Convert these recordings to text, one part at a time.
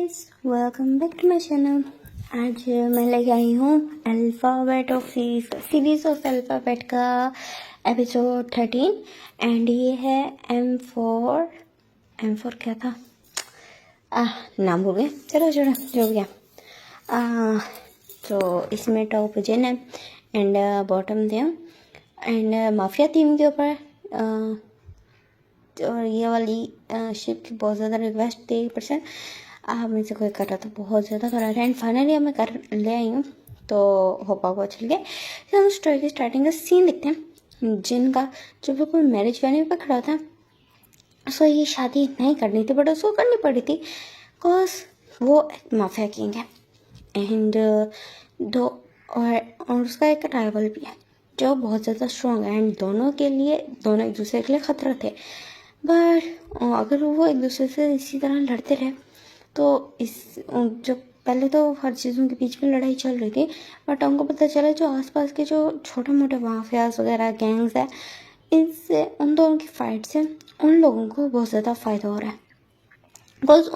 Guys, welcome back to my channel. आज मैं लेके आई हूँ alphabet of series of alphabet का एपिसोड 13 एंड ये है M4 क्या था, नाम भूल गए। चलो छोड़ो, जो भी है। तो इसमें टॉप जिन है एंड बॉटम थे एंड माफिया थीम के ऊपर और ये वाली शिप की बहुत ज़्यादा रिक्वेस्ट थी पर्सन मुझे से कोई कर रहा था, बहुत ज़्यादा कर रहा था एंड फाइनली मैं कर ले आई हूँ। तो होप आपको अच्छा लगे। तो हम स्टोरी की स्टार्टिंग का सीन देखते हैं जिनका जो बिल्कुल मैरिज वेन्यू पे खड़ा था। सो ये शादी नहीं करनी थी बट उसको करनी पड़ी थी बिकॉज वो एक माफिया किंग है एंड दो और उसका एक राइवल भी है जो बहुत ज़्यादा स्ट्रॉन्ग है एंड दोनों एक दूसरे के लिए ख़तरा थे। बट अगर वो एक दूसरे से इसी तरह लड़ते रहे तो जो पहले तो हर चीज़ों के बीच में लड़ाई चल रही थी बट हमको पता चला जो आसपास के जो छोटे मोटे माफियाज वगैरह गैंग्स है इससे उन दोनों की फाइट से उन लोगों को बहुत ज़्यादा फ़ायदा हो रहा है। बिकॉज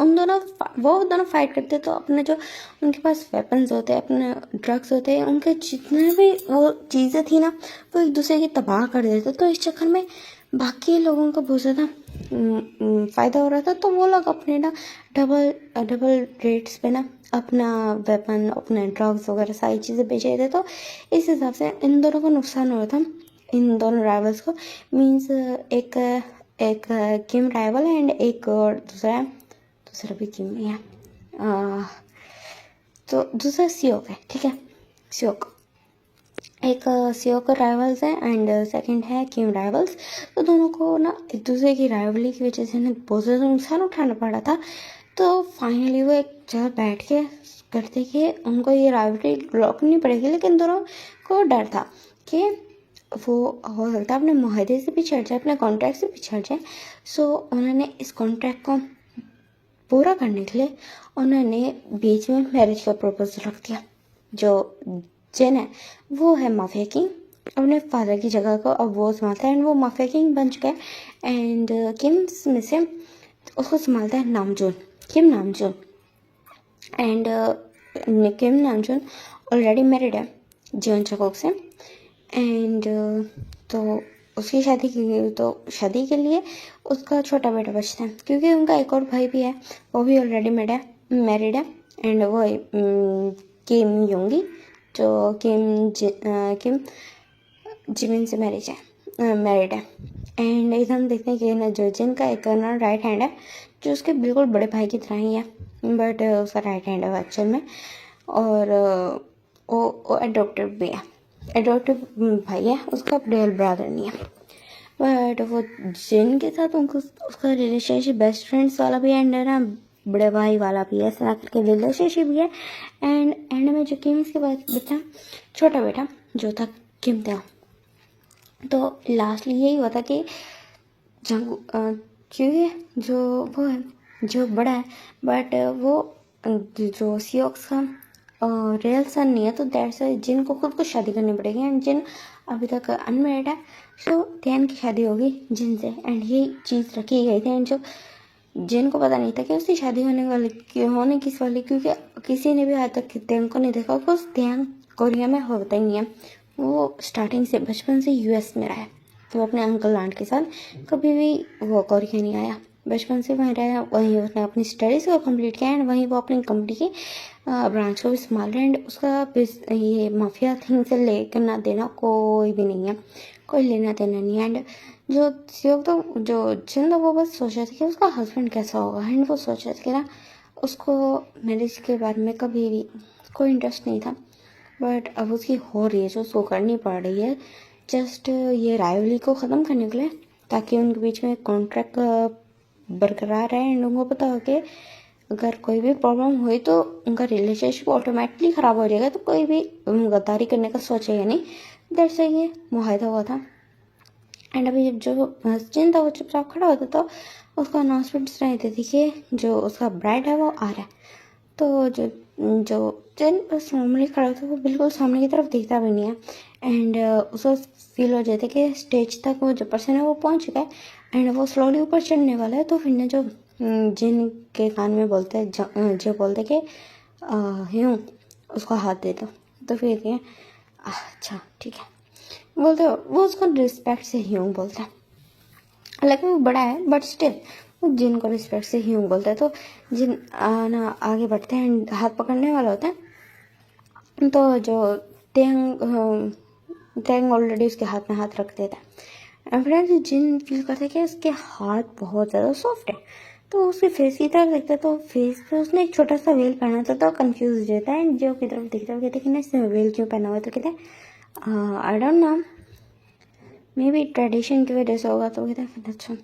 वो दोनों फाइट करते तो अपने जो उनके पास वेपन्स होते हैं, अपने ड्रग्स होते हैं, उनके जितने भी वो चीज़ें थी ना वो एक दूसरे की तबाह कर देते। तो इस चक्कर में बाकी लोगों को बहुत ज़्यादा फ़ायदा हो रहा था। तो वो लोग अपने ना डबल रेट्स पे ना अपना वेपन, अपने ड्रग्स वगैरह सारी चीज़ें बेच रहे थे। तो इस हिसाब से इन दोनों को नुकसान हो रहा था, इन दोनों राइवल्स को। मीन्स एक किम राइवल एंड एक और दूसरा भी किम नहीं है, तो दूसरा सियोक है, ठीक है। सियोक एक सियोक राइवल्स है एंड सेकंड है किम राइवल्स। तो दोनों को ना एक दूसरे की राइवली की वजह से ना बहुत ज़्यादा नुकसान उठाना पड़ा था। तो फाइनली वो एक जगह बैठ के करते कि उनको ये राइवली रोकनी पड़ेगी, लेकिन दोनों को डर था कि वो हो सकता है अपने मुआहदे से पिछड़ जाए, अपने कॉन्ट्रैक्ट से पिछड़ जाए। सो उन्होंने इस कॉन्ट्रैक्ट को पूरा करने के लिए उन्होंने बीच में मैरिज का प्रपोजल रख दिया। जो जिन है वो है माफिया किंग, अपने फादर की जगह को अब वो संभालता है एंड वो माफिया किंग बन चुका है। एंड किम्स में से उसको संभालता है किम Namjoon and Kim Namjoon already married है जियोन चकोक से एंड तो उसकी शादी के लिए उसका छोटा बेटा बचता है क्योंकि उनका एक और भाई भी है, वो भी ऑलरेडी मैरिड है एंड वो किम योंगी जो किम जिमिन से मैरिड है। एंड इधर हम देखते हैं कि ना जो जिनका एक ना राइट हैंड है जो उसके बिल्कुल बड़े भाई की तरह ही है बट उसका राइट हैंड है एक्चुअल में, और वो एडॉप्टेड भी है, एडॉप्टिव भाई है, उसका रियल ब्रदर नहीं है। बट वो जिन के साथ उसका रिलेशनशिप बेस्ट फ्रेंड्स वाला भी है एंड ना बड़े भाई वाला भी है, ऐसा करके रिलेशनशिप भी है। एंड में जो किम के बाद बच्चा छोटा बेटा जो था किम था, तो लास्टली यही हुआ था कि क्योंकि जो वो है जो बड़ा है बट वो जो सियोक्स का रियल सन नहीं है, तो दैट्स जिन को खुद को शादी करनी पड़ेगी एंड जिन अभी तक अनमेरिड है। सो ध्यान की शादी होगी जिन से एंड ये चीज़ रखी गई थी एंड जो जिन को पता नहीं था कि उसकी शादी होने किस वाली, क्योंकि किसी ने भी आज तक ध्यान को नहीं देखा। उस ध्यान कोरिया में होता ही नहीं है, वो स्टार्टिंग से बचपन से यूएस में रहा है। वो अपने अंकल आंट के साथ कभी भी वो कोरिया नहीं आया, बचपन से वहीं रहा, वहीं उसने अपनी स्टडीज़ को कंप्लीट किया एंड वहीं वो अपनी कंपनी की ब्रांच को भी संभाल रहे एंड उसका ये माफिया थिंग से लेकर ना देना कोई भी नहीं है, कोई लेना देना नहीं है। एंड जो सियोक तो जो जिन वो बस सोच रहे थे कि उसका हस्बैंड कैसा होगा एंड वो सोच रहे थे कि ना उसको मैरिज के बारे में कभी भी कोई इंटरेस्ट नहीं था बट अब उसकी हो रही है जो उसको करनी पड़ रही है जस्ट ये राइवली को ख़त्म करने के लिए, ताकि उनके बीच में कॉन्ट्रैक्ट बरकरार रहे एंड उनको पता हो कि अगर कोई भी प्रॉब्लम हुई तो उनका रिलेशनशिप ऑटोमेटिकली ख़राब हो जाएगा, तो कोई भी गद्दारी करने का सोचेगा नहीं। दैट्स ये मुआहदा हुआ था। एंड अभी जो जिन था वो चुपचाप खड़ा होता तो उसको अनाउंसमेंट सुनाई देती कि जो उसका ब्राइड है वो आ रहा है। तो जो जिन बस नॉर्मली खड़ा होता है वो बिल्कुल सामने की तरफ देखता भी नहीं है एंड उसको फील हो जाता है कि स्टेज तक वो जो पर्सन है वो पहुंच चुका है एंड वो स्लोली ऊपर चढ़ने वाला है। तो फिर ना जो जिन के कान में बोलते हैं जो बोलते कि ह्यूंग उसको हाथ दे दो, तो फिर कहते हैं अच्छा ठीक है बोलते हो, वो उसको रिस्पेक्ट से ह्यूंग बोलता है। हालांकि वो बड़ा है बट स्टिल वो जिन को रिस्पेक्ट से ह्यूंग बोलता है। तो जिन ना आगे बढ़ते हैं, हाथ पकड़ने वाला होता है, तो जो टेंग ऑलरेडी उसके हाथ में हाथ रख देता है। फ्रेंड्स जिन फील करता है कि उसके हाथ बहुत ज़्यादा सॉफ्ट है, तो उसके फेस की तरफ देखता है, तो फेस पे उसने एक छोटा सा वेल पहना था, तो कंफ्यूज हो जाता है। जो की तरफ देखता है कहते हैं कि इसने वेल क्यों पहना हुआ है, तो कहते हैं I don't know, may be tradition की वजह से होगा। तो कहते हैं अच्छा,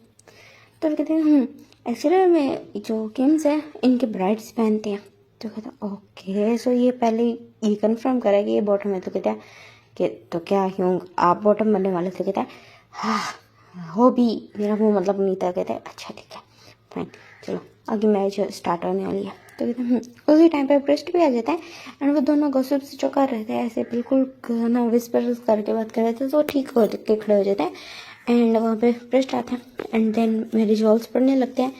तो कहते हैं एक्चुअली में जो किम्स है इनके ब्राइड्स पहनते हैं। तो कहते हैं ओके, सो ये पहले ये कंफर्म करा कि ये बॉटम है। तो कहता है कि तो क्या क्यों आप बॉटम बनने वाले? तो कहता है हाँ हो भी, मेरा वो मतलब नहीं था। कहता है अच्छा ठीक है फाइन, चलो आगे मैच स्टार्ट होने वाली है। तो कहते हैं उसी टाइम पे प्रेस्ट भी आ जाता है एंड वो दोनों गॉसिप से चौंका रहते हैं, ऐसे बिल्कुल ना विस्पर करके बात कर रहे थे। तो ठीक हो के खड़े हो जाते हैं एंड वहाँ पे प्रेस्ट आते हैं एंड देन मैरिज वॉल्स पढ़ने लगते हैं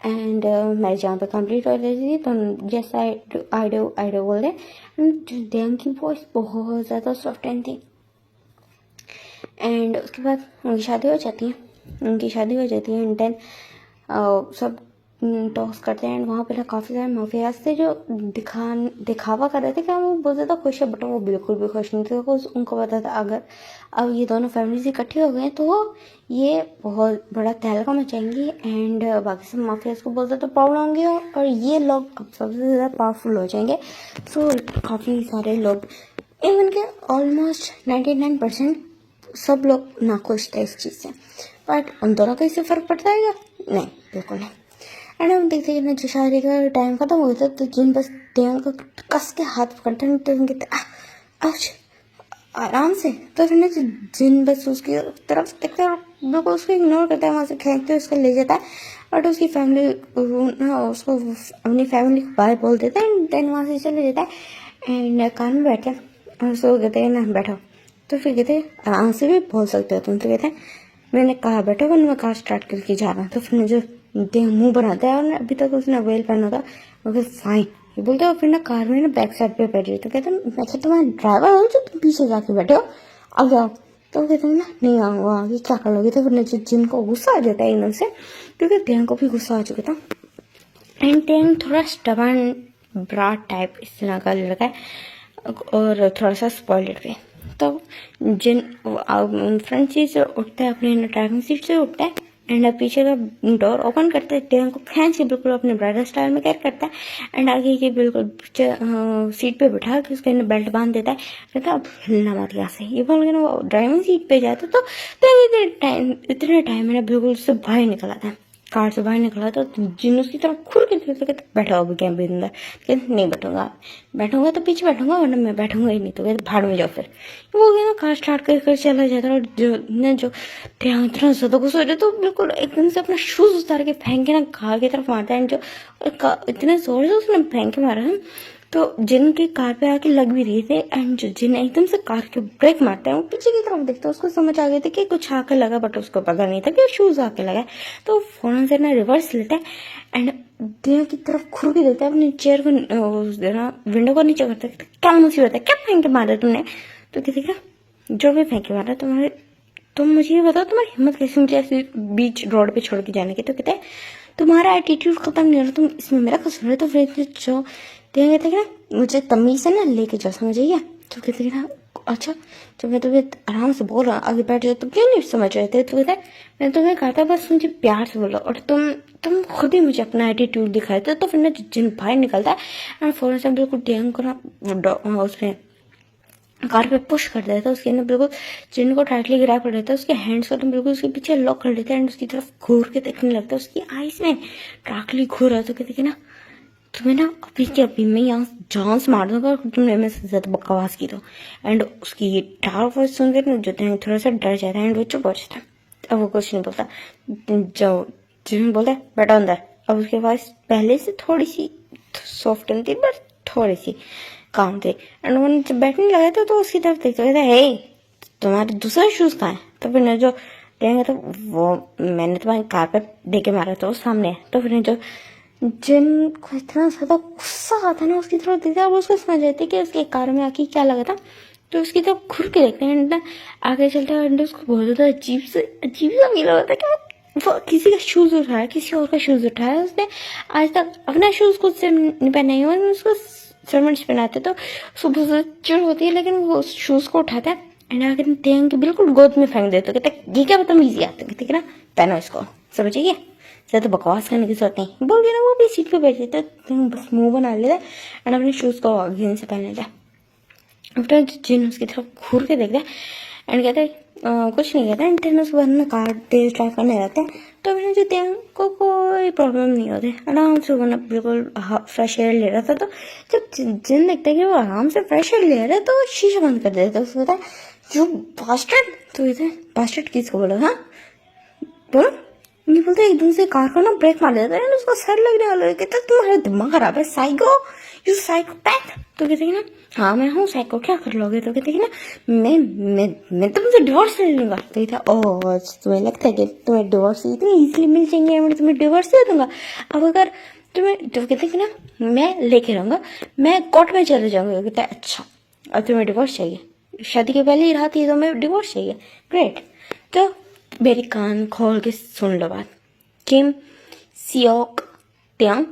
एंड मैरिज यहाँ पे कंप्लीट हो रही थी। तो यस आई डू बोल रहे एंड देन की वॉइस बहुत ज़्यादा सॉफ्ट एंड थी। एंड उसके बाद उनकी शादी हो जाती है एंड देन सब टॉक्स करते हैं एंड वहाँ पे ना काफ़ी सारे माफियाज थे जो दिखावा कर रहे थे कि वो बहुत ज़्यादा खुश है, बट वो बिल्कुल भी खुश नहीं थे। बिकॉज उनको पता था अगर अब ये दोनों फैमिलीज इकट्ठी हो गए तो ये बहुत बड़ा तहलका मचाएंगी एंड बाकी सब माफियाज को बोलते तो प्रॉब्लम होंगे और ये लोग अब सबसे ज़्यादा पावरफुल हो जाएंगे। सो काफ़ी सारे लोग, इवन के ऑलमोस्ट 99% सब लोग नाखुश थे इस चीज़ से, बट उन दोनों का इससे फ़र्क पड़ता है क्या? नहीं, बिल्कुल नहीं। एंड हम देखते हैं ना जो शादी का टाइम खत्म हो गया था, तो जिन बस देव को कस के हाथ पकड़ते हैं, तो उनके आज आराम से। तो फिर ना जिन बस उसकी तरफ देखते हैं और बिल्कुल उसको इग्नोर करता है, वहाँ से खींचते उसको ले जाता है बट उसकी फैमिली ना उसको अपनी फैमिली को बाय बोल देता है एंड देन वहाँ से चले जाता है एंड कार में बैठ के और उसको कहते हैं ना बैठो। तो फिर कहते हैं आराम से भी बोल सकते हो तुम। तो कहते हैं मैंने कहा बैठो वरना मैं कार स्टार्ट करके जा रहा हूँ। तो फिर जो मुंह बनाता है और अभी तक उसने वेल पहना था, ओके फाइन ये बोलते हो। फिर ना कार में ना बैक साइड पे बैठ रही। तो कहते हैं अच्छा तुम्हारा ड्राइवर हो जो तुम पीछे जाके बैठे हो, आगे आओ। तो कहते हैं ना नहीं आऊँगा, आगे क्या कर लोगे? तो फिर जिनको गुस्सा आ जाता है इनों से, क्योंकि टेंग को भी गुस्सा आ चुका था एंड टेंग थोड़ा स्टबर्न ब्राट टाइप इस तरह का लड़का है और थोड़ा सा स्पॉइल्ड भी। तो जिन फ्रंट सीट से उठता है, अपने ड्राइविंग सीट से उठता है एंड पीछे का डोर ओपन करता है, टेंग को खींच के बिल्कुल अपने ब्राइडल स्टाइल में कैर करता है एंड आगे की बिल्कुल सीट पे बिठा के उसके बेल्ट बांध देता है। कहता अब हिलना मत यहाँ से, ये बोल के ना वो ड्राइविंग सीट पे जाता। तो इतने टाइम में ना बिल्कुल उससे बाहर निकल आता है, कार से बाहर निकला। तो जिन उसकी तरफ खुल के देखते कहते बैठा अभी क्या भी अंदर। कहते नहीं बैठूंगा तो पीछे बैठूंगा वरना मैं बैठूंगा ही नहीं। तो कहते भाड़ में जाओ। फिर वो गया कार स्टार्ट कर चला जाता है और जो ध्यान इतना ज़्यादा गुस्सा हो जाता तो बिल्कुल एकदम से अपना शूज उतार के फेंक के ना कार की तरफ मारता है। जो इतने जोर से उसने फेंक के मारा है तो जिन की कार पे आके लग भी रही थे एंड जिन एकदम से कार के ब्रेक मारते हैं, वो पीछे की तरफ देखते हैं, उसको समझ आ गया था कि कुछ आके लगा बट उसको पता नहीं था कि शूज आके लगा। तो फौरन से ना रिवर्स लेता है एंड दिया की तरफ खुर के देता है, अपनी चेयर को ना विंडो को नीचे करता है। क्या मुसीबत है, क्या फेंक के मारा तुमने? तो किसी का जो भी फेंक के मारा तुम्हारे, तुम मुझे ये बताओ तुम्हारी हिम्मत कैसे मुझे ऐसे बीच रोड पे छोड़ के जाने की? तो कहते हैं तुम्हारा एटीट्यूड खत्म नहीं हो रहा, तुम इसमें मेरा कसूर है। तो फिर जो कहते हैं ना मुझे तमीज से ना लेके जाओ, समझ आइए। तो कहते हैं ना अच्छा जब मैं तुम्हें आराम से बोल रहा हूँ आगे बैठ जाओ तो क्यों नहीं समझ रहे थे? तो कहते हैं मैं तुम्हें कहा था बस मुझे प्यार से बोलो और तुम खुद ही मुझे अपना एटीट्यूड दिखाए थे। तो फिर ना जिन बाहर निकलता है एंड फौरन से बिल्कुल टेंग को ना उसने कार पे पुश कर देता है, उसके ना बिल्कुल जिन को टाइटली ग्रैब कर देता है, उसके हैंड्स को तो बिल्कुल उसके पीछे लॉक कर देता है एंड उसकी तरफ घूर के देखने लगता है, उसकी आईज में टाकली घूर रहा। तो कहते ना तुम्हें ना अभी के अभी मैं यहाँ जान से मार दूंगा और तुमने मेरे से ज्यादा बकवास की। तो एंड उसकी ये डार्क वॉइस सुन के ना जो थोड़ा सा डर जाता है एंड वो चुप हो जाता है। अब वो कुछ नहीं बोलता, जो जिन बोलता है बैठो अंदर। अब उसके वॉइस पहले से थोड़ी सी सॉफ्ट थी बट थोड़ी सी काम थे एंड वो जब बैठने लगा था तो उसकी तरफ देखते कहता है तुम्हारे दूसरा शूज कहाँ है? तो फिर जो कहेंगे तो वो मैंने तुम्हारी कार पर दे के मारा था, वो सामने है। तो फिर जो जिन को इतना ज़्यादा गुस्सा आता है ना उसकी तरफ देखते हैं, वो उसको समझ जाते कि उसके कार में आके क्या लगा था, तो उसकी तरफ घूर के देखते हैं। आगे चलते हैं उसको बहुत ज़्यादा अजीब सा फील होता है कि वो किसी का शूज़ उठाया, किसी और का शूज़ उठाया। उसने आज तक अपना शूज़ खुद से नहीं पहना ही हुआ, उसको सर्वेंट्स पहनाते तो सुबह से चिड़ होती है, लेकिन वो उस शूज़ को उठाता है एंड आगे तेंग के बिल्कुल गोद में फेंक देते। कहते ये क्या बदतमीजी आते, कहते कि ना पहनो इसको, समझिए ज़्यादा बकवास करने की जरूरत नहीं। बोल के ना वो भी सीट पे बैठ जाता है, बस मुंह बना लेता है एंड अपने शूज़ को आगे से पहन लेता है। आफ्टर जिन उसकी तरफ घूर के देखते हैं एंड कहते हैं कुछ नहीं कहता एंड तेन उसके बाद में कार तेज ड्राइव करने रहते हैं। तो मैंने जो तेन को कोई प्रॉब्लम नहीं होती, आराम से वो बिल्कुल फ्रेश एयर ले रहा था। तो जब जिन देखते हैं कि वो आराम से फ्रेश एयर ले रहा है तो शीशा बंद कर देता है। उसको कहता है जो बास्टर्ड, तो कहते बास्टर्ड किसको बोला, हाँ बोलो नहीं बोलते, एकदम से कार को ना ब्रेक मार देता है, उसको सर लगने वाला है। कहता तुम्हारा दिमाग खराब है साइको, यू साइकोपैथ। तो कहते हैं ना हाँ मैं हूँ साइको, क्या कर लोगे। तो कहते हैं ना मैं तुमसे डिवोर्स ले लूंगा। तो कहता ओह तुम्हें लगता है कि तुम्हें डिवोर्स इतनी इजीली मिल जाएंगे, मैं तुम्हें डिवोर्स दे दूंगा। अब अगर तुम्हें, तो कहते हैं ना मैं लेके रहूंगा, मैं कोर्ट में चले जाऊंगा। कहता है अच्छा अब तुम्हें डिवोर्स चाहिए, शादी के पहले ही रात ही तो मैं डिवोर्स चाहिए, ग्रेट। तो मेरी कान खोल के सुन लो बात, किम सियोक त्यांग,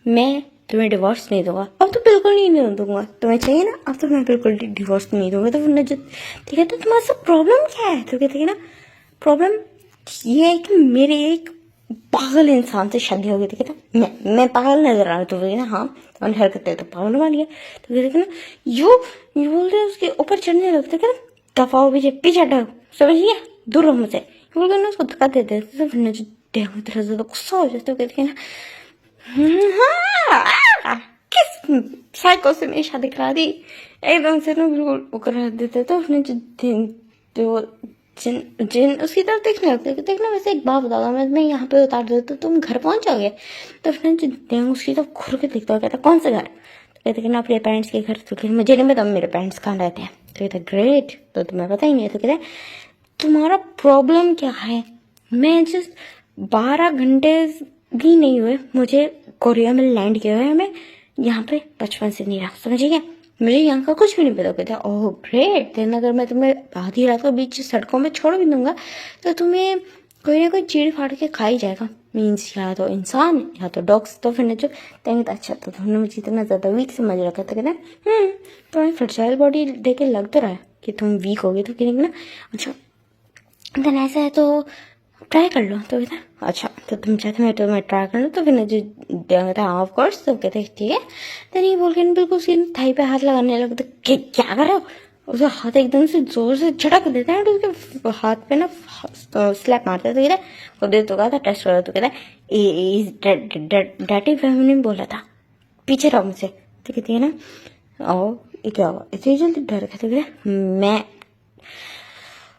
मैं तुम्हें डिवोर्स नहीं दूंगा, अब तो बिल्कुल नहीं दूंगा। तुम्हें चाहिए ना, अब तो मैं बिल्कुल डिवोर्स नहीं दूंगा। तो फिर जो ठीक है तो तुम्हारा सब प्रॉब्लम क्या है। तो कहते हैं ना प्रॉब्लम ये है कि मेरे एक पागल इंसान से शादी हो गई थी। कहता मैं पागल नजर आ रहा, तो ना हाँ तुम्हारी हरकतें तो पागल वाली है। तो कहते ना यू बोलते उसके ऊपर चढ़ने लगते, कहते दफाओ पीछे हटाओ, समझिए दूर रहो मुझसे, बोलते ना उसको धक्का देते। तो फिर जो देखो तरह से तो गुस्सा हो जाता है। कहते हैं ना हाँ किस साइको से मेरी शादी करा दी, एकदम से ना बिल्कुल वो करा देते। तो उसने जो जिन उसकी तरफ देखने लगते, देखना वैसे एक बात बताऊंगा मैं यहाँ पे उतार दे तो तुम घर पहुंच जाओगे। तो फिर जो उसकी तरफ घूर के देखता, कहता कौन सा घर। तो कहते कि ना अपने पेरेंट्स के घर। तो मुझे नहीं पता मेरे पेरेंट्स कहाँ रहते हैं। तो कहता ग्रेट, तो तुम्हें पता ही नहीं है। तो कहते तुम्हारा प्रॉब्लम क्या है, मैं जस्ट 12 घंटे भी नहीं हुए मुझे कोरिया में लैंड किया हुआ है, मैं यहाँ पे बचपन से नहीं रहा, समझिए मुझे यहाँ का कुछ भी नहीं पता। कहता ओह ग्रेट, देन अगर मैं तुम्हें आधी रात को बीच सड़कों में छोड़ भी दूंगा तो तुम्हें कोई ना कोई चीड़ फाड़ के खा ही जाएगा, मीन्स या तो इंसान या तो डॉग्स। तो फिर जो तेंगे अच्छा, तो तुमने मुझे इतना ज़्यादा वीक समझ रखा था। कहते तुम्हारी फर्टाइल बॉडी देख के लग तो रहा है कि तुम वीक हो गए। तो कहेंगे ना अच्छा देन ऐसा है तो ट्राई कर लो। तो कहता अच्छा तो तुम चाहते मैं तुम्हें ट्राई कर लो। तो फिर जो कहता हाँ ऑफ कोर्स। तो कहते ठीक है। देन ये बोल के बिल्कुल उसकी थाई पे हाथ लगाने लगता, क्या कर रहे हो। उसका हाथ एकदम से जोर से झटक देता है, तो उसके हाथ पे ना स्लैप मारता है। तो कहता दे तो कहा था टेस्ट करो। तो कहता डैटी फैमिली बोला था पीछे रहो मुझसे। तो कहती है ना आओ ये क्या हुआ, इतनी जल्दी डर गया। तो कहते मैं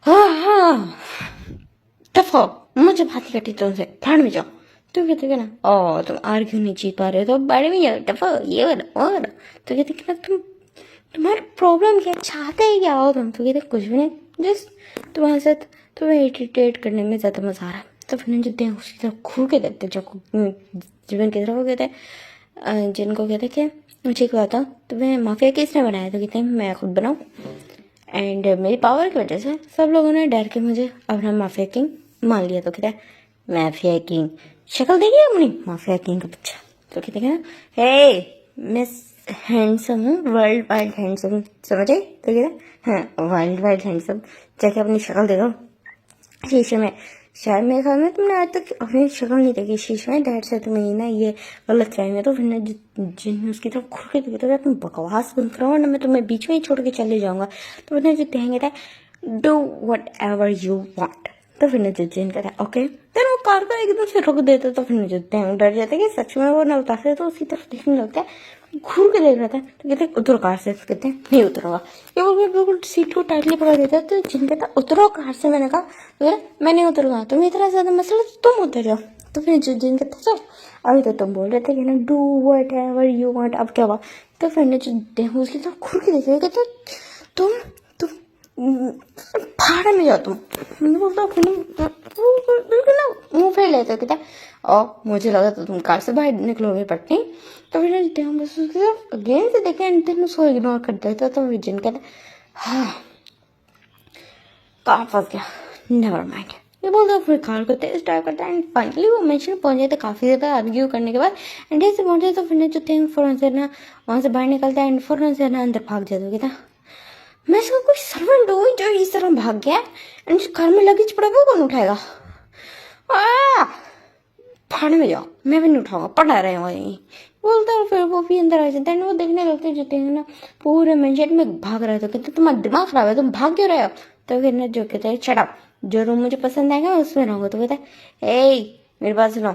हाँ टफो मुझे बात करती तुमसे, भाड़ में जाओ। तो कहते ना ओ तुम आर्ग्यू नहीं जीत पा रहे हो तो बाड़े में जाओ टफो ये वाला वो वाला। तो कहते ना तुम्हारा प्रॉब्लम क्या, चाहते ही क्या हो तुम। तो कहते कुछ भी नहीं, जस्ट तुम्हारे साथ तुम्हें इरिटेट करने में ज़्यादा मजा आ रहा है। तो फिर जो उसकी तरफ घूर के देखते जब जीवन की तरफ, वो कहते जिनको कहते कि मुझे एक बात तुम्हें माफिया किसने बनाया। तो कहते हैं मैं खुद बनाऊँ, एंड मेरी पावर की वजह से सब लोगों ने डर के मुझे अपना माफिया किंग मान लिया। तो कहता है माफिया किंग, शक्ल देखिए अपनी माफिया किंग का बच्चा। तो कहते हैं हे मिस हैंडसम हूँ, वर्ल्ड वाइड हैंडसम, समझे। तो कहता है हाँ वर्ल्ड वाइड हैंडसम, जाके अपनी शक्ल देखो शीशे में। शायद मेरे ख्याल में तुमने आज तक अपनी शक्ल नहीं देखी शीशे में, डैड से तुम्हें ना ये गलत फहमी है। तो फिर जिन उसकी तरफ घूर के देखते तो तुम बकवास बंद करो ना, मैं तुम्हें बीच में ही छोड़ के चले जाऊंगा। तो फिर जो कहेंगे do what ever you want. तो फिर जो जिन कहता है ओके, देन वो कार को एकदम से रोक देते। तो फिर जो डर जाते कि सच में वो ना उतारते, तो उसी तरफ देखने लगता है, घूर के देख रहा था। तो कहते उतरो कार से। कहते हैं नहीं उतरूंगा, ये बिल्कुल सीट को टाइटली पकड़ देता है। तो जिन कहता उतरो कार से। मैंने कहा तो मैं नहीं उतरूंगा, तुम इतना ज्यादा मसला तो तुम उतर जाओ। तो फिर जो जिन कहता चल अभी तो तुम बोल रहे थे कि ना do what ever you want, अब क्या हुआ। तो फिर ने जो उसकी तरफ घूर के देखे, कहते तुम तुम भाड़ में जाओ तुम। मैं बोलता हूँ बिल्कुल ना मुंह फेर लेते हो, कहता है और मुझे लगा तो तुम कार से बाहर निकलोगे बट नहीं। तो फिर हम बस उसके अगेन से देखे एंड देन उसको इग्नोर कर देता। तो विजन कहता है हाँ कहाँ फंस गया, नेवर माइंड। ये बोलता फिर कार को तेज ड्राइव करता है एंड फाइनली वो मेंशन पहुंच जाते काफ़ी ज़्यादा आर्ग्यू करने के बाद। एंड जैसे पहुंचे तो फिर जो थे फ़ौरन से ना वहाँ से बाहर निकलता है एंड फ़ौरन से ना अंदर भाग जाता है। कहता मैं इसका कोई सर्वेंट हूँ जो इस तरह भाग गया एंड कार में लगेज पड़ा वो कौन उठाएगा, भाड़ में जाओ, मैं भी नहीं उठाऊंगा, पड़ा रहे वहीं बोलता है। फिर वो भी अंदर आ जाता है वो देखने लगते जो थे ना पूरे मेंशन में भाग रहे थे। कहते तुम्हारा दिमाग खराब है, तुम भाग क्यों रहे हो। तो फिर ना जो कहते हैं शट अप, जो रूम मुझे पसंद आएगा उसमें रहूंगा। तो कहता है ए मेरे पास सुनो,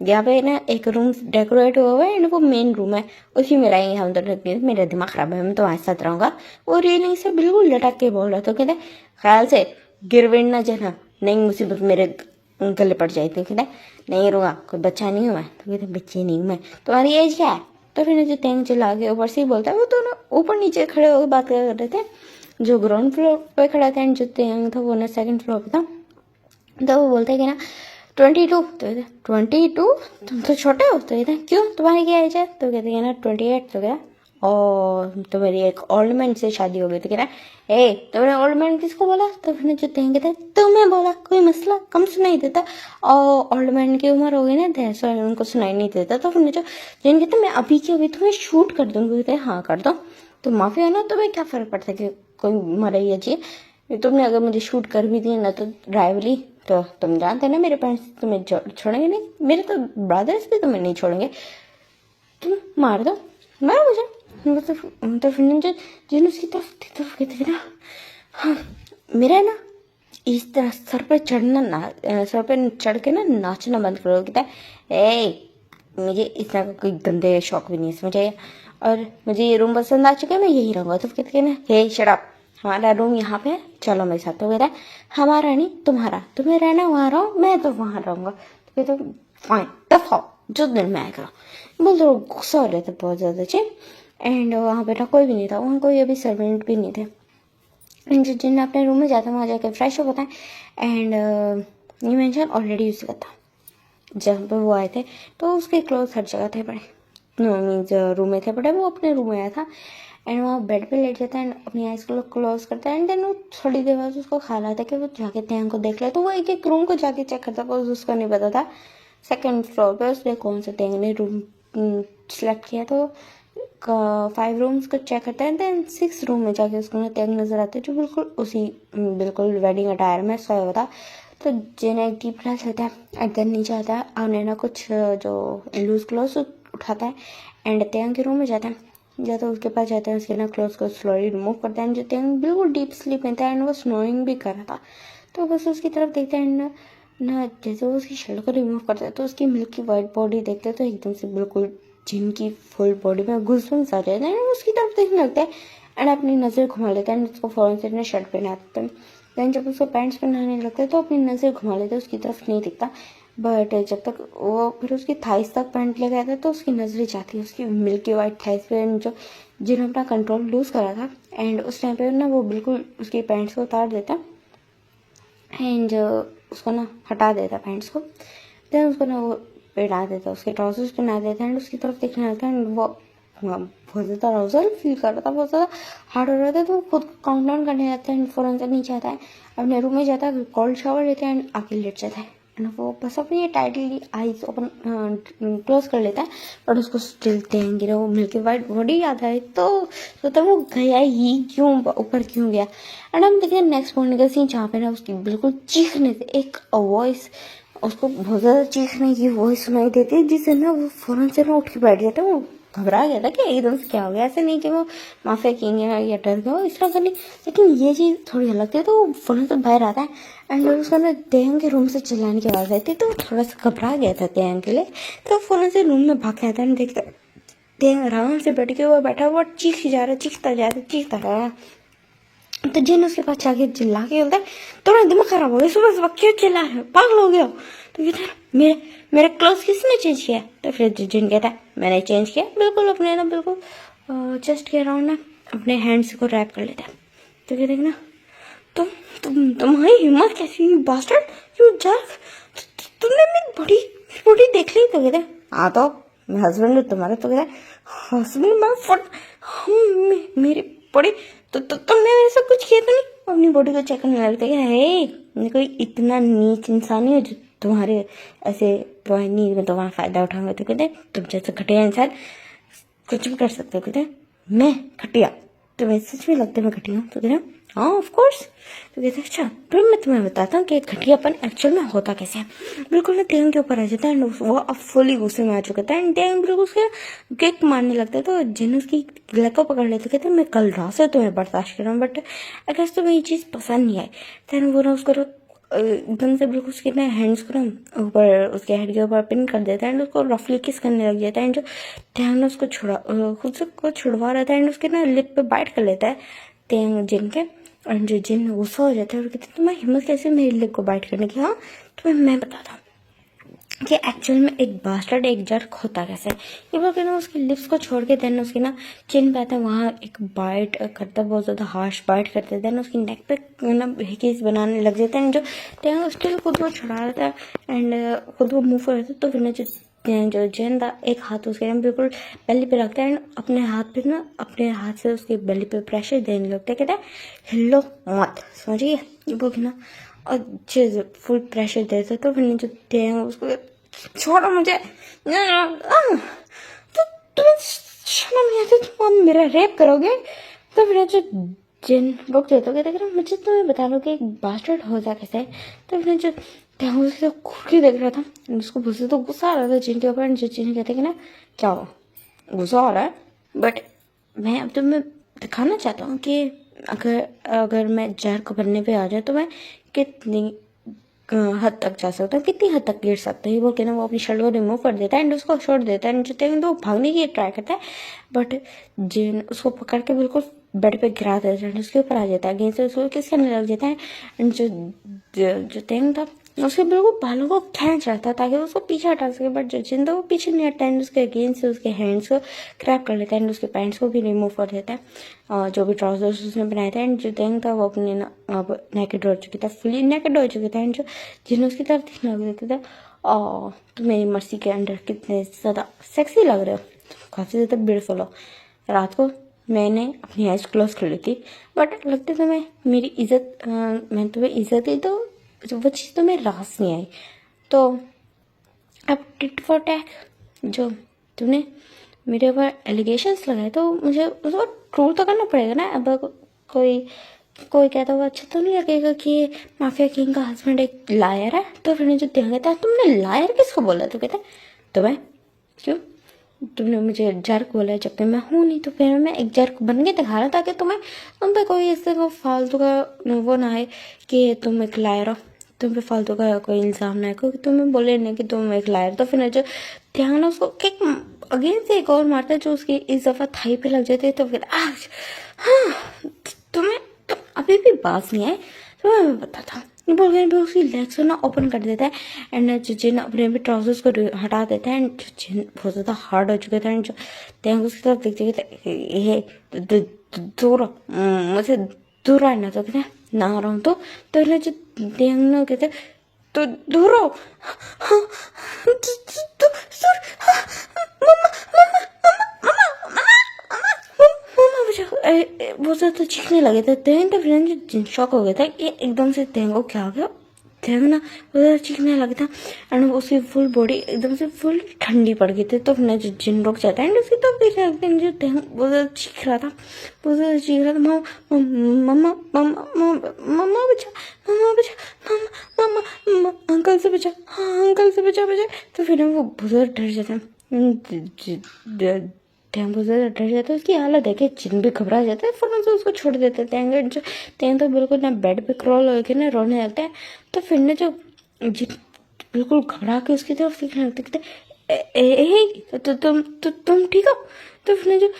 यहाँ पे ना एक रूम डेकोरेट हुआ हुआ है एंड वो मेन रूम है, उसी में रहेंगे हम दोनों। मेरा दिमाग खराब है, मैं तुम्हारे साथ रहूंगा। वो रेलिंग से बिल्कुल लटक के बोल रहा। तो कहते ख्याल से गिरविन ना जाना, नहीं मुसीबत मेरे गले पड़ जाए। तो कहते नहीं रूंगा, कोई बच्चा नहीं हूँ मैं। तो कहते बच्चे नहीं हूँ मैं, तुम्हारी एज क्या है। तो फिर जो तेंग चिल्ला के ऊपर से ही बोलता है। वो दोनों ऊपर नीचे खड़े होकर बात कर रहे थे, जो ग्राउंड फ्लोर पे खड़ा था एंड जो तेंग था वो ना सेकंड फ्लोर पे था। तो वो बोलते हैं कि ना 22। तो कहते 22 तुम तो छोटे हो। तो कहते क्यों तुम्हारी क्या एज है। तो कहते हैं ना 28। तो कहता और तो मेरी एक ओल्ड मैन से शादी हो गई। तो कहता ए तुमने ओल्ड मैन किसको बोला। तो फिर जो तेंग कहते तुम्हें बोला, कोई मसला, कम सुनाई देता। और ओल्ड मैन की उम्र हो गई ना तो उनको सुनाई नहीं देता। तो फिर जो जिन कहते मैं अभी की अभी तुम्हें शूट कर दूंगी। कहते हाँ कर दो, तो माफी हो ना, तुम्हें क्या फर्क पड़ता है कि कोई मरे या चाहिए। तुमने अगर मुझे शूट कर भी दिया ना तो ड्राइवली, तो तुम जानते ना मेरे पेरेंट्स तुम्हें छोड़ेंगे नहीं, मेरे तो ब्रदर्स भी तुम्हें नहीं छोड़ेंगे, तुम मार दो, मारो मुझे। तो फिर जो जिन उसकी तरफ कहते थे ना हाँ मेरा ना इस तरह सर पे चढ़ना ना सर पे चढ़ के ना नाचना बंद करो। कहता है ए मुझे इस तरह का कोई गंदे शौक भी नहीं है मुझे, और मुझे ये रूम पसंद आ चुका है, मैं यही रहूंगा। तो कहते ना हे शट अप, हमारा रूम यहाँ पे है, चलो मेरे साथ। तो कहता है हमारा नहीं तुम्हारा, तुम्हें रहना वहाँ रहो, मैं तो वहाँ रहूंगा। तो कहते फाइन दफा जो दिन में आएगा। बोल तो गुस्सा हो रहे थे बहुत ज़्यादा अच्छे। एंड वहाँ पे ना कोई भी नहीं था, वहाँ कोई अभी सर्वेंट भी नहीं थे। एंड जिन अपने रूम में जाता है वहाँ जाकर फ्रेश हो पाता है। एंड ये मेंशन ऑलरेडी उसका था जब वो आए थे, तो उसके क्लोज हर जगह थे पड़े, मीन्स रूम में थे पड़े। वो अपने रूम में आया था एंड वहाँ बेड पे लेट जाता है एंड अपनी आइज को क्लोज करता है। एंड देन वो थोड़ी देर बाद उसको ख्याल आता है कि वो जाके तेंग को देख ले। तो वो एक एक रूम को जाके चेक करता, बस उसको नहीं पता था सेकंड फ्लोर पे उसने कौन सा तेंग ने रूम सेलेक्ट किया। तो 5 रूम्स को चेक करता है देन 6 रूम में जाके उसको ना तेंग नजर आते हैं, जो बिल्कुल उसी बिल्कुल वेडिंग अटायर में सोया हुआ था। तो जिन एक डीप ब्रेथ लेता है एंड देन नीचे आता है, आपने ना कुछ जो लूज क्लोथ उठाता है एंड तेंग के रूम में जाता है। या तो उसके पास जाता है, उसके ना क्लोथ को स्लोली रिमूव करता है। जो तेंग बिल्कुल डीप स्लीप में था एंड वो स्नोइंग भी कर रहा था। तो बस उसकी तरफ देखता है एंड ना जैसे वो उसकी शर्ट को रिमूव करता है तो उसकी मिल्की वाइट बॉडी देखते हैं तो एकदम से बिल्कुल जिनकी फुल बॉडी में घुसबम्स आ जाते हैं। उसकी तरफ देखने लगता है एंड अपनी नज़र घुमा लेता है। उसको फौरन से अपने शर्ट पहना देता है। दैन जब उसको पैंट्स पहनाने लगता है तो अपनी नज़र घुमा लेता है, उसकी तरफ नहीं दिखता। बट जब तक वो फिर उसकी थाइस तक पैंट ले गया था तो उसकी नज़रें जाती है उसकी मिल्की वाइट थाइस पे, जो जिन्होंने अपना कंट्रोल लूज़ करा था। एंड उस टाइम पे ना वो बिल्कुल उसकी पैंट्स को उतार देता एंड उसको ना हटा देता पैंट्स को। देन उसको ना वो पहना देता, उसके ट्राउजर्स पहना देता एंड उसकी तरफ देखने लगता है एंड वो बहुत ज़्यादा अराउजल फील कर रहा था, बहुत ज़्यादा हार्ड हो रहा था। तो वो खुद काउंट डाउन करने लगता है एंड फ़ौरन से नीचे आता है, अपने रूम में जाता है, कोल्ड शावर लेता है एंड आके लेट जाता है। एंड वो बस अपनी टाइटली आईज ओपन क्लोज कर लेता है, बट उसको स्टिल देंगे वो मिल्की वाइट बॉडी याद आए तो सोचता वो गया ही क्यों, ऊपर क्यों गया। एंड हम देखते हैं नेक्स्ट मॉर्निंग का सीन जहाँ पे ना उसकी बिल्कुल चीखने से एक वॉइस, उसको बहुत ज़्यादा चीखने की वॉइस सुनाई देती है, जिससे ना वो फ़ौरन से ना उठ के बैठ जाता है। वो घबरा गया था कि एकदम से क्या हो गया, ऐसे नहीं कि वो माफिया किंग या डर गया इस तरह करनी, लेकिन ये चीज़ थोड़ी अलग थी। तो वो फ़ौरन से बाहर आता है एंड उसका ना तेंग के रूम से चिल्लाने की आवाज़ आई थी, तो थोड़ा सा घबरा गया था तेंग के लिए। तो फ़ौरन से रूम में भाग के आता है, देखता तेंग आराम से बैठ के वो बैठा हुआ चीखता जा रहा है। तो जिन उसके पास जाके चिल्ला के बोलता है तुम्हारा दिमाग खराब हो गया, सुबह सुबह क्यों चिल्ला रहे हो, पागल हो गया हो। तो कहता है मेरा क्लोथ किसने चेंज किया। तो फिर जिन कहता है मैंने चेंज किया, बिल्कुल अपने ना बिल्कुल चेस्ट के अराउंड ना अपने हैंड्स को रैप कर लेता है। तो कहते हैं ना तुम्हारी हिम्मत कैसी हुई बास्टर्ड, यू जर्क। तुमने मेरी बॉडी देख ली तो कहते हाँ तो मेरे हस्बैंड तुम्हारे तो कहते हस्बैंड मैं फट मेरी बॉडी तुमने मेरे से कुछ किया तो नहीं, अपनी बॉडी को चेक करने लगते है। मैं कोई इतना नीच इंसान नहीं है जो तुम्हारे ऐसे नींद में तुम्हारा फायदा उठाऊंगा। तो कहते तुम जैसे घटिया इंसान कुछ भी कर सकते हो। कहते मैं घटिया, तुम्हें सच में लगता है मैं घटिया हूँ? तो कहते हाँ ऑफ कोर्स। तो कहते अच्छा फिर मैं तुम्हें बताता हूँ कि घटियापन एक्चुअल में होता कैसे है। बिल्कुल ना टेन के ऊपर आ जाता है, वो अब फुली गुस्से में आ चुका था एंड टेन बिल्कुल उसके किक मारने लगता है। तो जिन उसकी लेग को पकड़ लेते कहते मैं कल रात से तुम्हें बर्दाश्त कर रहा हूँ, बट अगर तुम्हें ये चीज़ पसंद नहीं आई तो वो ना उसको एकदम से बिल्कुल उसके ना हैंड्स को ना ऊपर उसके हेड के ऊपर पिन कर देता है एंड उसको रफली किस करने लग जाता है एंड जो ध्यान उसको खुद से को छुड़वा रहता है एंड उसके ना लिप पे बाइट कर लेता है तेंग जिन के। और जो जिन गुस्सा हो जाता है और कहते हैं तुम्हारी हिम्मत कैसे मेरी लिप को बाइट करने की। हाँ तुम्हें मैं बताता हूँ कि एक्चुअल में एक बास्टर्ड एक जर्क होता कैसे। ये बोल के ना उसकी लिप्स को छोड़ के देन उसकी ना चिन पे आता है, वहाँ एक बाइट करता है, बहुत ज़्यादा हार्श बाइट करते हैं। देन उसकी नेक पे ना हिकीज बनाने लग जाते हैं। जो टेंग उसके लिए खुद वो छुड़ा रहता है एंड खुद वो मूव कर रहता है। तो फिर जो जेन था एक हाथ उसके ना बिल्कुल बेली पे रखता है एंड अपने हाथ पे ना अपने हाथ से उसके बेली पे प्रेशर देने लगता है। कहता है हिलो मत, समझिए ये बोल के ना और फुल प्रेशर देता। तो फिर जो टेंग उसको छोड़ो मुझे, तो तुम्हें शर्म नहीं आती, तुम मेरा रेप करोगे। तो फिर जो जिन रुक जाते कहते मुझे तुम्हें बता लो कि एक बास्टर्ड होता कैसे है। तो फिर जो टेंग उसके घूर के देख रहा था, उसको मुझसे तो गुस्सा आ रहा था जिन के ऊपर। जो जिन कहते कि ना क्या हो गुस्सा आ रहा है, बट मैं अब तुम्हें दिखाना चाहता हूँ कि अगर मैं जर्क बनने पे आ जाए तो मैं कितनी हद तक जा सकता हूँ, कितनी हद तक गिर सकता है। ये बोल के ना वो अपनी शर्ट को रिमूव कर देता है एंड उसको छोड़ देता है एंड जो तो भागने की ट्राई करता है, बट जिन उसको पकड़ के बिल्कुल बेड पे गिरा देता है, उसके ऊपर आ जाता है, अगेंस्ट से उसको किस करने लग जाता है एंड जो तेंग था उसके बिल्कुल बालों को खींच रहा था ताकि उसको पीछे हटा सके, बट जो जिन था वो पीछे नहीं हटता है, उसके अगेंस्ट से उसके हैंड्स को क्रैप कर लेता है एंड उसके पैंट्स को भी रिमूव कर देता है और जो भी ट्राउजर्स उसने बनाए थे। एंड जो तेंग था वो अपने ना अब नेकेड हो चुकी था, फुली नेकेड हो चुकी था एंड जो जिन उसकी तरफ दिखने लग रहा था और तो मेरी मर्सी के अंडर कितने ज़्यादा सेक्सी लग रहे हो, काफ़ी ज़्यादा ब्यूटीफुल हो। रात को मैंने अपनी आइज क्लोज कर ली थी, बट लगता था मैं मेरी इज्जत मैं तुम्हें इज्जत दी तो वो चीज़ तो मेरे रास नहीं आई। तो अब टिट फॉर टैक जो तूने मेरे ऊपर एलिगेशंस लगाए तो मुझे उसको ट्रू तो करना पड़ेगा ना। अब कोई कहता हुआ अच्छा तो नहीं लगेगा कि माफिया किंग का हस्बैंड एक लायर है। तो फिर जो कहता है तुमने लायर किसको बोला। तो कहता है तुम्हें क्यों, तुमने मुझे जर्क बोला है जबकि मैं हूँ नहीं। तो फिर मैं एक जर्क बन के दिखा रहा ताकि तुम पे कोई इससे को फालतू का वो ना आए कि तुम एक लायर हो, तुम पे फालतू का कोई इल्ज़ाम ना है, क्योंकि तुम्हें बोले नहीं कि तुम एक लायर। तो फिर जो ध्यान उसको किक अगेन से एक और मारता है जो उसकी इस दफ़ा थाई पे लग जाती है। तो फिर आज हाँ तुम्हें तुम अभी भी बात नहीं आए तो मैं बताता ये बोल के भी उसकी लेग्स को ना ओपन कर देता है एंड जो जिन अपने भी ट्राउजर्स को हटा देता है एंड जो जिन बहुत ज़्यादा हार्ड हो चुके थे एंड जो टेंग उसकी तरफ देखते थे ये दूर मुझे दूर रहना। तो कहते ना आ रहा हूँ तो ना जो टेंग ना कहते तो दूर हो बहुत ज़्यादा चीखने लगे थे। तेंग तो फिर शॉक हो गया था ये एकदम से तेंग को क्या हो गया। तेंग ना बहुत ज़्यादा चीखने लगा था एंड उसकी फुल बॉडी एकदम से फुल ठंडी पड़ गई थी। तो फिर जो जिन रुक जाता है एंड उसकी तो देखने लगते हैं जो तेंग बहुत ज़्यादा चीख रहा था, बहुत ज़्यादा चीख रहा था मम्मा मम्मा मम्मा बचा मम्मा बचा मम्मा अंकल से बचा, हाँ अंकल से बचा बचा। तो फिर वो बहुत ज़्यादा डर जाता है, टैंग बहुत ज़्यादा डर जाता है। उसकी हालत देखे जिन भी घबरा जाता है फौरन से उसको छोड़ देते हैं। जो टैंग तो बिल्कुल ना बेड पे क्रॉल होकर ना रोने लगता है। तो फिर ना जो जिन बिल्कुल घबरा के उसकी तरफ देखने लगते तो तुम ठीक हो। तो फिर ना जो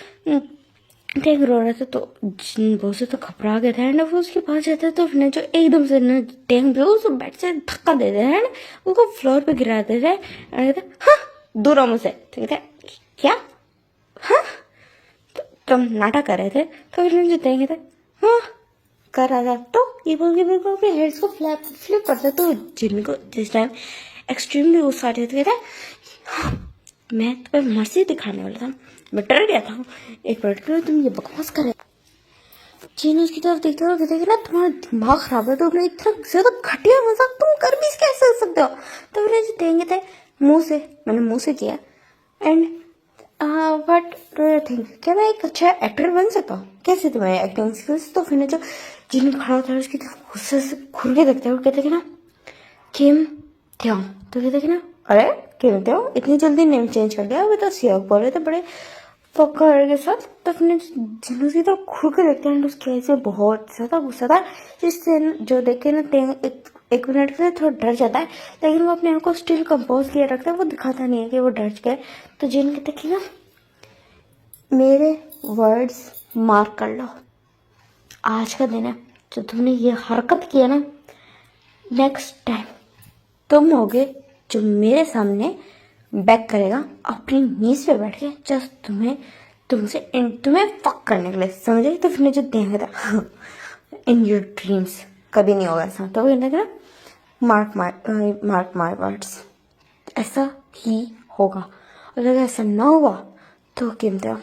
टैंग रो रहा था तो जिन बहुत से तो घबरा गया था एंड वो उसके पास जाता है। तो फिर जो एकदम से ना टैंग भी उसको बेड से धक्का दे देता है उसको फ्लोर पे गिरा देता है एंड कहता है हाँ दूर आओ मुझसे। तो कहता है क्या हाँ तुम नाटक कर रहे थे। तो फिर जो देंगे थे हाँ कर रहा था तो ये बोल के मेरे को अपने हेड्स को फ्लिप करता। तो जिनको जिस टाइम एक्सट्रीमली गुस्सा आ जाता था, मैं तुम्हें मर्जी दिखाने वाला था, मैं डर गया था एक पर्टिकुलर, तुम ये बकवास करे। जिन उसकी तरफ देखते हो कहते ना तुम्हारा दिमाग खराब है, तो अपने इतना ज्यादा घटिया मजाक तुम कर भी कैसे सकते हो। तो मैंने जो देंगे थे मैंने मुंह से किया। And but do you think क्या मैं एक अच्छा एक्टर बन सकता हूँ? कैसे तुम्हारी एक्टिंग स्किल्स? तो फिर जो जिन खड़ा होता है उसकी तरफ गुस्से से घूर के देखते हैं, कहते कि ना किम थे, तो कहते कि ना अरे किम थे, इतनी जल्दी नेम चेंज कर दिया? अभी तो सियाग बोल रहे थे बड़े पकड़ के साथ। तो अपने जिन्हों की तरफ घूर के देखते हैं उसकी ऐसे बहुत ज़्यादा गुस्सा था, जिससे जो देख के ना एक मिनट के लिए थोड़ा डर जाता है, लेकिन वो अपने आप को स्टिल कंपोज किए रखता है, वो दिखाता नहीं है कि वो डर गए। तो जिन कहते कि ना मेरे वर्ड्स मार्क कर लो, आज का दिन है, जो तुमने ये हरकत की है ना, नेक्स्ट टाइम तुम होगे जो मेरे सामने बैक करेगा अपनी नीज पे बैठ के, जस्ट तुम्हें फक करने के लिए, समझे? तो फिर जो देखा था इन योर ड्रीम्स कभी नहीं होगा ऐसा। तो कहते ना मार्क माई वर्ड्स, ऐसा ही होगा। और अगर ऐसा ना हुआ तो कीमते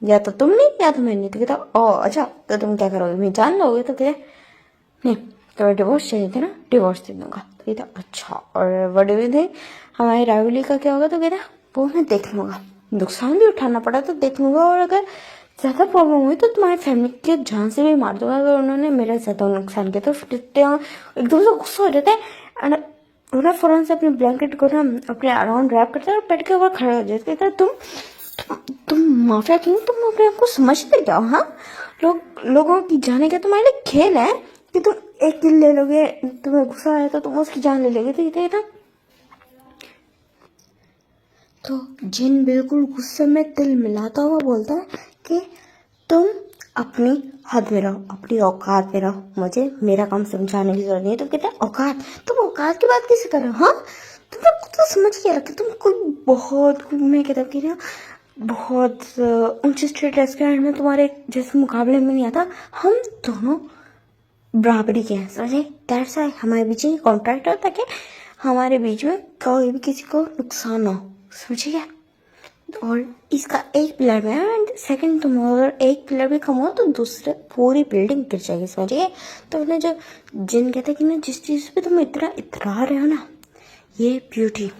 या तो तुम नहीं या तो मैं नहीं। तो कहता ओ अच्छा, तो तुम क्या करोगे, मैं जान लोगे? तो कहते नहीं, तो डिवोर्स चाहिए थे ना, डिवोर्स दे दूंगा। तो कहता अच्छा, और बड़े थे हमारी राइवली का क्या होगा? तो कहता वो मैं देख लूंगा, नुकसान भी उठाना पड़ा तो देख लूंगा, और अगर ज़्यादा प्रॉब्लम हुई तो तुम्हारी फैमिली के जान से भी मार दूंगा, अगर उन्होंने मेरा ज़्यादा नुकसान किया। तो फिर एकदम से गुस्सा हो जाता है एंड उन्हें फ़ौरन से अपने ब्लैंकेट को ना अपने अराउंड रैप करता है और बेड के ऊपर खड़े हो जाते हैं। तुम माफिया किंग, तुम अपने आप को समझते क्या हो? हाँ, लोगों की जाने का तुम्हारे लिए खेल है कि तुम एक किल ले लोगे, तुम्हें गुस्सा आया तो तुम उसकी जान ले लोगे। तो ये था। तो जिन बिल्कुल गुस्से में तिल मिलाता हुआ बोलता है कि तुम अपनी हद में रहो, अपनी औकात में रहो, मुझे मेरा काम समझाने की जरूरत नहीं है। तो कहते हैं औकात? तुम औकात की बात कैसे कर रहे हो? हाँ, तुम लोग तो समझ के रखे, तुम कोई बहुत, मैं कहता कि ना बहुत ऊंचे स्टेट रेस्टोरेंट में तुम्हारे जैसे मुकाबले में नहीं आता। हम दोनों बराबरी के हैं, समझे? दैट्स व्हाई हमारे बीच में कॉन्ट्रैक्ट हो ताकि हमारे बीच में कोई भी किसी को नुकसान ना हो, समझे क्या? और इसका एक पिलर में एंड सेकंड, तुम अगर एक पिलर भी कम हो तो दूसरे पूरी बिल्डिंग गिर जाएगी, समझिए? तो उन्हें जो जिन कहते कि ना जिस चीज़ पे तुम इतना इतरा रहे हो ना, ये ब्यूटी,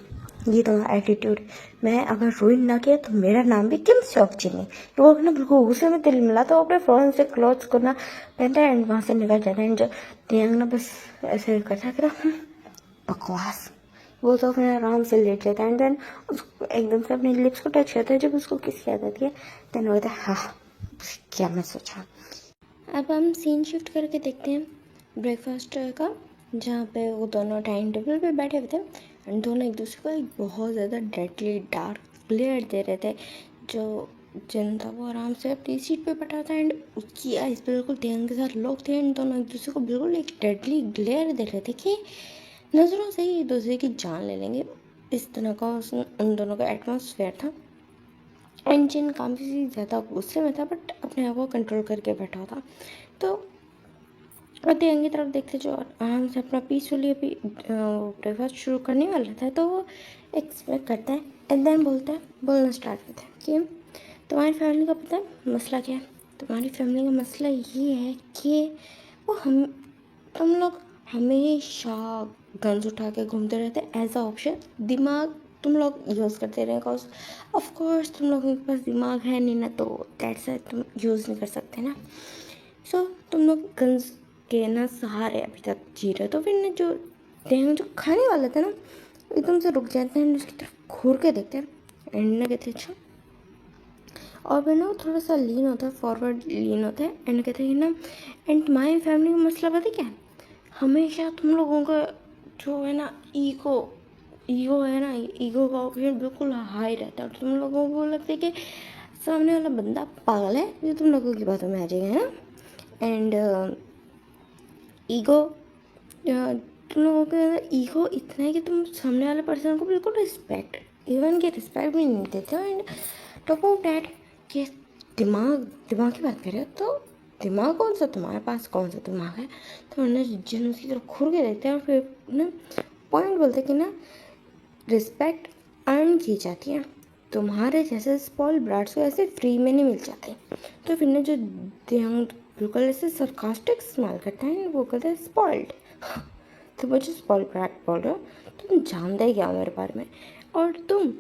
ये तुम्हारा एटीट्यूड, मैं अगर रुइन ना किया तो मेरा नाम भी किम सेओक जिन है। वो ना बिल्कुल गुस्से में तिल मिला तो अपने फ़ौरन से क्लॉथ्स को ना पहनता है एंड वहाँ से निकल जाता है। एंड जो तेयंग ना बस ऐसे करता है, बकवास। वो तो अपने आराम से लेट जाता है एंड देन उसको एकदम से अपने लिप्स को टच करता है। जब उसको किस याद आती है देन वो कहता है हाँ, क्या मैं सोचा। अब हम सीन शिफ्ट करके देखते हैं ब्रेकफास्ट का, जहाँ पे वो दोनों डाइनिंग टेबल पे बैठे हुए थे एंड दोनों एक दूसरे को एक बहुत ज़्यादा डेडली डार्क ग्लेयर दे रहे थे। जो जिन था वो आराम से अपनी सीट पे बैठा था एंड उसकी आइज बिल्कुल तेयंग के साथ लोग थे एंड दोनों एक दूसरे को बिल्कुल एक डेडली ग्लेयर दे रहे थे कि नज़रों से ही एक दूसरे की जान ले लेंगे। इस तरह का उन दोनों का एटमॉस्फेयर था एंड जिन काफ़ी ज़्यादा गुस्से में था बट अपने आप को कंट्रोल करके बैठा था। तो तेयंग की तरफ देखते जो आराम से अपना पीसफुली अभी ब्रेकफास्ट शुरू करने वाला था, तो वो एक्सपेक्ट करता है एंड देन बोलना स्टार्ट करता है कि तुम्हारी फैमिली का पता है मसला क्या है? तुम्हारी फैमिली का मसला ये है कि वो तुम लोग हमेशा गन्स उठा के घूमते रहते एज अ ऑप्शन। दिमाग तुम लोग यूज़ करते रहे, बिकॉज ऑफ कोर्स तुम लोगों के पास दिमाग है नहीं ना, तो दैट्स व्हाई तुम यूज़ नहीं कर सकते ना। सो तुम लोग गन्स के ना सहारे अभी तक जी रहे। तो फिर ना जो जो खाने वाला था ना एकदम से रुक जाते हैं, उसकी तरफ घूर के देखते हैं एंड ना कहते अच्छा, और फिर ना थोड़ा सा लीन होता है, फॉरवर्ड लीन होता है एंड कहते हैं ना एंड तुम्हारी फैमिली का मसला पता क्या है? हमेशा तुम लोगों का जो है ना ईगो है ना, ईगो का ऑप्शन बिल्कुल हाई रहता है और तुम लोगों को लगता है कि सामने वाला बंदा पागल है जो तुम लोगों की बातों में आ जाएगा, है ना? एंड ईगो तुम लोगों का ईगो इतना है कि तुम सामने वाले पर्सन को बिल्कुल इवन के रिस्पेक्ट भी नहीं देते हो। एंड टॉप ऑफ डैट कि दिमाग की बात करें तो दिमाग कौन सा तुम्हारे पास, कौन सा दिमाग है? तो ना जिन उसकी तरफ घूर के देखते हैं और फिर ना पॉइंट बोलते हैं कि ना रिस्पेक्ट अर्न की जाती है, तुम्हारे जैसे स्पॉइल ब्राट्स को ऐसे फ्री में नहीं मिल जाते। तो फिर ना जो दियांग बिल्कुल ऐसे सरकास्टिक स्माइल करता है, वो कहते हैं स्पॉइल्ड। तो मुझे स्पॉइल ब्रैट बोल रहे हो, तुम जानते ही क्या हो मेरे बारे में, और तुम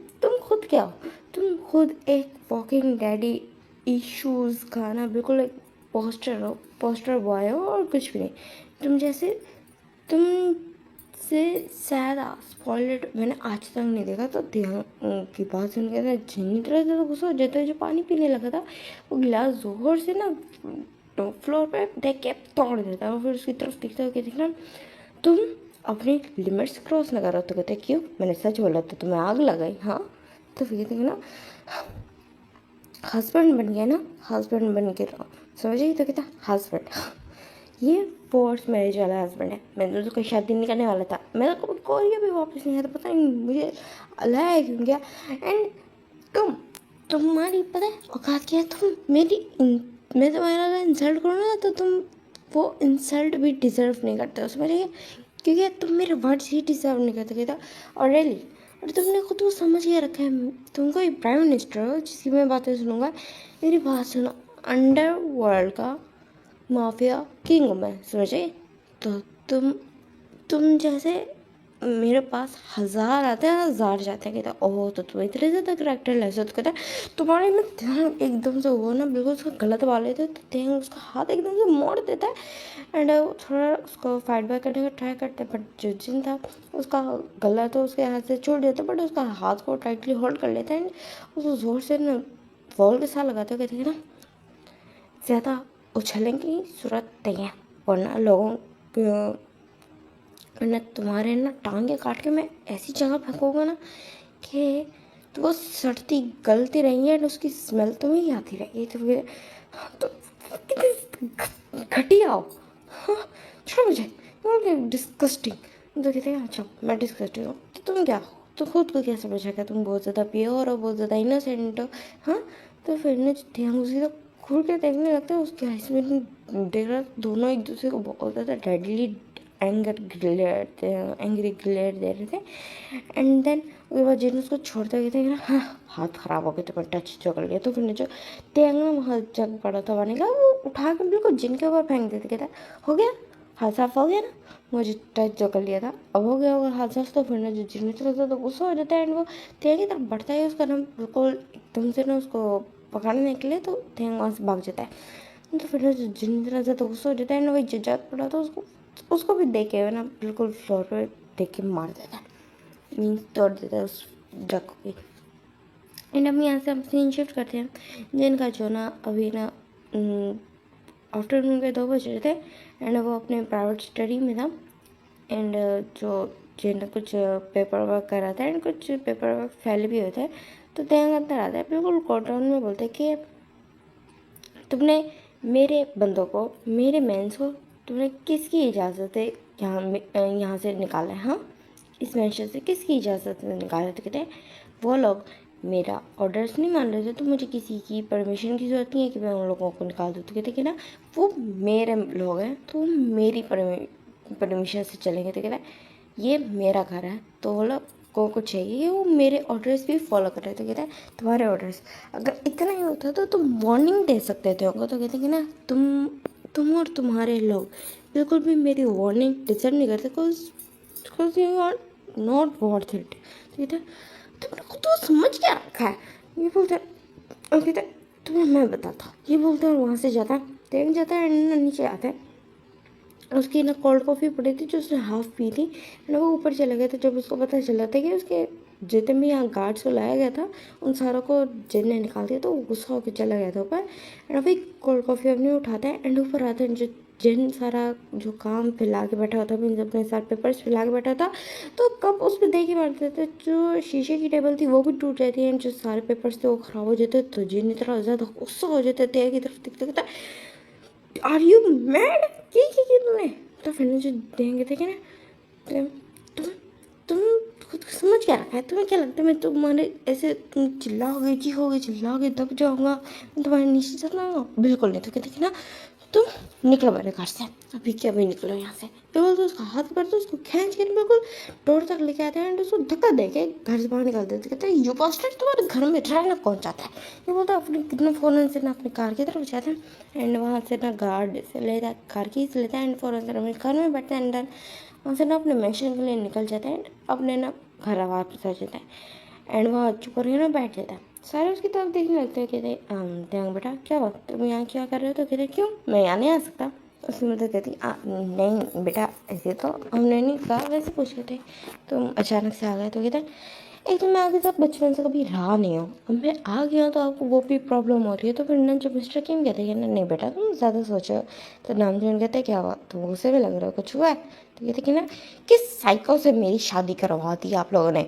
खुद क्या हो? तुम खुद एक वॉकिंग डैडी इश्यूज़ का ना बिल्कुल एक पोस्टर बॉय हो और कुछ भी नहीं। तुम जैसे तुम से ज़्यादा स्पॉइल्ड मैंने आज तक नहीं देखा। तो ध्यान की बात सुन के ना जिन्नी तरह से तो गुस्सा हो जाता है। जो पानी पीने लगा था वो गिलास जोर से ना फ्लोर पे देख के तोड़ देता है और फिर उसकी तरफ दिखता है कि देखना तुम अपनी लिमिट्स क्रॉस ना करो। तो कहते क्यों, मैंने सच बोला तो तुम्हें आग लगाई? हाँ, तो फिर कहते ना हस्बैंड बन गया ना, हस्बैंड बन के रहो, समझिए। तो कहता हस्बैंड, ये फोर्स मैरिज वाला हस्बैंड है। मैंने तो कोई शादी नहीं करने वाला था, मेरा कभी कोई भी वापस नहीं आता, पता नहीं मुझे अल्लाह है क्यों गया। एंड तुम्हारी पता है औकात क्या है? मैं तुम्हारा अगर इंसल्ट करूँ ना तो तुम वो इंसल्ट भी डिज़र्व नहीं करते हो, समझिए, क्योंकि तुम मेरे वर्ड्स ही डिज़र्व नहीं करते था। और रियली, और तुमने खुद वो समझ के रखा है, तुम कोई प्राइम मिनिस्टर हो जिसकी मैं बातें सुनूंगा। मेरी बात सुनो, अंडर वर्ल्ड का माफिया किंग हूँ मैं, समझे। तो तुम जैसे मेरे पास 1000 आते हैं 1000 जाते हैं। कहता ओह तो तुम इतने ज़्यादा करेक्टर लेस हो। तो कहता तुम्हारे में ध्यान एकदम से वो ना बिल्कुल उसका गलत वाले लेते तो ध्यान उसका हाथ एकदम से मोड़ देता है एंड थोड़ा उसको फाइट बैक करने का ट्राई करते हैं। बट जो जिन था उसका गला तो उसके हाथ से छूट जाता, बट उसका हाथ को टाइटली होल्ड कर लेता है एंड उसको ज़ोर से ना वॉल के साथ लगाते हुए कहते हैं ना ज़्यादा उछलने की जरूरत नहीं है, वरना वरना तुम्हारे ना टांगे काट के मैं ऐसी जगह फेंकूंगा ना कि तो वो सड़ती गलती रहेंगी एंड उसकी स्मेल तुम्हें ही आती रहेगी। तो फिर तो कितनी घटिया हो, हाँ, छोड़ो मुझे डिस्कस्टिंग। तो कहते हैं अच्छा मैं डिस्कस्टिंग हूँ तो तुम क्या हो? तो खुद को क्या समझा, तुम बहुत ज़्यादा प्योर हो, बहुत ज़्यादा इनोसेंट हो। हाँ, तो फिर ना ध्यान उसी तो घूर के देखने लगता है, उसके आइस में देख रहा दोनों एक दूसरे को बहुत ज़्यादा डेडली एंग्री ग्लेयर दे रहे थे। एंड देन उसके बाद जिन उसको छोड़ते हुए थे ना हाँ हाथ ख़राब हो गया तो मैं टच जो कर लिया। तो फिर जो तेंग ना वहाँ जग पड़ा था पानी का, वो उठा के बिल्कुल जिन के ऊपर फेंक देते। कहता हो गया हाथ साफ हो गया ना, मुझे टच जो कर लिया था अब हो गया होगा हाथ साफ। तो फिर ना जो जिन तरह तो गुस्सा हो जाता है एंड वो तेंग की तरफ बढ़ता है, उसका ना बिल्कुल एकदम से ना उसको पकड़ने के लिए। तो तेंग वहाँ से भाग जाता है। तो फिर ना जो जिन तरह से तो गुस्सा हो जाता है ना वही जजात पड़ा तो उसको भी देख के ना बिल्कुल फ्लोर पे देख के मार देता है, मीन्स तोड़ देता है उस जग को भी। एंड हम यहाँ से हम सीन शिफ्ट करते हैं जिनका जो ना अभी ना आफ्टरनून के 2 बज रहे थे एंड वो अपने प्राइवेट स्टडी में था। एंड जो जिन कुछ पेपर वर्क कर रहा था एंड कुछ पेपर वर्क फेल भी होता है। तो तेंग अंदर आता है बिल्कुल कोर्टन में, बोलते कि तुमने मेरे बंदों को, मेरे मेंस को तुमने किसकी इजाज़त है यहाँ से निकाला है? हाँ, इस मेंशन से किसकी इजाज़त से निकाला? तो कहते हैं वो लोग मेरा ऑर्डर्स नहीं मान रहे थे, तो मुझे किसी की परमिशन की ज़रूरत नहीं है कि मैं उन लोगों को निकाल दूँ। तो कहते कि ना वो मेरे लोग हैं तो मेरी परमिशन से चलेंगे। तो कहता है ये मेरा घर है तो वो लोग को चाहिए वो मेरे ऑर्डर्स भी फॉलो कर रहे थे। कहते हैं तुम्हारे ऑर्डर्स अगर इतना ही होता तो तुम वार्निंग दे सकते थे उनको। तो कहते कि ना तुम और तुम्हारे लोग बिल्कुल भी मेरी वार्निंग डिजर्व नहीं करते, because you are not worth it. तो कहते तुमने खुद तो समझ क्या रखा है, ये बोलते और कहते तुम्हें मैं बताता, ये बोलते और वहाँ से जाता है देख जाता है नीचे आता है। उसकी ना कोल्ड कॉफ़ी पड़ी थी जो उसने हाफ़ पी थी एंड वो ऊपर चला गया था। जब उसको पता चला था कि उसके जितने भी यहाँ गार्ड्स को लाया गया था उन सारों को जिन ने निकाल दिया, तो वो गुस्सा होकर चला गया था ऊपर। एंड अभी कोल्ड कॉफ़ी अपनी उठाता है एंड ऊपर आता है जो जिन सारा जो काम फैला के बैठा होता है, अपने सारे पेपर्स फैला के बैठा था। तो कब उस पर देख ही मारते थे, जो शीशे की टेबल थी वो भी टूट जाती है एंड जो सारे पेपर्स थे वो ख़राब हो जाते। तो जिन इतना ज़्यादा गुस्सा हो जाते थे की तरफ दिखते था आर यू मैड की तुमने। तो फिर जो देंगे थे कि ना तुम खुद को समझ क्या रखा है, तुम्हें क्या लगता है मैं तुम्हारे ऐसे तुम चिल्लाओगे चीखोगे चिल्लाओगे दब जाऊँगा, मैं तुम्हारे नीचे चलना बिल्कुल नहीं। तो कहते कि ना तुम निकलो मेरे घर से, अभी के अभी निकलो यहाँ से। ये बोलते उसका हाथ पकड़ते उसको खींच के बिल्कुल डोर तक लेके आते हैं एंड उसको धक्का दे के घर से बाहर निकाल देते। कहते हैं यू बास्टर्ड, तुम्हारे घर में रहना कौन चाहता है। ये बोलता अपनी कितना फ़ौरन से ना अपनी कार की तरफ जाता है एंड वहाँ से ना गार्ड से लेता है, कार की से लेता है एंड फ़ौरन से अपने घर में बैठता है एंड देन वहाँ से ना अपने मिशन के लिए निकल जाता है एंड अपने ना घर वापस आ जाता है एंड वहाँ चुप करके ना बैठ जाता है। सारे उसकी तरफ देखने लगते हैं। कहते त्यांग बेटा क्या बात, तुम यहाँ क्या कर रहे हो। तो कहते क्यों, मैं यहाँ नहीं आ सकता। उसकी मदद कहती नहीं बेटा, ऐसे तो हमने नहीं कहा, वैसे पूछ रहे थे, तुम अचानक से आ गए। तो कहते एक तो मैं आपके साथ बचपन से कभी रहा नहीं हूँ, अब मैं आ गया तो आपको वो भी प्रॉब्लम हो रही है। तो फिर ना जो मिस्टर किम कहते हैं नहीं बेटा तुम ज़्यादा सोचो। तो नामजोन कहते हैं क्या हुआ, तुम गुस्से में लग रहे हो, कुछ हुआ है। तो कहते कि ना किस साइको से मेरी शादी करवा दी आप लोगों ने।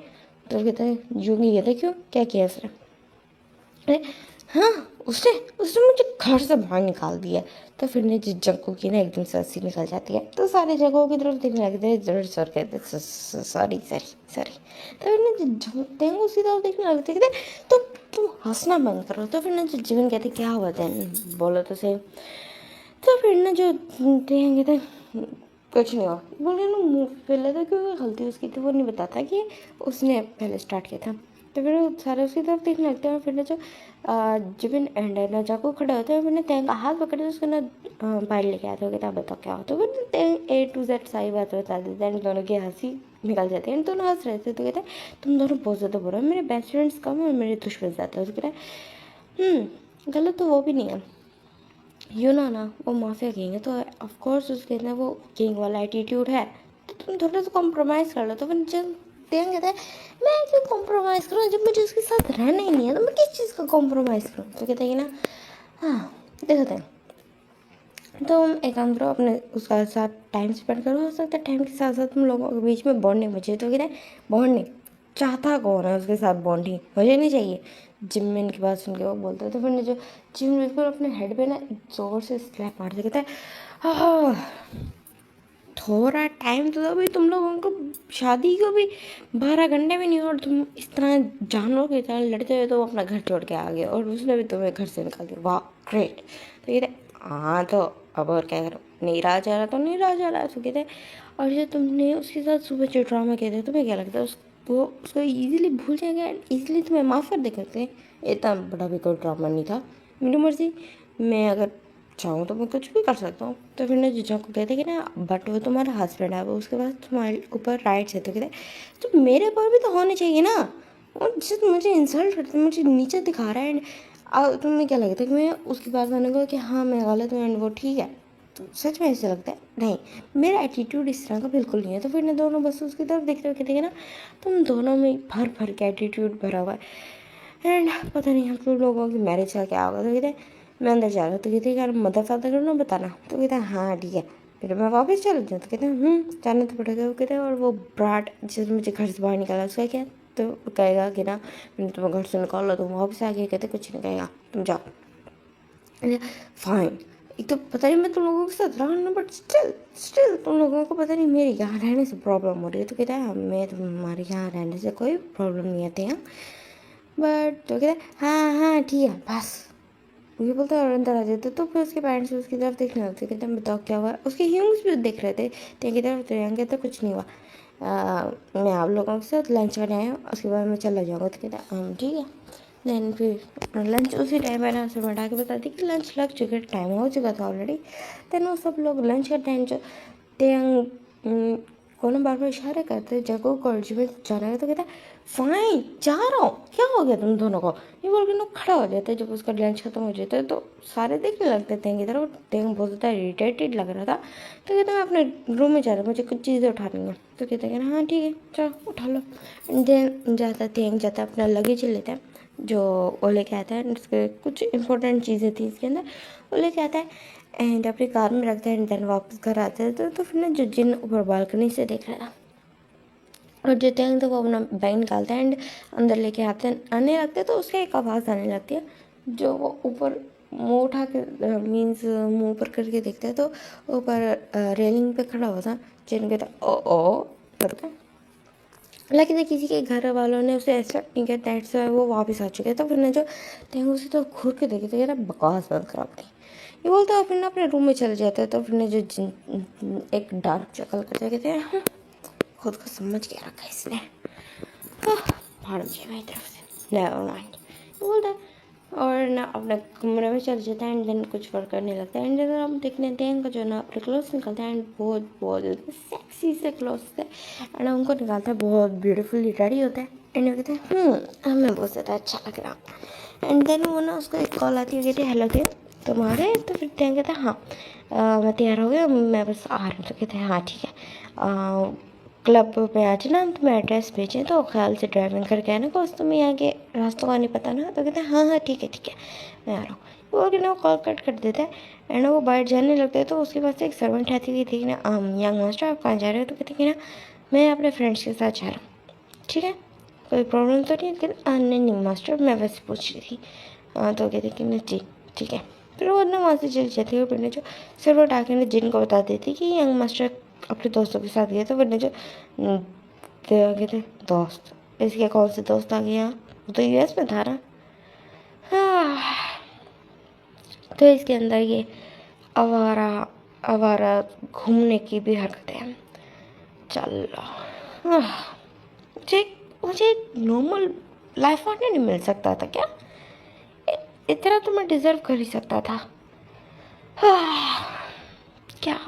तो कहते हैं यूंगी, कहते क्यों, क्या किया उसने। अरे हाँ, उसने उसने मुझे घर से बाहर निकाल दिया। तो फिर ने जिस जंको की ना एकदम से हंसी निकल जाती है। तो सारे जगहों की तरफ देखने लगते हैं, जरूर सर कहते सॉरी सॉरी सॉरी। तो फिर ना जंकते हैं उसी तरफ देखने लगते कहते तो तुम हंसना बंद करो। तो फिर ना जो जीवन कहते क्या हुआ था, बोलो तो सही। तो फिर ना जो कहते कुछ नहीं हुआ, बोले ना मुँह पहले तो क्योंकि गलती उसकी थी वो नहीं बताता कि उसने पहले स्टार्ट किया था। तो फिर वो सारे उसकी तरफ देखने लगते हैं और फिर ना जो जिबिन एंड ना जाको खड़े होते हैं, फिर ना तैंग का हाथ पकड़ के उसको ना बाहर लेके आते हो। कहता बताओ क्या हो। तो फिर तैंग A to Z सारी बात बता देते हैं। दोनों की हंसी निकल जाती है, दोनों हंस रहे थे। तो कहते हैं तुम दोनों बहुत ज़्यादा बुरा, मेरे बेस्ट फ्रेंड्स कम है और मेरे दुश्मन ज़्यादा है। तो कहता है गलत तो वो भी नहीं है, यू नो ना वो माफिया किंग है, तो ऑफ कोर्स उसके अंदर वो किंग वाला एटीट्यूड है, तो तुम थोड़ा सा कॉम्प्रोमाइज़ कर लो। तो फिर जब देंगे कहता है मैं क्यों कॉम्प्रोमाइज़ करूँ, जब मुझे उसके साथ रहना ही नहीं है तो मैं किस चीज़ का कॉम्प्रोमाइज़ करूँ। तो कहते हैं कि ना हाँ देखते हैं, तो हम एक काम करो, अपने उसका साथ टाइम स्पेंड करो, हो सकता है टाइम के साथ साथ तुम लोगों के बीच में बॉन्डिंग बचे। तो कहते हैं बॉन्डिंग चाहता कौन है उसके साथ, बॉन्डिंग मुझे नहीं चाहिए। जिमिन की बात सुन के वो बोलता है। तो फिर ने जो जिमिन बिल्कुल अपने हेड पे ना जोर से स्लैप मारते कहता है आह, थोड़ा टाइम तो दो भाई, तुम लोगों को शादी को भी 12 घंटे भी नहीं हुए और तुम इस तरह जानवरों की तरह लड़ते हुए तो वो अपना घर छोड़ के आ गए और उसने भी तुम्हें घर से निकाल दिया, वाह ग्रेट। तो कहते हाँ तो अब और क्या करो, नहीं रहा जा रहा तो नहीं रहा जा रहा। तो कहते और जो तुमने उसके साथ सुबह जो ड्रामा किए थे, तुम्हें क्या लगता है वो उसको ईजिली भूल जाएगा एंड ईजिली तुम्हें माफ़ कर देगा। इतना बड़ा भी कोई ड्रामा नहीं था, मेरी मर्जी, मैं अगर चाहूँ तो मैं कुछ भी कर सकता हूँ। तो फिर ना जीजा को कहते कि ना बट वो तुम्हारा हस्बैंड है, वो उसके बाद तुम्हारे ऊपर राइट्स है। तो कहते तो मेरे ऊपर भी तो होने चाहिए ना, और जिस मुझे इंसल्ट करते मुझे नीचे दिखा रहा है एंड तुम्हें क्या लगता है कि मैं उसकी बात मानूंगा कि हाँ मैं गलत हूँ एंड वो ठीक है। तो सच में ऐसे लगता है नहीं, मेरा एटीट्यूड इस तरह का बिल्कुल नहीं है। तो फिर ना दोनों बस उसकी तरफ देख रहे हो, कहते हैं ना तुम दोनों में भर भर के एटीट्यूड भरा हुआ है एंड पता नहीं हम तुम लोगों की मैरिज का क्या होगा। तो कहते हैं मैं अंदर जा रहा हूँ। तो कहते हैं यार मदर फादर को ना बताना। तो कहते हैं हाँ ठीक है, फिर मैं वापस चल जाऊँ। तो कहते हैं जाना तो पड़ेगा। वो कहते हैं और वो ब्राट जिस मुझे घर से बाहर निकाला उसका क्या, तो कहेगा कि ना मैंने तुम्हें घर से निकाला तुम वापस आ गए। कहते कुछ नहीं कहेगा, तुम जाओ। फाइन, एक तो पता नहीं मैं तुम लोगों के साथ रहा हूँ बट स्टिल तुम लोगों को पता नहीं मेरे यहाँ रहने से प्रॉब्लम हो रही है। तो कहता है मैं तुम्हारे यहाँ रहने से कोई प्रॉब्लम नहीं आती है बट। तो कहता है हाँ हाँ ठीक है बस, ये बोलते और अंदर आ जाते। तो फिर उसके पेरेंट्स उसकी तरफ देखने लगते, कहते हैं बताओ क्या हुआ। उसके ह्यूंग्स भी देख रहे थे, तो की तरफ तो यहाँ कहते कुछ नहीं हुआ, मैं आप लोगों के साथ लंच करने आया हूँ, उसके बाद मैं चला जाऊँगा। तो कहता है ठीक है। देन फिर लंच उसी टाइम मैंने उसे बैठा के बता दी कि लंच लग चुके, टाइम हो चुका था ऑलरेडी। देन वो सब लोग लंच का टाइम जो तेंग को ना बार बार इशारे करते जगह कॉलेज में जाना है। तो कहता है फाइन जा रहा हूँ, क्या हो गया तुम दोनों को, ये बोल के ना खड़ा हो जाता है। जब उसका लंच खत्म हो जाता है तो सारे देखने लगते थे की तरफ। तेंग बहुत ज़्यादा इरीटेटेड लग रहा था। तो कहता मैं अपने रूम में जा रहा हूँ, मुझे कुछ चीज़ें उठानी है। तो कहते हैं हाँ ठीक है चलो उठा लो। देन जाता तेंग जाता अपना लगेज लेता है जो वो लेके आता है, उसके कुछ इंपॉर्टेंट चीज़ें थी इसके अंदर, वो लेके आता है एंड अपनी कार में रखता है एंड देन वापस घर आता है। तो फिर ना जो जिन ऊपर बालकनी से देख रहा था और जो तेंग तो वो अपना बैग निकालता है एंड अंदर लेके आने लगते हैं। तो उससे एक आवाज़ आने लगती है, जो वो ऊपर मुँह उठा के मीन्स मुँह ऊपर करके देखता है। तो ऊपर रेलिंग पे खड़ा हुआ था जिन कहता ओ करके, लेकिन किसी के घर वालों ने उसे एक्सेप्ट नहीं किया, दैट्स व्हाई वो वापस आ चुके हैं। तो फिर ना जो तेंग उसे तो घूर के देखे तो कहता बकवास बंद करो अपनी, ये बोलता है फिर ना अपने रूम में चले जाता है। तो फिर ने जो एक डार्क शक्ल करते कहते हैं खुद को समझ के रखा इसने, फाड़ मुझे मेरी तरफ से, नेवर माइंड बोलता है। और ना अपने कमरे में चल जाता है एंड देन कुछ वर्क करने लगता है। एंड देन हम देख लेते हैं जो ना अपने क्लोथ्स निकलता है एंड बहुत बहुत सेक्सी से क्लोथ्स थे एंड उनको निकालता है, बहुत ब्यूटीफुली रेडी होता है एंड वो कहते हैं हमें बहुत ज़्यादा अच्छा लग रहा। एंड देन वो ना उसको एक कॉल आती है, कहते हैं हेलो थे तुम्हारे। तो फिर टेन कहता है हाँ मैं तैयार हो गया, मैं बस आ रहा हूँ। तो कहते हैं हाँ ठीक है, क्लब पे आ जाना, तुम्हें एड्रेस भेजें तो ख्याल से ड्राइविंग करके आना, बिकॉज तुम्हें यहाँ के रास्तों का नहीं पता ना। तो कहते हैं हाँ ठीक है मैं आ रहा हूँ। वो कि ना वो कॉल कट कर देता है एंड वो बाहर जाने लगते हैं। तो उसके पास एक सर्वेंट आती हुई थी ना, यंग मास्टर आप कहाँ जा रहे हो? तो कहते कि ना मैं अपने फ्रेंड्स के साथ जा रहा हूँ। ठीक है, कोई प्रॉब्लम तो नहीं? नहीं मास्टर मैं वैसे पूछ रही थी। तो कहते कि नहीं जी ठीक है। फिर वो ना वहाँ से चली जाती है और फिर जो सर्वेंट आके ना जिन को बता देती कि यंग मास्टर अपने दोस्तों के साथ गया। तो फिर जो कहते दोस्त, इसके कौन से दोस्त आ गया? वो तो यूएस में था ना। तो इसके अंदर ये आवारा आवारा घूमने की भी हरकतें हैं। चलो मुझे मुझे एक नॉर्मल लाइफ पार्टनर नहीं मिल सकता था क्या? इतना तो मैं डिजर्व कर ही सकता था। क्या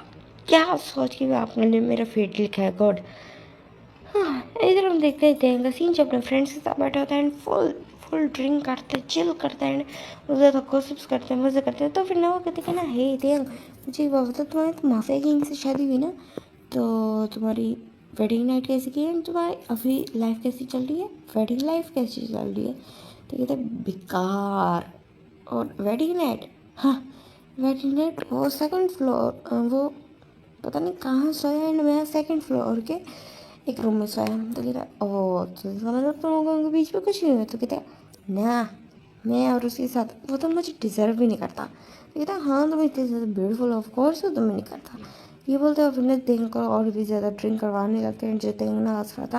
क्या सोच के आपने ने मेरा फेट लिखा है गॉड। इधर हम देखते हैं का सीन जो अपने फ्रेंड्स के साथ बैठा होता है एंड फुल ड्रिंक करते चिल करते हैं, ज़्यादा गॉसिप्स करते हैं, मज़े करते हैं। तो फिर ना वो कहते हैं ना हे देंग मुझे एक बात बता, तुम्हारी तो माफिया गैंग से शादी हुई ना, तो तुम्हारी वेडिंग नाइट कैसी की है? तुम्हारी अभी लाइफ कैसी चल रही है? वेडिंग लाइफ कैसी चल रही है? तो कहते बेकार। और वेडिंग नाइट, हाँ वेडिंग नाइट वो सेकंड फ्लोर, वो पता नहीं कहाँ सोया एंड मैं सेकंड फ्लोर के एक रूम में सोया। तो कहता ओह तो इसका मतलब तुम लोगों के बीच में कुछ नहीं हुआ? तो कहता ना मैं और उसके साथ, वो तो मुझे डिजर्व भी नहीं करता। तो कहता हाँ तुम इतने ज़्यादा ब्यूटीफुल ऑफ कोर्स हो, तुम्हें नहीं करता। ये बोलते हैं फिर देंग को और भी ज़्यादा ड्रिंक करवाने लगते हैं जो देंग ना हंस रहा था।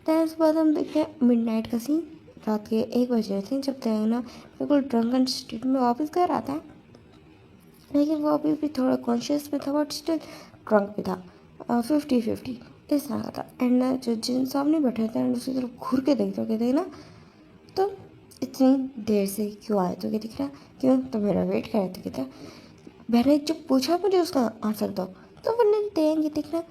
दैन उसके बाद हम देखते हैं मिड नाइट का सीन, रात के 1 बज रहे थे जब देंग ना बिल्कुल ड्रंकन स्टेट में वापस घर आता है। लेकिन वो अभी भी थोड़ा कॉन्शियस में था बट स्टिल ड्रंक भी था, 50-50 इस तरह का था। एंड ना जो जिन सामने बैठे थे एंड उसकी तरफ घूर के देखते कहते ना तो इतनी देर से क्यों आए? तो क्या दिख रहा क्यों? तो मेरा वेट कर रहे थे। कहता मैंने जो पूछा मुझे उसका आंसर दो। तो मैंने देंगे देखना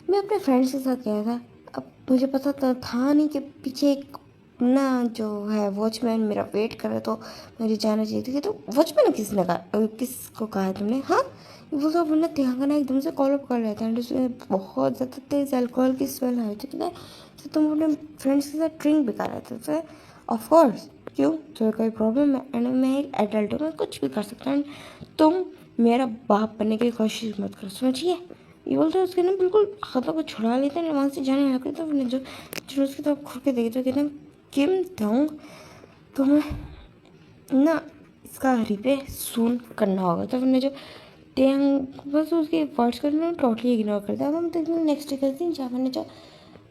मैं अपने फ्रेंड्स के साथ गया था, अब मुझे पता तो था नहीं कि पीछे एक ना जो है वॉचमैन मेरा वेट कर रहा, तो मुझे जाना चाहिए था। तो वॉचमैन किसने कहा, किसको कहा है तुमने? हाँ ये बोलता अपना ध्यान ना एकदम से कॉल अप कर लेता है, उसमें बहुत ज़्यादा तेज़ अल्कोहल की स्मेल आ चुकी है। तो तुम अपने फ्रेंड्स के साथ ड्रिंक भी कर रहे थे? तो ऑफकोर्स क्यों, तो कोई प्रॉब्लम है? एंड मैं एक एडल्ट हूँ, मैं कुछ भी कर सकता हूँ, तुम मेरा बाप बनने की कोशिश मत करो, समझिए? ये बोलते उसके ना बिल्कुल हाथों को छुड़ा लेते हैं, वहाँ से जाने लगे। तो फिर जो उसकी तरफ खुद के देखते कहते हैं किम दोंग तुम्हें ना इसका रिप्ले सुन करना होगा। तो फिर जो टेंग बस उसके वर्ड्स को ना टोटली इग्नोर करता है। अब हम देखते हैं नेक्स्ट डे दिन जहाँ मैंने जो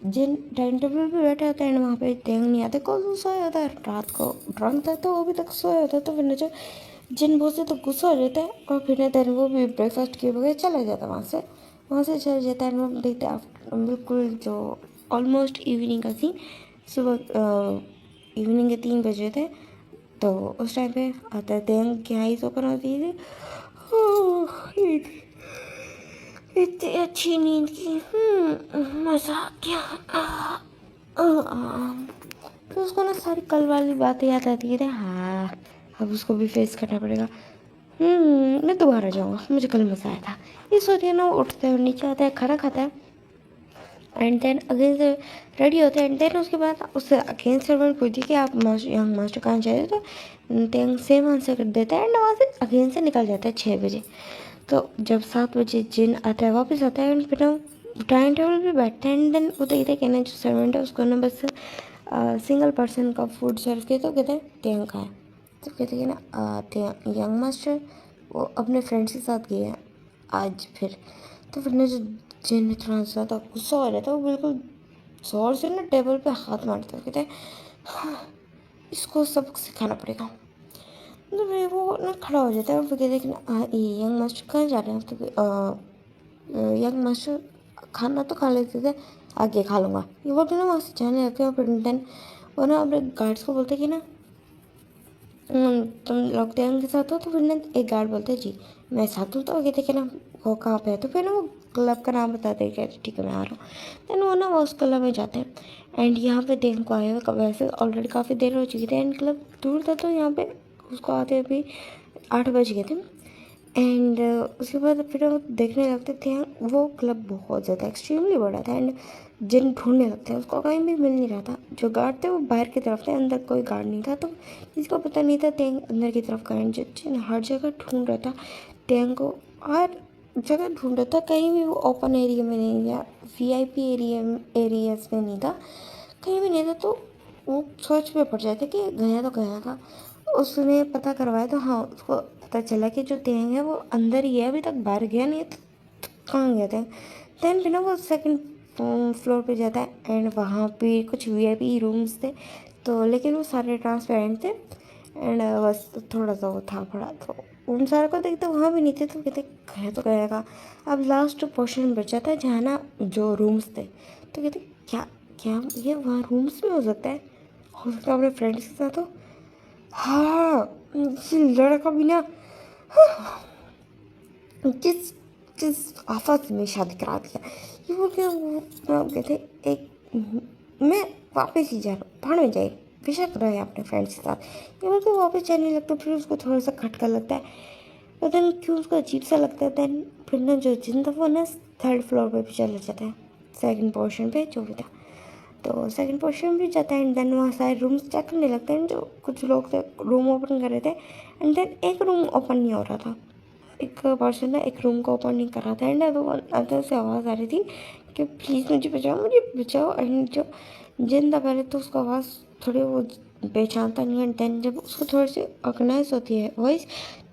जिन डाइनिंग टेबल पे बैठा होता है वहाँ पे टेंग नहीं आता, कल वो सोया होता है, रात को ड्रंक था तो वो अभी तक सोया होता है। तो फिर जो जिन बहुत से तो गुस्सा हो जाता है और फिर देन वो भी ब्रेकफास्ट किए बगैर चला जाता है वहाँ से चला जाता है। हम देखते हैं बिल्कुल जो ऑलमोस्ट इवनिंग का सीन, सुबह इवनिंग के 3 बजे थे। तो उस टाइम पे आता है टेंग की आईज ओपन होती है, इतनी अच्छी नींद की, मज़ा आ गया। तो उसको ना सारी कल वाली बातें याद आती है। हाँ अब उसको भी फेस करना पड़ेगा। मैं दोबारा जाऊँगा, मुझे कल मज़ा आया था। ये सोचिए ना वो उठता है और नीचे आता है, खाना खाता है एंड देन अगेन से रेडी होते हैं। एंड देन उसके बाद उससे अगेन सर्वेंट पूछती कि आप यंग मास्टर कहाँ चाहिए? तो देन सेम आंसर कर देता है एंड वहाँ से अगेन से निकल जाता है 6 बजे। तो जब 7 बजे जिन आता है वापस आता है एंड फिर हम डाइनिंग टेबल पे बैठते हैं। एंड देन वो देखते कहना जो सर्वेंट है उसको ना बस सिंगल पर्सन का फूड सर्व किया। तो कहते हैं टेंग का है। तो कहते हैं ना यंग मास्टर वो अपने फ्रेंड्स के साथ गए हैं आज फिर। तो फिर ना जो जिन इतना ज़्यादा गुस्सा हो रहा था वो बिल्कुल जोर से ना टेबल पे हाथ मारते कहते हैं हाँ इसको सबक सिखाना पड़ेगा। तो फिर वो ना खड़ा हो जाता है और फिर कहते हैं कि ना ये यंग मास्टर कहाँ जा रहे हैं, तो यंग मास्टर खाना तो खा लेते थे, आगे खा लूँगा, ये बोल के ना वहाँ से जाने लगते हैं। फिर देन वो ना अपने गार्ड्स को बोलते कि ना तुम लोग टैंक के साथ हो, तो फिर ना एक गार्ड बोलते जी मैं साथ हूँ। तो कहते कि ना वो कहाँ पे है, तो फिर ना वो क्लब का नाम बताते हैं कि ठीक है मैं आ रहा हूँ। देन वो ना वो उस क्लब में जाते हैं एंड यहाँ पे देन को आए हुए वैसे ऑलरेडी काफ़ी देर हो चुकी थी एंड क्लब दूर था, तो यहाँ पे उसको आते अभी 8 बज गए थे। एंड उसके बाद फिर वो देखने लगते थे, वो क्लब बहुत ज़्यादा एक्सट्रीमली बड़ा था एंड जिन ढूंढने लगते हैं उसको कहीं भी मिल नहीं रहा था। जो गार्ड थे वो बाहर की तरफ थे, अंदर कोई गार्ड नहीं था, तो किसी को पता नहीं था टेंग अंदर की तरफ का। एंड जिन हर जगह ढूंढ रहा था टेंग को, हर जगह ढूंढ रहा था, कहीं भी वो ओपन एरिया में नहीं या VIP एरियाज में नहीं था, कहीं भी नहीं था। तो वो सोच में पड़ जाते कि गया तो गया था। उसने पता करवाया तो हाँ उसको पता चला कि जो तेंग है वो अंदर ही है, अभी तक बाहर गया नहीं है, तो कहाँ गया था। देन फिर ना वो सेकंड फ्लोर पे जाता है एंड वहाँ पे कुछ VIP रूम्स थे, तो लेकिन वो सारे ट्रांसपेरेंट थे एंड बस थोड़ा सा वो था पड़ा, तो उन सारे को देखते वहाँ भी नहीं थे, तो कहते गया तो गएगा। अब लास्ट पोर्शन बचा था जहाँ ना जो रूम्स थे, तो कहते क्या क्या ये वहाँ रूम्स में हो सकता है, हो सकता है अपने फ्रेंड्स के साथ हो। हाँ ये लड़का भी ना किस किस आफत में शादी करा दिया, ये बोल के वो कहते एक मैं वापस ही जा रहा हूँ, भाड़ में जाए बेशक रहे अपने फ्रेंड्स के साथ, ये बोल के वापस जाने लगता। फिर उसको थोड़ा सा खटका लगता है, पता नहीं क्यों उसको अजीब सा लगता है। देन फिर ना जो जिन था वो ना 3rd फ्लोर पे भी चला जाता है, सेकंड पोर्शन पे जो भी था, तो सेकंड पोर्शन भी जाता है एंड देन वहाँ सारे रूम्स चेक करने लगते हैं। जो कुछ लोग थे रूम ओपन कर रहे थे एंड देन एक रूम ओपन नहीं हो रहा था, एक पर्सन ना एक रूम को ओपन नहीं कर रहा था एंड तो अंदर से आवाज़ आ रही थी कि प्लीज़ मुझे बचाओ। एंड जो जिन था पहले तो उसको आवाज़ थोड़ी वो पहचानता नहीं है, देन जब उसको थोड़ी सी ऑर्गेनाइज होती है वॉइस,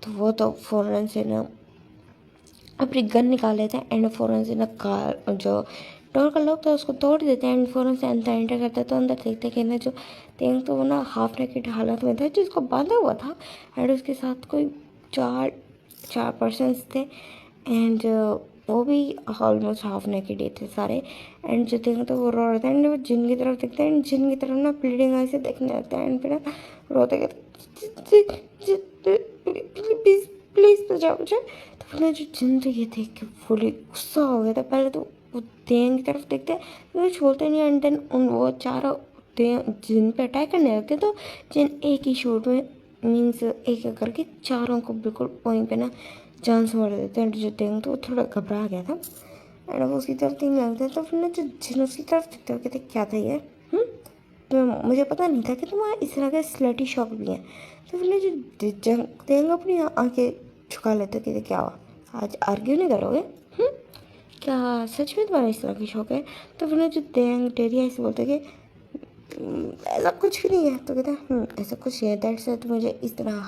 तो वो तो फ़ौरन से ना अपनी गन निकाल लेते हैं एंड फ़ौरन से ना कार जो डोर का लॉक था उसको तोड़ देते हैं एंड फ़ौरन से अंदर एंटर करते हैं। तो अंदर देखते हैं कि ना जो तेंग तो वो ना हाफ नेकेड हालत में था, जिसको बांधा हुआ था एंड उसके साथ कोई चार चार पर्सन्स थे एंड वो भी ऑलमोस्ट हाफ नेकेड ही थे सारे। एंड जो तेंग तो वो रो रहे थे एंड वो जिन की तरफ देखते हैं एंड जिन की तरफ ना ब्लीडिंग आई से देखने लगता है एंड फिर ना रोते कहते प्लीज़ प्लीज़ बचाओ मुझे। तो फिर ना जो जिन थे ये देख के फुली गुस्सा हो गया था। पहले तो वो तेंग की तरफ देखते हैं तो छोड़ते नहीं एंड देन उन वो चारों जिन पे अटैक करने लगते, तो जिन एक ही शॉट में मीन्स एक एक करके चारों को बिल्कुल वहीं पे ना जान से मार देते हैं। जो तेंग तो थोड़ा घबरा गया था एंड वो उसकी तरफ तीन लगते हैं। तो फिर ना जो जिन उसकी तरफ देखते हो कहते क्या था ये, तो मुझे पता नहीं था कि तुम्हारा इस तरह का स्लटी शॉक भी है। तो फिर ना जो तेंग अपनी आंखें झुका लेते कहते क्या हुआ, आज आर्ग्यू नहीं करोगे, क्या सच में तुम्हारा इस तरह की शौक है। तो फिर ना जो तेंग टेरिया ऐसे बोलते कि ऐसा कुछ भी नहीं है। तो कहते हैं ऐसा कुछ है, दैट्स तो मुझे इस तरह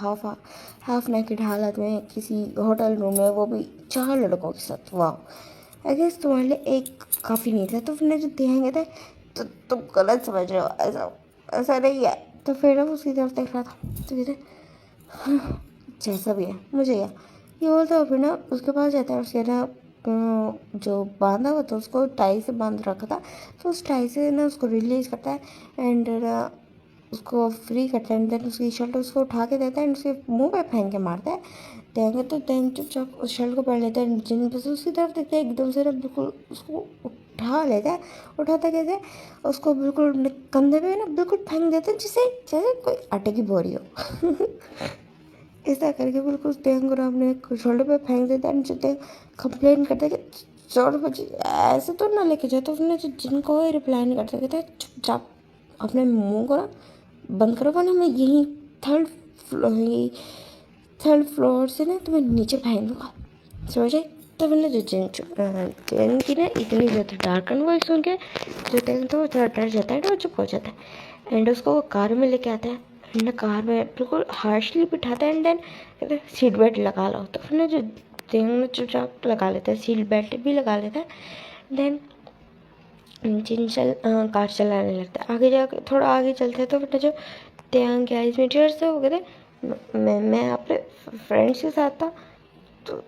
हाफ नेकेड हालत में किसी होटल रूम में, वो भी 4 लड़कों के साथ, वाह आई गेस तुम्हारे लिए एक काफ़ी नहीं था। तो फिर ना जो तेंग कहते तो तुम गलत समझ रहे हो, ऐसा ऐसा नहीं है। तो फिर ना उसकी तरफ देख रहा था, तो कहते जैसा भी है मुझे ये बोलता है। फिर ना उसके पास जाता है, उसके ना जो बांधा हुआ था उसको टाई से बांध रखा था, तो उस टाई से ना उसको रिलीज करता है एंड उसको फ्री करता है एंड देन उसकी शर्ट उसको उठा के देता है एंड उसके मुंह पे फेंक के मारता है। देंगे तो देंग चुपचाप उस शर्ट को पहन लेता है, जिन बस उसकी तरफ देखते हैं एकदम से ना बिल्कुल उसको उठा लेता है। उठाता कैसे, उसको बिल्कुल कंधे पे ना बिल्कुल फेंक देता है, जिससे जैसे कोई आटे की बोरी हो ऐसा करके बिल्कुल तेंग को अपने शोल्डर पे फेंक देता है। जो तेंग कंप्लेन करता है कि चोर बची ऐसे तो ना लेके जाए, तो उसने जिनको रिप्लाई नहीं कर सकते, चुपचाप अपने मुंह को ना बंद करो, वरना मैं यहीं थर्ड फ्लोर से ना तुम्हें नीचे फेंक दूँगा, समझे। तो मैंने जो जिन की ना इतनी ज़्यादा डार्कन वॉइस सुन के जो तेन तो थोड़ा डर जाता है और चुप हो जाता है एंड उसको वो कार में लेके आता है एंड कार में बिल्कुल हार्शली बिठाता है एंड देन कहते हैं सीट बेल्ट लगा लो। तो फिर ना जो तेन चुपचाप लगा लेता है, सीट बेल्ट भी लगा लेता है। देन कार चलाने लगता है। आगे जाकर थोड़ा आगे चलते हैं तो फिर जो तेंग के आइज में टीयर्स थे वो कहते मैं अपने फ्रेंड्स के साथ था, तो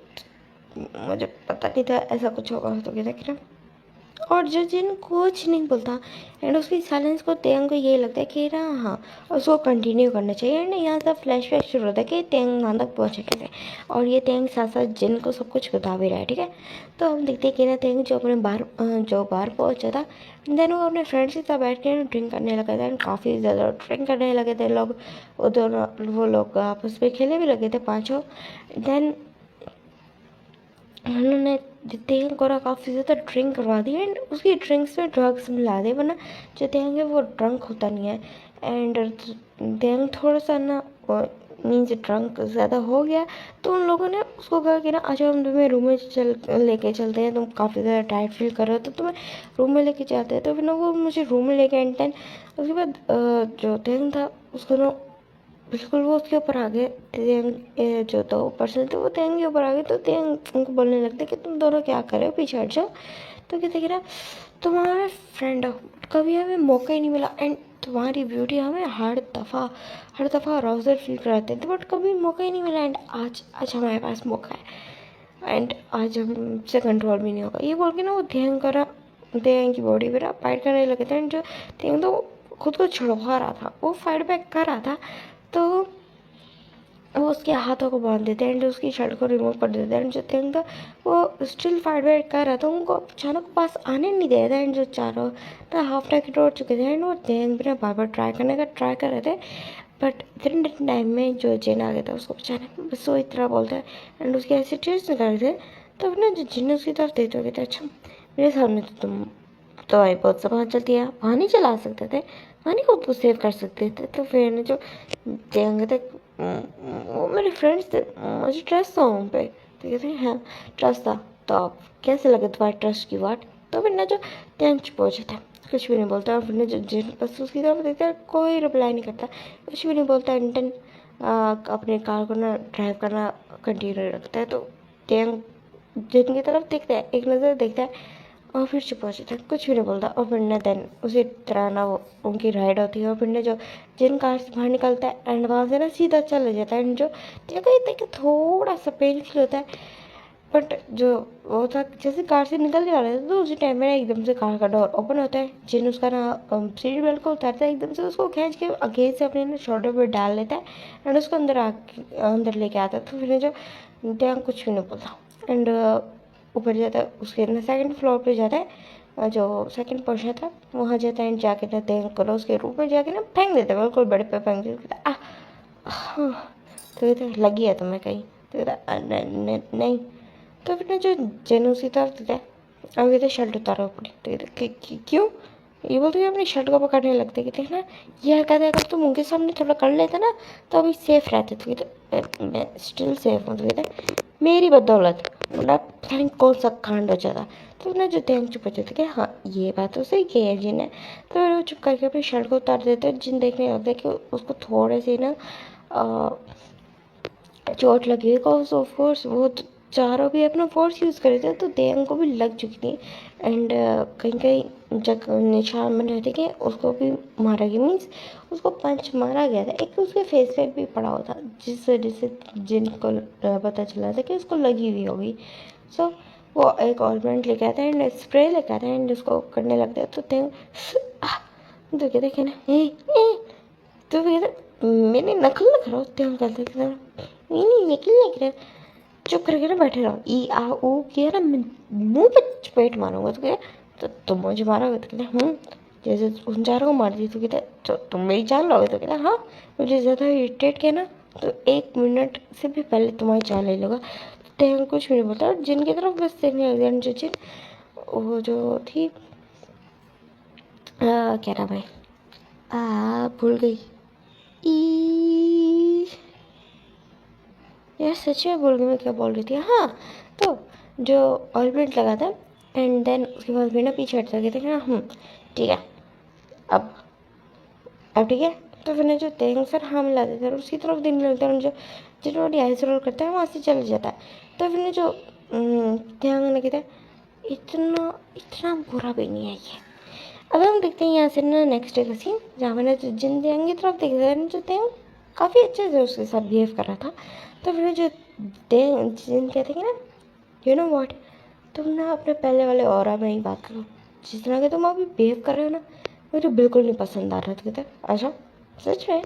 मुझे पता नहीं था ऐसा कुछ होगा। तो कहता कि ना, और जो जिन कुछ नहीं बोलता एंड उसकी साइलेंस को तेंग को ये लगता है कि ना हाँ उसको कंटिन्यू करना चाहिए। एंड यहाँ से फ्लैशबैक शुरू होता है कि तेंग वहाँ तक पहुँचे कैसे, और ये तेंग साथ साथ जिन को सब कुछ बता भी रहा है। ठीक है, तो हम देखते हैं कि ना तेंग जो अपने बार पहुँचा था, देन वो अपने फ्रेंड्स के साथ बैठ के ड्रिंक करने लगा था एंड काफ़ी ज़्यादा ड्रिंक करने लगे थे लोग। वो लोग आपस में खेलने भी लगे थे पाँचों। देन उन्होंने तेंग को काफ़ी ज़्यादा ड्रिंक करवा दी एंड उसकी ड्रिंक्स में ड्रग्स मिला दे, वरना जो तेंग है वो ड्रंक होता नहीं है। एंड तेंग थोड़ा सा ना मीन्स ड्रंक ज़्यादा हो गया, तो उन लोगों ने उसको कहा कि ना अच्छा हम तुम्हें रूम में लेके चलते हैं, तुम काफ़ी ज़्यादा टाइट फील कर रहे हो तो तुम्हें रूम में लेके जाते हैं। तो फिर ना वो मुझे रूम में लेके एंड देन उसके बाद जो तेंग था उसको ना बिल्कुल वो उसके ऊपर आ गए। जो दो पर्सन थे वो तेंग के ऊपर आ गए, तो तेंग उनको बोलने लगते कि तुम दोनों क्या कर रहे हो, पीछे हट जाओ। तो कहते कि ना तुम हमारे फ्रेंड हो, कभी हमें मौका ही नहीं मिला एंड तुम्हारी ब्यूटी हमें हर दफ़ा अराउजल फील कराते थे, बट कभी मौका ही नहीं मिला एंड आज हमारे पास मौका है एंड आज हमसे कंट्रोल भी नहीं होगा। ये बोल के ना वो तेंग की बॉडी पर फाइट करने लगे थे एंड जो तेंग तो खुद को छुड़वा रहा था, वो फाइट बैक कर रहा था, तो वो उसके हाथों को बांध देते हैं एंड उसकी शर्ट को रिमूव कर देते हैं एंड जो थिंग था वो स्टिल फाइट बैक कर रहा था, उनको अचानक पास आने नहीं दे रहा था एंड जो चारों ना हाफ टैकेट उड़ चुके थे एंड वो थिंग भी ना बार बार ट्राई कर रहे थे। बट इतने टाइम में जो जिन आ गया था उसको बचाने, बस वो इतना बोलता है एंड उसके ऐसे टीयर्स निकल रहे थे। तो ना जो जिन उसकी तरफ देते हुए, अच्छा मेरे सामने तो तुम तो आई बहुत सामान चलती है, वहाँ नहीं चला सकते थे, वहाँ नहीं खुद को सेव कर सकते थे। तो फिर ना जो देंगे थे वो मेरे फ्रेंड्स थे, मुझे ट्रस्ट था उन पे। तो कहते हैं हाँ ट्रस्ट था, तो आप कैसे लगे तुम्हारे ट्रस्ट की बात। तो फिर ना जो टेंथ पहुँचा था कुछ भी नहीं बोलता, और फिर ना जो जिन बस उसकी तरफ देखता है, कोई रिप्लाई नहीं करता, कुछ भी नहीं बोलता। इंटन अपने कार को ना ड्राइव करना कंटिन्यू रखता है। तो टेंग जिन की तरफ देखता है, एक नज़र देखता है और फिर चुप हो जाता है, कुछ भी नहीं बोलता। और फिर ना देन उसी तरह ना वो उनकी राइड होती है और फिर ना जो जिन कार से बाहर निकलता है एंड वहाँ से ना सीधा चला जाता है एंड जो देखो कि थोड़ा सा पेन फील होता है, बट जो वो था जैसे कार से निकलने वाला था तो उसी टाइम में ना एकदम से कार का डोर ओपन होता है। जिन उसका ना सीट बेल्ट को उतारता है, एकदम से उसको खींच के आगे से अपने ना शोल्डर पर डाल लेता है एंड उसको अंदर लेके आता है। तो फिर जो ध्यान कुछ भी नहीं बोलता एंड ऊपर जाता है, उसके ना सेकंड फ्लोर पे जाता है, जो सेकंड पोर्शन था वहाँ जाता है एंड जाके ना देख करो उसके रूम में जाके ना फेंक देता है, बिल्कुल बड़े पे फेंक देता है। तो कहता है लगी है तुम्हें कहीं। तो कहता नहीं। तो फिर ना जो जेनू सी तरफ देता है और कहते शर्ट उतारो अपनी। तो कहते क्यों, ये बोलते हैं अपनी शर्ट को पकड़ने लगते। कहते हैं ना ये हरकत अगर तुम उनके सामने थोड़ा कर लेते ना तो अभी सेफ रहते। तो कहते मैं स्टिल सेफ हूँ। तो कहते मेरी बदौलत मतलब पता नहीं कौन सा कांड हो जाता। तो ना जो ध्यान चुप हो जाते कि हाँ ये बात तो सही कही है जिन ने। तो फिर वो चुप करके अपनी शर्ट को उतार देते हैं। जिन देखने लगता है कि उसको थोड़े से ना चोट लगी है, बिकॉज ऑफ कोर्स वो चारों भी अपना फोर्स यूज़ कर रहे थे, तो देंग को भी लग चुकी थी एंड कहीं कहीं जगह निशान बने थे कि उसको भी मारा गया, मीन्स उसको पंच मारा गया था। एक उसके फेस पे भी पड़ा हुआ था जिस वजह से जिनको पता चला था कि उसको लगी हुई होगी। सो वो एक ऑइंटमेंट लेके आता है एंड स्प्रे लेके आता है एंड उसको करने लगता है। तो देंग तो कहते हैं ना तो फिर मैंने नकल न करो, देंग कहते नहीं नकल नहीं करे, चुप करके ना बैठे रहो। ई आ ओ किया ना मुंह पे चपेट मारूंगा। तो कहते तो तुम मुझे मारोगे। तो कहते जैसे उन चारों को मार दी। तो कहते तो तुम मेरी जान लोगे। तो कहते हाँ मुझे ज़्यादा इरिटेट किया ना तो 1 मिनट से भी पहले तुम्हारी जान ले लूँगा। तो कुछ भी नहीं बोलता और जिनकी तरफ बस देखने लग गया। जो जिन वो जो थी क्या नाम है, भूल गई ई यार, सच में भूल गई मैं क्या बोल रही थी। हाँ तो जो ऑइलमेंट लगा था एंड देन उसके बाद फिर ना पीछे हटता गया था कि ठीक है अब ठीक है। तो फिर ना जो तेंग सर हाँ मिला देता है और उसकी तरफ दिन मिलता है, जो जिन्होंने आइस रोल करता है वहाँ से चला जाता है। तो फिर ना जो तेंग ने कहता है इतना इतना बुरा भी नहीं है ये। अब हम देखते हैं यहाँ से ना नेक्स्ट डे का सीन, जहाँ पे ना जो जिन तेंग की तरफ देखते हैं जो तेंग काफ़ी अच्छे से उसके साथ बिहेव कर रहा था। तो फिर जो जिन कहते हैं ना, यू नो व्हाट, तुम ना अपने पहले वाले ऑरा में ही बात करो। जिस तरह के तुम अभी बिहेव कर रहे हो ना, मुझे बिल्कुल नहीं पसंद आ रहा था। कहते अच्छा सच में,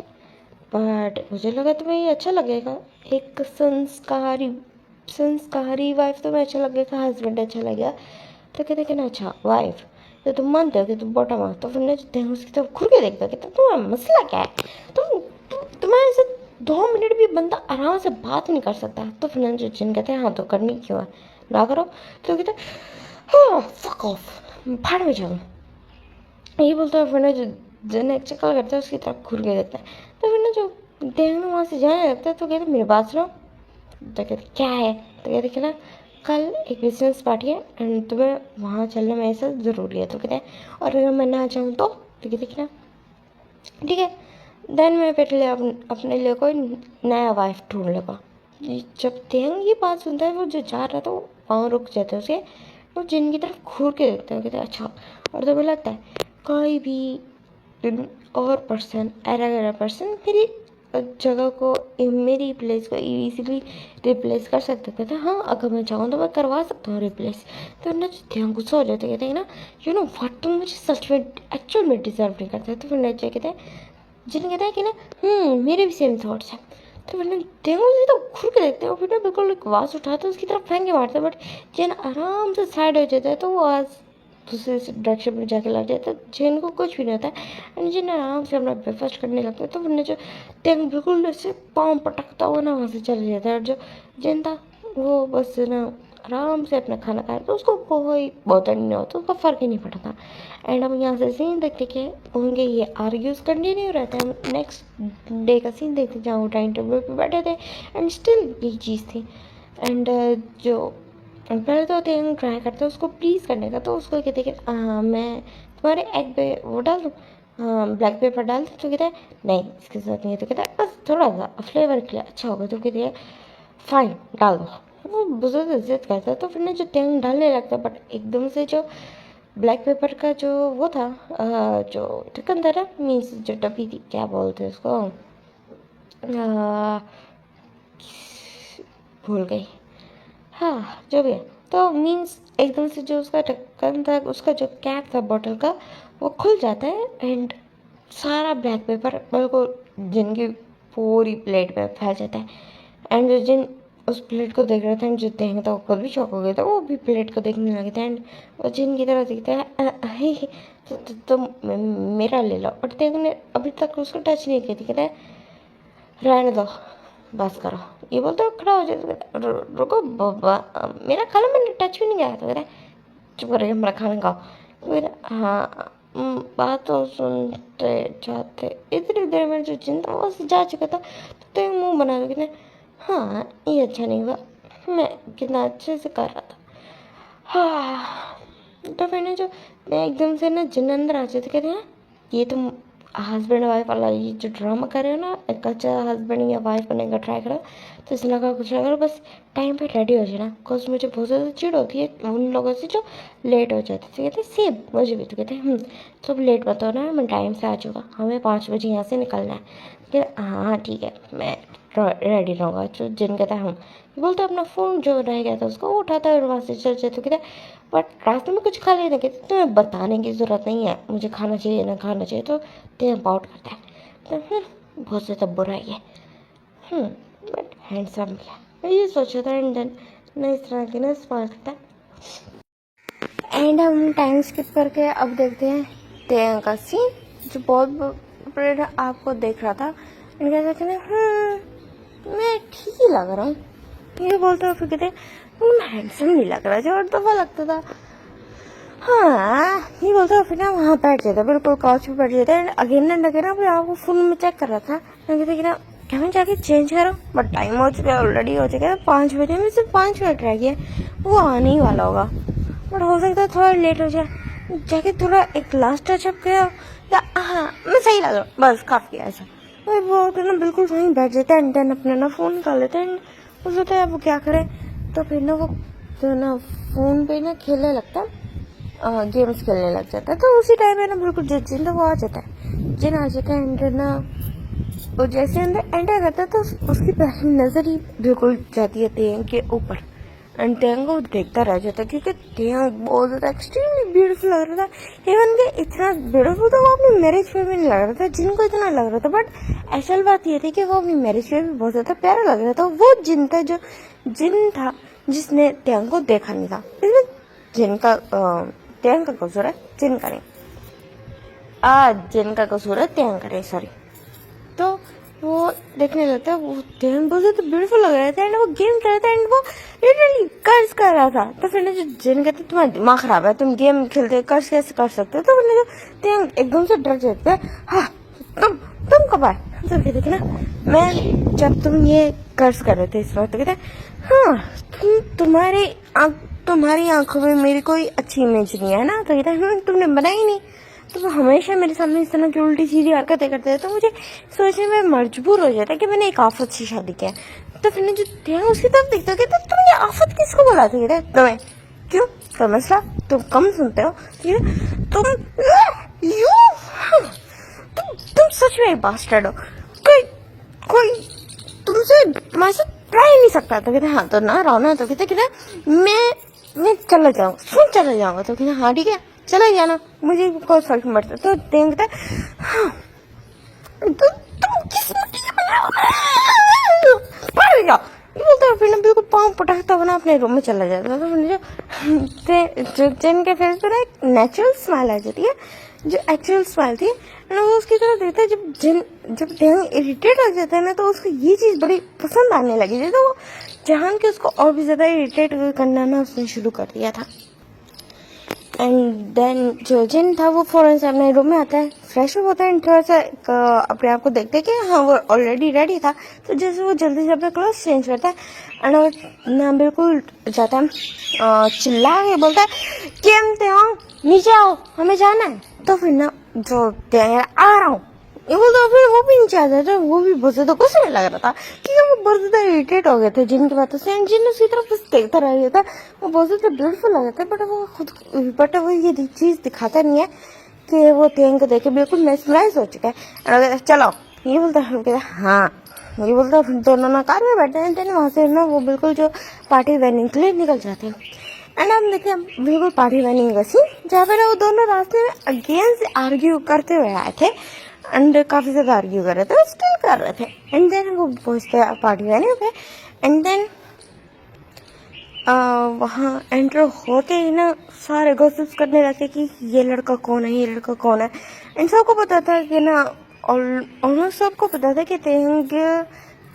बट मुझे लगा तुम्हें ये अच्छा लगेगा, एक संस्कारी वाइफ तुम्हें अच्छा लगेगा, हस्बैंड अच्छा लगेगा। तो कहते कि ना अच्छा वाइफ, तो तुम मानते हो कि तुम बॉटम हो। तो फिर उसकी तरफ घूर के देखता कहता तुम्हारा मसला क्या है, तुम्हारे से 2 मिनट भी बंदा आराम से बात नहीं कर सकता। तो फिर जो जिन कहते हैं हाँ तो करनी क्यों है, ना करो। तो कहते हाँ फक ऑफ, भाड़ में जाओ, ये बोलता है। फिर जो जिन एक चक्कर करता है उसकी तरफ घूर के देखता है। तो फिर जो देखना वहाँ से जाने लगता है। तो कहते मेरी बात सुनो। तो कहते क्या है। तो कहते कि ना कल एक बिजनेस पार्टी है एंड तुम्हें वहाँ चलना मेरे साथ ज़रूरी है। तो कहते हैं और अगर मैं ना चाहूँ तो कहते कि ना ठीक है, देन मैं पहले अपने लिए कोई नया वाइफ ढूंढ लेगा। जब तेंग ये बात सुनता है, वो जो जा रहा था वो पाँव रुक जाते हैं उसके, वो जिन की तरफ घूर के देखते हैं। कहते हैं अच्छा। और तो लगता है कोई भी और पर्सन, एरा पर्सन मेरी जगह को, मेरी प्लेस को इजीली रिप्लेस कर सकते। कहते हैं हाँ अगर मैं चाहूँ तो मैं करवा सकता हूँ रिप्लेस। तो ना ध्यान गुस्सा हो जाते, कहते हैं ना यू नो व्हाट, तुम मुझे सच में एक्चुअल में डिजर्व नहीं करते। तो फिर नचे कहते हैं जिन कहता है कि ना मेरे भी सेम थॉट्स हैं। तो फिर देखो उसी तो घूर के देखते हैं, फिर ना बिल्कुल एक आवाज़ उठाते हैं उसकी तरफ फेंक के मारते हैं। बट जिन आराम से साइड हो जाता है तो वो आवाज़ दूसरे डायरेक्शन में जाके लग जाता है। जिन को कुछ भी नहीं होता है एंड जिन आराम से अपना ब्रेकफास्ट करने लगता है। तो फिर जो तेंग बिल्कुल ऐसे पाँव पटकता हुआ ना वहाँ से चले जाता है। और जो जिन था वो बस ना आराम से अपना खाना खाया, तो उसको कोई बहुत नहीं होता, उसको फ़र्क ही नहीं पड़ता था। एंड हम यहाँ से सीन देखते कि होंगे ये आर्ग्यूज कंटिन्यू रहता है। हम नेक्स्ट डे का सीन देखते जहाँ वो डाइनिंग टेबल पे बैठे थे एंड स्टिल यही चीज़ थी। एंड जो पहले तो तेंग ट्राई करते उसको प्लीज़ करने का। तो उसको कहते कि मैं तुम्हारे एग पे वो डाल दूँ, ब्लैक पेपर डाल दूँ। तो कहता है नहीं इसके साथ नहीं है। तो कहता है बस थोड़ा सा फ्लेवर के लिए अच्छा होगा। तो कहती है फाइन डाल दो। वो बुजुर्ग इज्जत करता है। तो फिर जो तेंग डालने लगता है, बट एकदम से जो ब्लैक पेपर का जो वो था, जो ढक्कन था ना, मीन्स जो डब्बी थी, क्या बोलते हैं उसको, भूल गई, हाँ जो भी है। तो मीन्स एकदम से जो उसका ढक्कन था, उसका जो कैप था बॉटल का, वो खुल जाता है एंड सारा ब्लैक पेपर बिल्कुल जिन की पूरी प्लेट में फैल जाता है। एंड जो जिन उस प्लेट को देख रहे थे, जो तेंग था वो खुद भी शॉक हो गया था, वो भी प्लेट को देखने लगे थे। एंड वो जिन की तरह देखते हैं तो मेरा ले लो। और तेंग ने अभी तक उसको टच नहीं किया थी। कहते हैं रहने दो बस करो, ये बोलते हो खड़ा हो जाए। रुको मेरा खाना मैंने टच भी नहीं किया। तो कहते चुप करिए मेरा खाना खाओ। फिर हाँ बात तो सुनते जाते इतनी देर में जो चिंता वो जा चुका था। तो मुंह बना दो कहते हाँ ये अच्छा नहीं हुआ, मैं कितना अच्छे से कर रहा था। हाँ तो फिर जो एकदम से ना जिन अंदर आ जाते कहते हैं ये तुम हस्बैंड वाइफ वाला ये जो ड्रामा कर रहे हो ना, एक अच्छा हस्बैंड या वाइफ बनने का ट्राई करो। तो इस लगा कुछ ना करो, बस टाइम पे रेडी हो जाना। बिकॉज मुझे बहुत ज़्यादा चिढ़ होती है उन लोगों से जो लेट हो जाते। तो कहते सेम मुझे भी। तो कहते तो लेट मत हो ना, मैं टाइम से आ चुका, हमें 5 बजे यहाँ से निकलना है। कहते हाँ ठीक है मैं रेडी रहूँगा। जो जिन कहता है बोलते अपना फ़ोन जो रह गया था उसको वो उठाता है और वहाँ से चल जाए। तो कहते बट रास्ते में कुछ खा लेना। कहते तुम्हें बताने की ज़रूरत नहीं है मुझे खाना चाहिए ना खाना चाहिए। तो तेरे बाउट करता है। तो बहुत ज़्यादा बुरा है बट हैंडसम किया। मैं ये सोचा था एंड देन मैं इस तरह की ना स्पॉइल करता है। एंड हम टाइम स्किप करके अब देखते हैं तेंग का सीन, जो बहुत आपको देख रहा था। एंड कहते हैं मैं ठीक ही लग रहा हूँ, ये बोलते हो। फिर कहते हैंडसम नहीं लग रहा जो और दफ़ा लगता था। हाँ नहीं बोलता हो। फिर ना वहाँ बैठ जाता बिल्कुल काउच पे बैठ जाता है। अगेन एंड अगेन फिर आपको फ़ोन में चेक कर रहा था। कहते कि ना क्या मैं जाके चेंज करो, बट टाइम हो चुका है ऑलरेडी, हो चुका है 5 बजे में सिर्फ 5 मिनट रह गया, वो आने ही वाला होगा। बट हो सकता है थोड़ा लेट हो जाए, जाके थोड़ा एक लास्ट टचअप किया या हाँ मैं सही लग रहा हूँ बस काफ़ी ऐसा। तो वो ना बिल्कुल वहीं बैठ जाता है एंड देन अपना ना फ़ोन निकाल लेता है एंड वो सोचता है वो क्या करे। तो फिर ना वो तो ना फ़ोन पे ना खेलने लगता है, गेम्स खेलने लग जाता है। तो उसी टाइम में ना बिल्कुल जिन तो वो आ जाता है, जिन आ जाता है एंड ना वो जैसे अंदर एंटर करता है तो उसकी पहली नजर ही बिल्कुल जाती है तेंग के ऊपर एंड तेंग को देखता रह जाता है क्योंकि तेंग बहुत ज़्यादा एक्सट्रीमली ब्यूटीफुल लग रहा था। इवन कि इतना ब्यूटीफुल तो वो अपनी मैरिज पे भी नहीं लग रहा था जिनको इतना लग रहा था, बट असल बात ये थी कि वो अपनी मैरिज पे भी बहुत ज़्यादा प्यारा लग रहा था। वो जिन था जो जिन था जिसने तेंग को देखा नहीं था, इसमें जिनका तेंग का कसूर है, जिनका नहीं, जिनका कसूर है तेंग का नहीं, सॉरी। तो वो देखने लगता है, वो तेंग बहुत ज़्यादा ब्यूटीफुल लग रहा था एंड वो गेम कर रहा था एंड वो लिटरली कर्ज कर रहा था। तो फिर जो जिन कहते तुम्हारा दिमाग खराब है, तुम गेम खेलते कर्ज कैसे कर सकते हो। तो फिर जो तेंग एकदम से डर जाता है, हाँ तुम कब आए। तो कहते थे ना मैं जब तुम ये कर्ज कर रहे थे इस वक्त, तो कहते हाँ तुम्हारी आंखों में मेरी कोई अच्छी इमेज नहीं है ना। तो कहता है तुमने बनाई नहीं, तो वो हमेशा मेरे सामने इस तरह की उल्टी सीधी हरकतें करते थे। तो मुझे सोचने में मजबूर हो जाता कि मैंने एक आफत से शादी किया। तो फिर जो ध्यान उसकी तरफ देखते कि तुम ये आफत किसको बुलाते थे तुम्हें, क्यों तो मसला तुम कम सुनते हो, तुम तुम सच में बास्टर्ड हो, कोई तुम्हारे साथ रह ही नहीं सकता। तो कहते हाँ तो ना रहो ना। तो कहते मैं चला जाऊंगा। तो कहते हाँ ठीक है चला जाना, मुझे कोई फर्क नहीं पड़ता। तो देखता हाँ तुम किस मिट्टी से बना हो, पड़ गया ये बोलता। फिर ना बिल्कुल पाँव पटाखता बना अपने रूम में चला जाता। तो जो जिन के फेस पर एक नेचुरल स्माइल आ जाती है, जो एक्चुअल स्माइल थी ना, वो उसकी तरफ देखता है। जब ध्यान इरिटेट हो जाता है ना, तो उसको ये चीज़ बड़ी पसंद आने लगी थी। तो वो जहान के उसको और भी ज़्यादा इरिटेट करना ना उसने शुरू कर दिया था। एंड देन जो जिन था वो फौरन से अपने रूम में आता है, फ्रेश अप होता है, थोड़ा सा अपने आप को देखते है कि हाँ वो ऑलरेडी रेडी था। तो जैसे वो जल्दी से अपने क्लोथ चेंज करता है एंड वो ना बिल्कुल जाता है, चिल्ला के बोलता है कि नीचे आओ हमें जाना है। तो फिर ना जो आ रहा हूँ ये बोलता, फिर वो भी नीचे आ जाता है। वो भी बहुत ज्यादा कुछ नहीं लग रहा था क्योंकि वो बहुत ज्यादा इरिटेट हो गए थे जिनकी बातों से एंड जिन उसकी तरफ बस देखता रह गया था। वो बहुत ज्यादा ब्यूटीफुल लग रहा था, बट वो ये चीज दिखाता नहीं है कि वो तेंग को देखे बिल्कुल मेस्मराइज हो चुका है। चलो ये बोलता है, हाँ ये बोलता, फिर दोनों ना कार में बैठे हैं। वहाँ से ना वो बिल्कुल जो पार्टी वेनिंग के लिए निकल जाते हैं एंड हम देखते हैं बिल्कुल पार्टी वेनिंग का सीन, जहाँ पे वो दोनों रास्ते में अगेंस्ट आर्ग्यू करते हुए आए थे एंड काफी ज्यादा आर्ग्यू कर रहे थे, स्टिल कर रहे थे। एंड देन वो पहुंचते पार्टी वेन्यू पे एंड देन वहाँ एंटर होते ही ना सारे गॉसिप्स करने लगते कि ये लड़का कौन है, ये लड़का कौन है। एंड सबको पता था कि ना ऑलमोस्ट सबको पता था कि तेंग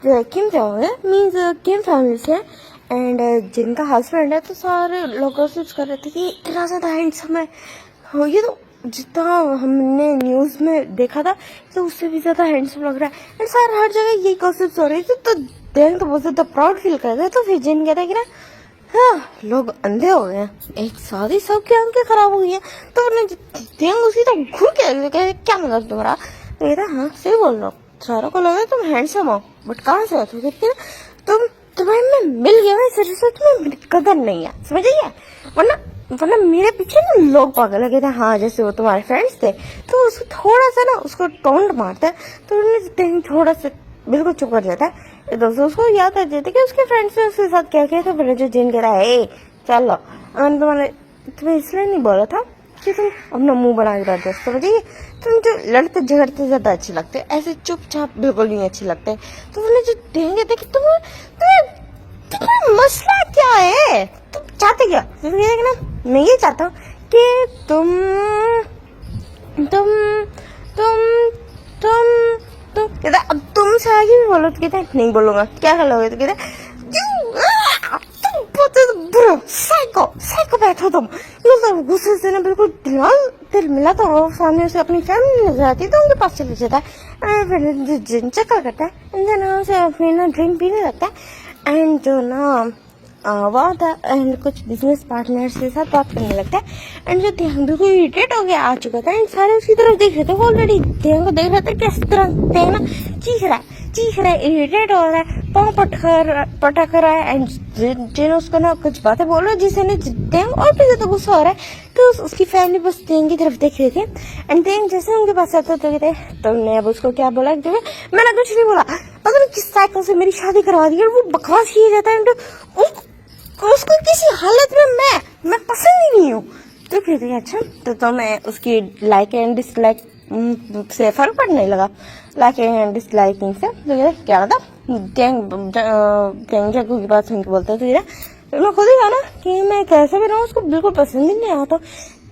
किम जाओ है, मीन्स किम फैमिली से एंड जिनका हस्बैंड है। तो सारे लोग गॉसिप्स कर रहे थे कि इतना ज्यादा हैंडसम है, ये तो जितना हमने न्यूज में देखा था तो उससे भी ज्यादा हैंडसम लग रहा है। एंड सारे हर जगह यही गॉसिप्स हो रही थी। तो देख तो बहुत ज्यादा प्राउड फील कर रहे थे। तो फिर जिन कहता है कि ना हाँ लोग अंधे हो गए हैं, एक साथ ही सबकी आंखें खराब हो गई हैं। तो देख उसी तो घूर के क्या मतलब तुम्हारा। तो कहता हाँ सही बोल रहा हूँ, सारों को लगा तुम हैंडसम हो बट कहाँ से हो। तो कहते तुम्हें मैं मिल गया भाई, सच में मेरी कदर नहीं है, समझ आइए। वरना मेरे पीछे ना लोग पागल लगे थे, हाँ जैसे वो तुम्हारे फ्रेंड्स थे। तो उसको थोड़ा सा ना उसको टोंट मारता है तो उन्हें थोड़ा सा बिल्कुल चुप कर जाता है। दोस्तों उसको याद आ जाता है कि उसके फ्रेंड्स ने उसके साथ क्या किया था। फिर जो जिन कह रहा है चलो, तुम्हें इसलिए नहीं बोला था कि तुम अपना मुंह बना के रहते हो, समझिए। तुम जो लड़ते झगड़ते ज्यादा अच्छे लगते, ऐसे चुपचाप बिल्कुल नहीं अच्छे लगते। तो उन्हें जो देंगे थे कि तुम्हें मसला क्या है, तुम चाहते क्या। ना मैं ये चाहता हूँ कि तुम कहता अब तुमसे आगे भी बोलो। तो कहता नहीं बोलूंगा, क्या कर लोगे। तो कहता साइकोपैथ हो तुम। गुस्से से ना बिल्कुल दिल मिला। तो वो सामने उसे अपनी फैमिली नजर आती है तो उनके पास चले जाता है। फिर जिन चक्कर करता है उसे अपनी ना ड्रिंक पीने लगता है एंड जो ना वहाँ था एंड कुछ बिजनेस पार्टनर्स के साथ बात करने लगता है। एंड जो ध्यान बिल्कुल इरिटेट हो गया आ चुका था एंड सारे उसकी तरफ देख रहे थे। वो ऑलरेडी ध्यान को देख रहे थे किस तरह ध्यान ना चीख रहा है, इरिटेट हो रहा है, पाँव पटक रहा है एंड जिन उसको ना कुछ बातें बोल रहा है जिससे ध्यान और भी ज्यादा गुस्सा हो रहा है। तो दोस्त उसकी फैमिली बस तेन की तरफ देख रहे थे एंड देन जैसे उनके पास आता तो कहते तुमने अब उसको क्या बोला? मैंने कुछ नहीं बोला, पता नहीं किस साइकिल से मेरी शादी करवा दी। और वो बकवास किए जाता है उसको किसी हालत में मैं पसंद ही नहीं हूँ। तो कहते हैं अच्छा तो मैं उसकी लाइक एंड डिसलाइक से फर्क पड़ने लगा, लाइक एंड डिसलाइकिंग से। तो कहते क्या था जग्गू की बात सुन के बोलते तो मैं खुद ही कहा ना कि मैं कैसे भी रहूँ उसको बिल्कुल पसंद ही नहीं आता।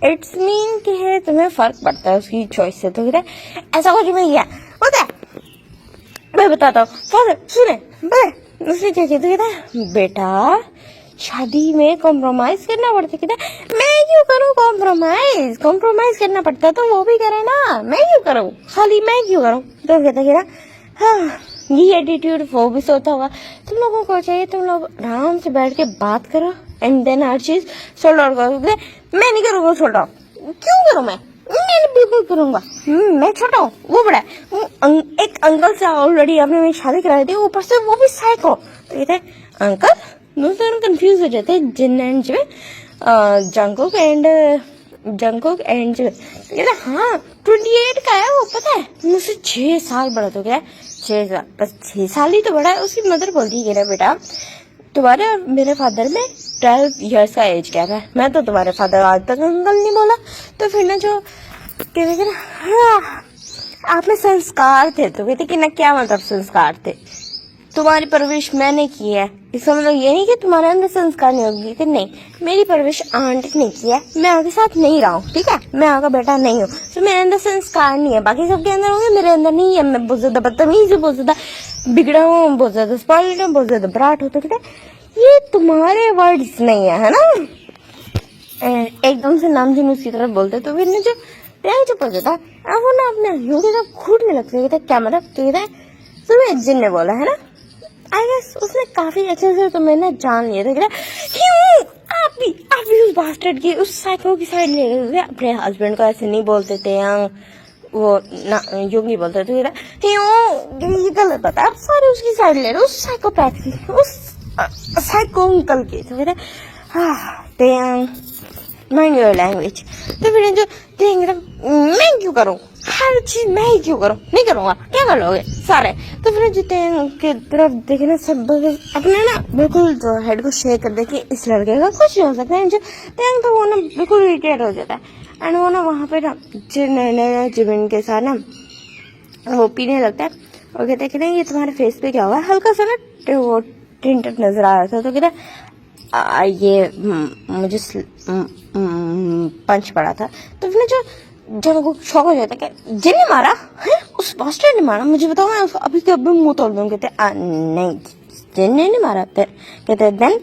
इट्स मीन कि है तुम्हें फर्क पड़ता है उसकी चॉइस से। तो कहते ऐसा कुछ नहीं किया होता है, मैं बताता हूँ फादर सुने बे। उसने क्या किया? तो कहता बेटा शादी में कॉम्प्रोमाइज करना पड़ता है। कहता मैं क्यों करूँ कॉम्प्रोमाइज करना पड़ता है तो वो भी करे ना, मैं क्यों करूँ, खाली मैं क्यों करूँ? तो कहता हाँ ये एटीट्यूड वो भी सोता होगा। तुम लोगों को चाहिए तुम लोग आराम से बैठ के बात करो एंड देन हर चीज सोल्ड आउट करो। मैं नहीं करूँगा सोल्ड आउट, क्यों करूँ मैं बिल्कुल करूंगा। मैं छोटा हूँ वो बड़ा है। एक अंकल से ऑलरेडी आपने मेरी शादी कराई थी, ऊपर से वो भी साइको। तो कहते अंकल दोनों कंफ्यूज हो जाते हैं जिन एंड जिन जंगकुक एंड कहते हाँ 28 का है वो, पता है मुझसे 6 साल बड़ा। तो क्या 6 साल, बस 6 साल ही तो बड़ा है। उसकी मदर बोलती है बेटा तुम्हारे और मेरे फादर में 12 इयर्स का एज गैप है। मैं तो तुम्हारे फादर आज तक अंकल नहीं बोला। तो फिर ना जो कहते हाँ आप में संस्कार थे। तो कहते कि ना क्या मतलब संस्कार थे, तुम्हारी परवरिश मैंने की है, इसका मतलब ये नहीं कि तुम्हारे अंदर संस्कार नहीं होगी। कि नहीं मेरी परवरिश आंट ने की है, मैं आपके साथ नहीं रहा हूँ, ठीक है मैं आपका बेटा नहीं हूँ, तो मेरे अंदर संस्कार नहीं है। बाकी सबके अंदर होंगे, मेरे अंदर नहीं है। मैं बहुत ज्यादा बदतमीज हूँ, बहुत ज्यादा बिगड़ा हूँ, बहुत ज्यादा स्पॉइल्ड हूँ, बहुत ज्यादा ब्राट हूँ। तो कहते ये तुम्हारे वर्ड्स नहीं है ना। एकदम से नामचीन उसकी तरफ बोलते तो फिर जो टैंक चुप हो जाता वो ना अपने यूं के साथ घूटने लगते। कहता क्या मतलब? तो कहता है तुम्हें जिन ने बोला है ना। आई गेस उसने काफी अच्छे से तुम्हें ना जान लिया था। आप भी उस बास्टर्ड की उस साइको की साइड ले रहे थे। अपने हस्बैंड को ऐसे नहीं बोलते थे वो ना यूं नहीं बोलते थे। ये गलत बात है, आप सारे उसकी साइड ले रहे हो, उस साइकोपैथ की, उस साइको अंकल की। तो कहते माइंड योर लैंग्वेज। तो फिर जो देंगे मैं क्यों करूँ, हर चीज मैं ही क्यों करूँ, नहीं करूँगा, क्या कर लोगे सारे। तो फिर जो के तरफ देखे ना सब अपने ना बिल्कुल जो हेड को शेक कर दे कि इस लड़के का कुछ नहीं हो सकता है। जो तो वो ना बिल्कुल इरिटेट हो जाता है एंड वो ना वहाँ पे ना जिमिन के साथ ना वो पीने लगता है और कहते कि नहीं ये तुम्हारे फेस पे क्या हुआ है, हल्का सा ना वो टिंट नजर आ रहा था। तो कहता ये मुझे पंच पड़ा था। तो फिर जो जब वो शौक हो जाता है कि जिन्हें मारा है, उस बास्टर्ड ने मारा, मुझे बताओ मैं उसको अभी के अभी मुंह तोड़ दूँ। कहते नहीं जिन ने नहीं मारा। कहते देन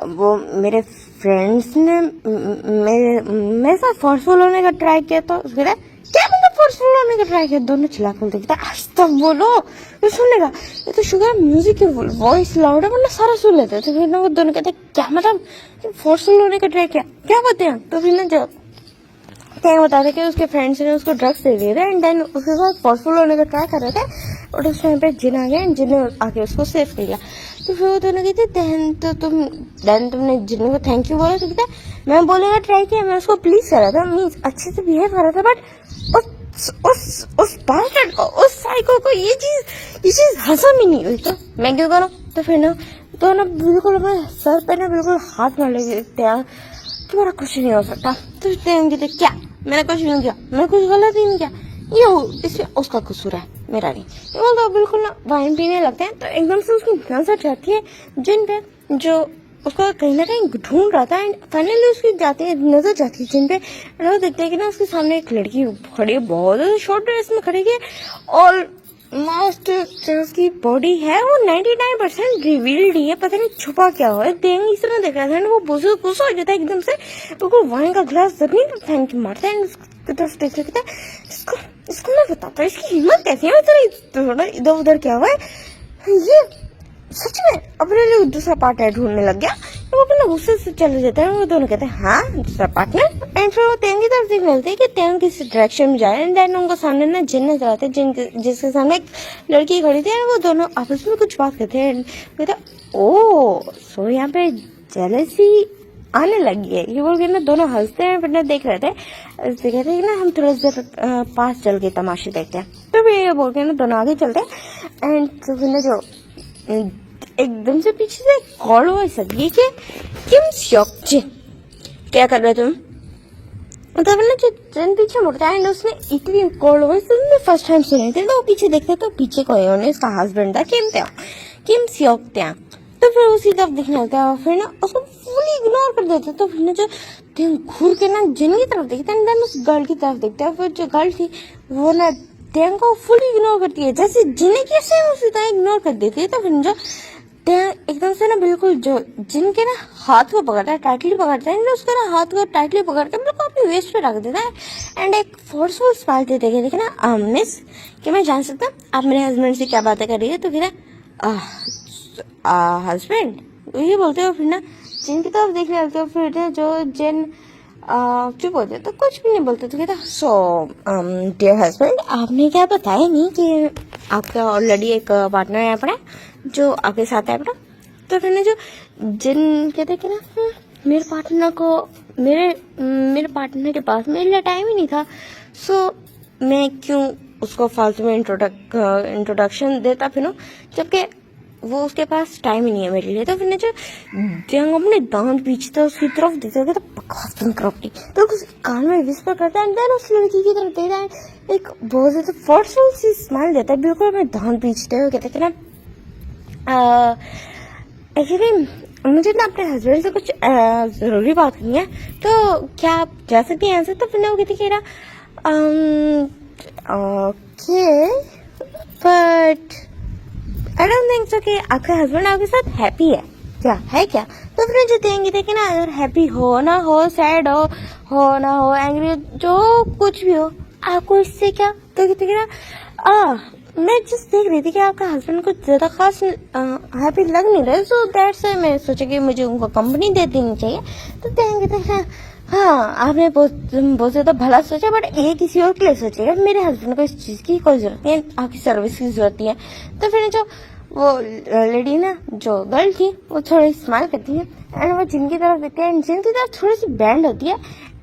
वो मेरे फ्रेंड्स ने मेरे साथ फोर्सफुल होने का ट्राई किया। तो कहते क्या मतलब फोर्सफुल होने का ट्राई किया? दोनों चिल्ला कर देखते आज तक बोलो तो सुन लेगा। ये तो शुगर म्यूजिक की वॉइस लाउड है वरना सारा सुन लेते। तो फिर ना वो दोनों कहते क्या मतलब फोर्सफुल होने का ट्राई किया, क्या बात है? तो फिर ना जो क्या बता रहे कि उसके फ्रेंड्स ने उसको ड्रग्स दे दिए थे एंड देन उसके साथ फोर्सफुल होने का ट्राई कर रहे थे और उस टाइम पे जिन आ गया एंड जिन ने आके उसको सेव कर लिया। तो फिर वो दोनों कहते देन तुमने जिन को थैंक यू बोला। तो कहता मैं बोलने का ट्राई किया, मैं उसको प्लीज कर रहा था, मीन्स अच्छे से बिहेव कर रहा था, बट उस बास्टर्ड को, उस साइको को ये चीज हंसा भी नहीं हुई। तो मैं क्यों करूँ? तो फिर ना तो ना बिल्कुल अपने सर पे ना बिल्कुल हाथ मार लगे, तुम्हारा कुछ नहीं हो सकता। तो कहते क्या मैंने कुछ नहीं किया, मैं कुछ गलत ही नहीं किया, ये इसमें उसका कसूर है मेरा नहीं। वो तो बिल्कुल ना वाइन पीने लगते हैं। तो एकदम से उसकी नजर जाती है जिन पे जो उसको कहीं ना कहीं ढूंढ रहा था एंड फाइनली उसकी नजर जाती है जिन पे वो देखते हैं कि ना उसके सामने एक लड़की खड़ी है, बहुत ज्यादा शॉर्ट ड्रेस में खड़ी है और मस्त उसकी बॉडी है वो 99% रिवील्ड ही है, पता नहीं छुपा क्या हो है। देंगे इस तरह देख रहा था वो गुस्सा हो जाता है एकदम से, बिल्कुल वाइन का ग्लास जमीन पर फेंक के मारता है उसकी तरफ देख रखता है। इसको मैं बताता हूँ इसकी हिम्मत कैसी है, इधर उधर क्या हुआ है। ये सच में अपने लिए दूसरा पार्टनर ढूंढने लग गया। तो वो अपना गुस्से से चले जाते हैं। वो दोनों कहते हैं हाँ दूसरा पार्टनर एंड फिर वो तेन की तरफ से मिलते हैं कि तेन किस डायरेक्शन में जा रहे हैं। देन उनको सामने ना जिन नजर आते हैं जिसके सामने एक लड़की खड़ी थी। वो दोनों आपस में कुछ बात करते हैं। कहते ओ सो यहाँ पे जेलसी आने लगी है। ये बोल के ना दोनों हंसते हैं, फिर ना देख रहे थे, कहते हैं कि ना हम थोड़ा देर पास चल के तमाशे देखते हैं। तो फिर ये बोल के ना दोनों आगे चलते हैं एंड तो फिर ना जो एकदम से पीछे से कॉल वॉइस आती है कि किम श्योक जी क्या कर रहे तुम। मतलब ना जो जन पीछे मुड़ता है, उसने इतनी कॉल वॉइस फर्स्ट टाइम सुनी थी। तो वो पीछे देखते तो पीछे कोई और नहीं, उसका हस्बैंड था किम श्योक त्या। तो फिर उसी तरफ देखने लगता है और फिर ना उसको फुली इग्नोर कर देते। तो फिर ना जो घूर के ना जिन की तरफ देखते हैं, देन उस गर्ल की तरफ देखते हैं। फिर जो गर्ल थी वो ना टैंग को फुली इग्नोर करती है, जैसे जिन्हें कैसे उसी तरह इग्नोर कर देती है। तो फिर जो टैंग एकदम से ना बिल्कुल जो जिनके ना हाथ को पकड़ता है, टाइटली पकड़ता है, उसका ना हाथ को टाइटली पकड़ के बिल्कुल अपनी वेस्ट पे रख देता है एंड एक फोर्सफुल स्माइल देते हैं। देखिए ना मिस, क्या मैं जान सकता हूँ आप मेरे हस्बैंड से क्या बातें कर रही है। तो फिर हस्बैंड ये बोलते हो, फिर ना जिन की तरफ देखने लगते हो। फिर जो जिन चुप होते तो कुछ भी नहीं बोलते। तो कहता सो डियर हस्बैंड, आपने क्या बताया नहीं कि आपका ऑलरेडी एक पार्टनर है अपना जो आपके साथ है अपना। तो फिर ना जो जिन कहते कि ना मेरे पार्टनर के पास मेरे लिए टाइम ही नहीं था, सो मैं क्यों उसको फालतू में इंट्रोडक्शन देता फिर, जबकि वो उसके पास टाइम ही नहीं है मेरे लिए। तो फिर ना जो जंग अपने दांत पीछता उसकी तरफ देखते तो बकवास बंद करो अपनी। तो उसके कान में विस्पर करता है, देन उस लड़की की तरफ देखता है, एक बहुत ज्यादा फोर्सफुल सी स्माइल देता है, बिल्कुल अपने दांत पीछते हुए कहते थे ना एक्चुअली मुझे ना अपने हस्बैंड से कुछ जरूरी बात करनी है, तो क्या आप जा सकती हैं ऐसे। तो फिर वो कहती ना okay but I don't think so कि आपका हस्बैंड आपके साथ हैप्पी है क्या। तो फिर जो देंगे ना, अगर हैप्पी हो ना हो, सैड हो ना हो, एंग्री हो, जो कुछ भी हो, आपको इससे क्या। तो कहते ना मैं जस्ट देख रही थी कि आपका हस्बैंड कुछ ज्यादा खास हैप्पी लग नहीं रहा है, सो दैट्स व्हाई मैं सोचा कि मुझे उनको कंपनी दे देनी चाहिए। तो देंगे हाँ आपने बहुत ज्यादा भला सोचा, बट ये किसी और के लिए सोचेगा। मेरे हस्बैंड को इस चीज की कोई जरूरत नहीं है, आपकी सर्विस की जरूरत नहीं है। तो फिर जो वो लेडी ना जो गर्ल थी वो थोड़ी स्माइल करती है एंड वो जिनकी तरफ देखती है एंड जिनकी तरफ थोड़ी सी बैंड होती है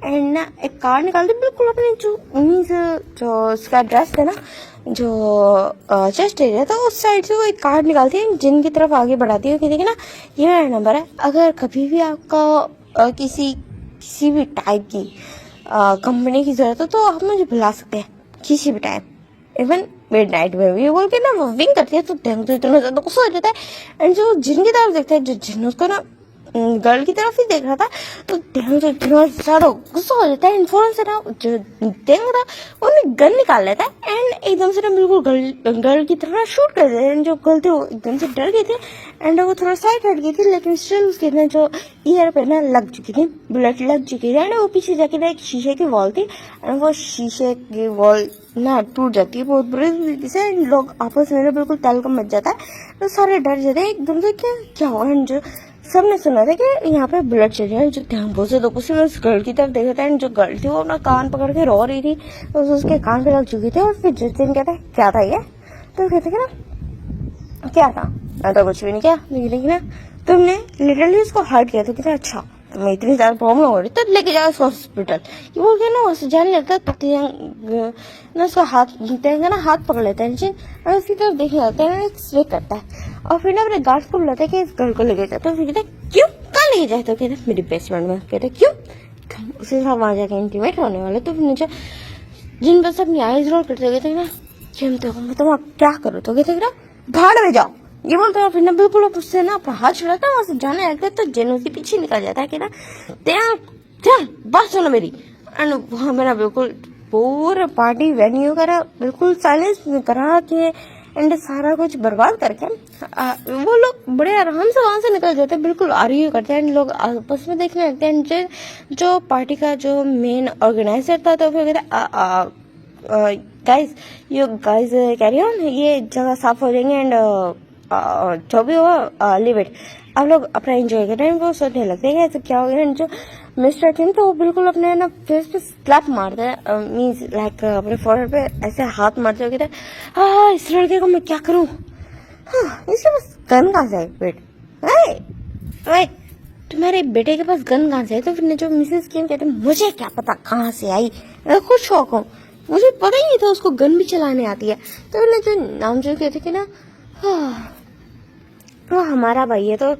एंड ना एक कार्ड निकालती है, बिल्कुल अपने जो मीन्स जो उसका ड्रेस है ना जो चेस्ट एरिया था उस साइड से वो एक कार्ड निकालती है, जिनकी तरफ आगे बढ़ाती है कि देखिए ना ये मेरा नंबर है, अगर कभी भी आपका किसी भी टाइप की कंपनी की जरूरत हो तो आप मुझे बुला सकते हैं किसी भी टाइम, इवन मिडनाइट में भी। बोल के ना वो विंग करती है। तो ढंग तो इतना ज्यादा गुस्सा हो जाता है एंड जो जिनकी तरफ देखता है, जो जिन उसको ना गर्ल की तरफ ही देख रहा था, तो ढंग तो इतना ज्यादा गुस्सा हो जाता है एंड फौरन से ना जो ढंग था वो गन निकाल लेता है एंड एकदम से ना बिल्कुल गर्ल की तरफ शूट कर देता है। जो गर्ल थी वो एकदम से डर गई थी एंड वो थोड़ा साइड हट गई थी, लेकिन स्टिल उसके ना जो ईयर पे ना लग चुकी थी, बुलेट लग चुकी थी एंड वो पीछे जाके ना एक शीशे की वॉल थी एंड वो शीशे की वॉल ना टूट जाती है बहुत बुरी तरीके से एंड लोग आपस में बिल्कुल तहलका मच जाता है। तो सारे डर जाते हैं एकदम से क्या हुआ एंड जो सबने सुना था कि यहाँ पे बुलेट चल रहा है। जो ध्यान बहुत से दोपहर से उस गर्ल की तरफ देखा था एंड जो गर्ल थी वो अपना कान पकड़ के रो रही थी, तो उसके कान पे लग चुकी थी। और फिर जतिन कहता है क्या था ये, तो कहते ना क्या था, मैं तो कुछ भी नहीं किया, लेकिन ना तुमने लिटरली उसको हर्ट किया। तो कहते अच्छा तुम्हें इतनी ज्यादा प्रॉब्लम हो रही तो लेके जाओ उसको हॉस्पिटल। ये बोल के ना उससे जाने लगता है, ना उसका हाथ पकड़ लेता है और उसकी तरफ देखने लगता है, एक्सरे करता है और फिर ना अपने गार्ड को बुलाता है कि इस घर को लेके जाए। तो फिर कहते क्यों, कहाँ लेके जाए। तो कहते मेरी बेसमेंट में। कहते क्यों, उसे साथ वहां जाके इंटीमेट होने वाले। तो फिर जिन बस अपनी आईज रोल करते कहते ना मैं तुम क्या करो। तो कहते ना भाड़ में जाओ। ये बोलते हैं फिर ना बिल्कुल उससे ना अपना हाथ छुड़ाता है, वहां से जाने लगता है। तो जेन उसके पीछे निकल जाता है कि ना ध्यान बात सुनो मेरी। एंड वहां मेरा बिल्कुल पूरा पार्टी वेन्यू करा बिल्कुल साइलेंस करा के एंड सारा कुछ बर्बाद करके वो लोग बड़े आराम से वहां से निकल जाते हैं, बिल्कुल आर्ग्यू करते हैं। लोग आपस में देखने लगते हैं। जो पार्टी का जो मेन ऑर्गेनाइजर था तो फिर कहते guys you guys carry on, ये जगह साफ हो जाएंगे एंड जो भी हो लिव इट, आप लोग अपना एंजॉय कर रहे हैं। वो सोचने लगते हैं ऐसे क्या हो गया। जो मिस्टर टिम तो वो बिल्कुल अपने ना फेस पे स्लैप मारते हैं, मीन्स लाइक अपने फोrehead पे ऐसे हाथ मारते हुए कहते हैं इस लड़के को मैं क्या करूं, इसके पास गन कहाँ से वेट तुम्हारे बेटे के पास गन कहाँ से है? तो फिर जो मिसेस किम कहते मुझे क्या पता कहाँ से आई, मैं खुद शौक हूँ, मुझे पता ही नहीं था उसको गन भी चलाने आती है। तो फिर जो नाम जो कहते कि ना वो हमारा भाई है तो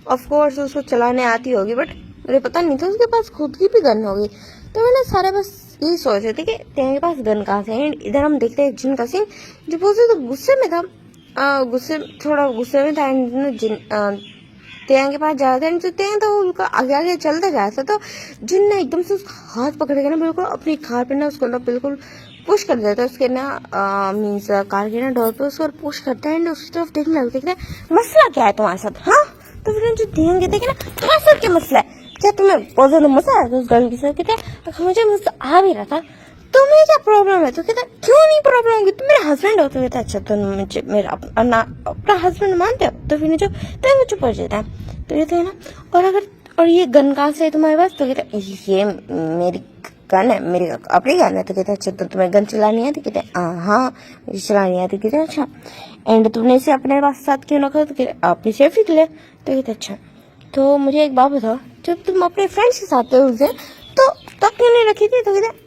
ऑफ कोर्स उसको चलाने आती होगी, बट मुझे पता नहीं था उसके पास खुद की भी गन होगी। तो मैंने सारे बस यही सोच रहे थे कि तेरे पास गन कहाँ से है। इधर हम देखते हैं जिन का सीन जो बोलते तो गुस्से में था, थोड़ा गुस्से में था। एंड जिन तेंग के पास जा रहा था, तो तेंग तो उनका आगे आगे चलता जा रहा था। तो जिन ने एकदम से उसका हाथ पकड़ के ना बिल्कुल अपनी कार पे ना उसको ना बिल्कुल पुश कर देता है, उसके ना मीन्स कार के ना डोर पे उसको पुश करता है। एंड उसकी तरफ देखने लगता है मसला क्या है तुम्हारे साथ, हाँ? तो फिर जो ध्यान कहते हैं ना तुम्हारे साथ क्या मसला है, क्या तुम्हें बहुत ज्यादा मजा आया? तो उस गर्ल के साथ कहते हैं मुझे मुझसे आ भी रहा था, तुम्हें क्या प्रॉब्लम है? तो कहता है क्यों नहीं प्रॉब्लम होगी, तुम मेरे हस्बैंड हो। तो कहता है अच्छा तुम मुझे मेरा अपना हस्बैंड मानते हो? तो फिर जो तो चुप हो जाता है। तो कहते हैं ना और ये गन कहाँ से है तुम्हारे पास? तो कहता है ये मेरी गन है, मेरी अपनी गन है। तो कहते हैं अच्छा तो तुम्हें गन चलानी है? तो कहते हैं हाँ मुझे चलानी है। तो कहते हैं अच्छा एंड तुमने इसे अपने पास साथ क्यों रखा? तो कहते अपनी सेफ्टी के लिए। तो कहते अच्छा तो मुझे एक बात बताओ, जब तुम अपने फ्रेंड्स के साथ थे उस दिन तो तब क्यों नहीं रखी थी? तो कहते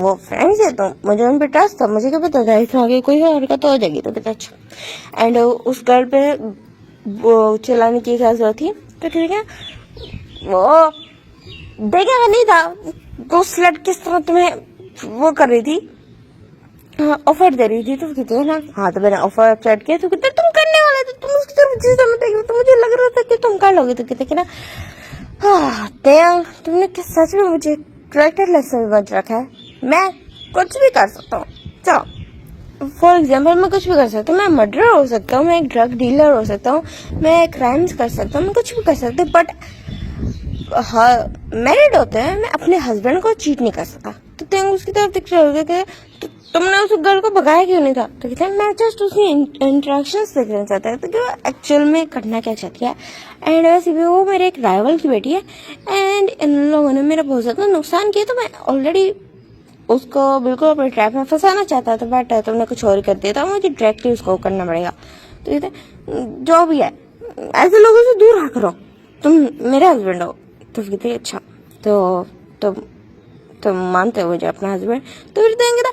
वो फ्रेंड्स है तो मुझे उन पे ट्रस्ट था, मुझे क्या पता था इसमें आगे कोई हरकत हो जाएगी। तो कहते अच्छा एंड उस गर्ल पे वो चलाने की क्या जरूरत थी? तो ठीक है वो देखेगा नहीं था तो स्लट किस तरह तुम्हें वो कर रही थी, ऑफर दे रही थी। तो कहते हैं ना हाँ तो मैंने ऑफर एक्सेप्ट किया। तो कहते तुम करने वाले थे, तुम उसकी तरफ जिस समय देख रहे तो मुझे लग रहा था कि तुम कर लोगे। तो कहते ना तुमने क्या सच में मुझे कैरेक्टर लेस समझ रखा है? मैं कुछ भी कर सकता हूँ, चलो फॉर एग्जाम्पल मैं कुछ भी कर सकता हूँ, मैं मर्डर हो सकता हूँ, मैं एक ड्रग डीलर हो सकता हूँ, मैं क्राइम्स कर सकता हूँ, मैं कुछ भी कर सकता हूँ, बट हाँ मैरिड होते हैं, मैं अपने हस्बैंड को चीट नहीं कर सकता। तो तेंग उसकी तरफ दिख रहे होते तो तुमने उस गर्ल को भगाया क्यों नहीं था? तो कहते हैं मैं जस्ट उसकी इंटरेक्शंस देखना चाहता है, तो क्या एक्चुअल में करना क्या चाहती है। एंड वैसे भी वो मेरे एक राइवल की बेटी है एंड इन लोगों ने मेरा बहुत ज्यादा नुकसान किया, तो मैं ऑलरेडी उसको बिल्कुल अपने ट्रैप में फंसाना चाहता था, बट तुमने कुछ और कर दिया था, मुझे डायरेक्टली उसको करना पड़ेगा। तो कहते जो भी है ऐसे लोगों से दूर रहा करो, तुम मेरे हस्बैंड हो। तो कहते अच्छा तो मानते हो मुझे अपना हस्बैंड? तो फिर देंगे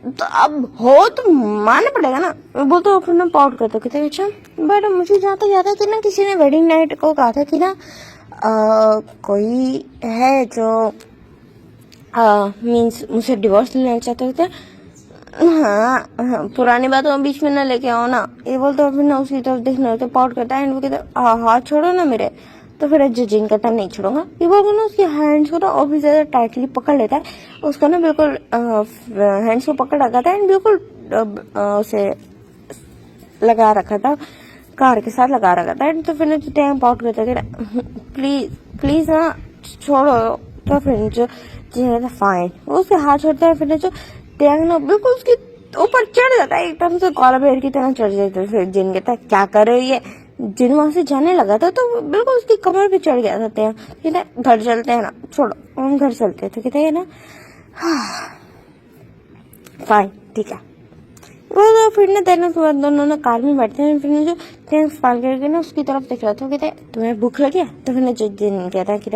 तो अब हो तो मानना पड़ेगा ना। मैं बोलता हूँ फिर ना पाउट करता कहते अच्छा बट मुझे जहाँ तक याद है कि ना किसी ने वेडिंग नाइट को कहा था कि ना कोई है जो मीन्स मुझे डिवोर्स लेना चाहते थे। हाँ पुरानी बातों में बीच में ना लेके आओ ना, ये बोलते हो फिर ना उसकी तरफ देखना तो पाउट करता है एंड वो कहते हाथ छोड़ो ना मेरे। तो फिर जजिंग करता नहीं छोड़ूंगा, ये बोलकर ना उसके हैंड्स को ना और भी ज्यादा टाइटली पकड़ लेता है, उसका ना बिल्कुल हैंड्स को पकड़ रखा था एंड बिल्कुल उसे लगा रखा था, कार के साथ लगा रखा था। तो फिर ना टैंक आउट करता था प्लीज प्लीज ना छोड़ो। तो फिर जो फाइन वो उसके हाथ छोड़ता है, फिर जो टैंक ना बिल्कुल उसके ऊपर चढ़ जाता है, एकदम से कॉलर बेर की तरह चढ़ जाता है। फिर जिन कहता है क्या कर रही है, जिन वहां से जाने लगा था तो बिल्कुल उसकी कमर पे चढ़ गया था टैंक। कहता है घर चलते हैं ना, छोड़ो हम घर चलते हैं। तो कहते हैं ना फाइन ठीक है। वो तो फिर ना तेरे के बाद दोनों ना कार में बैठते हैं, फिर जो थैंक्स पाल करके ना उसकी तरफ देख रहा था, कहते तुम्हें भूख लगी है? तो फिर जो दिन कहता है कि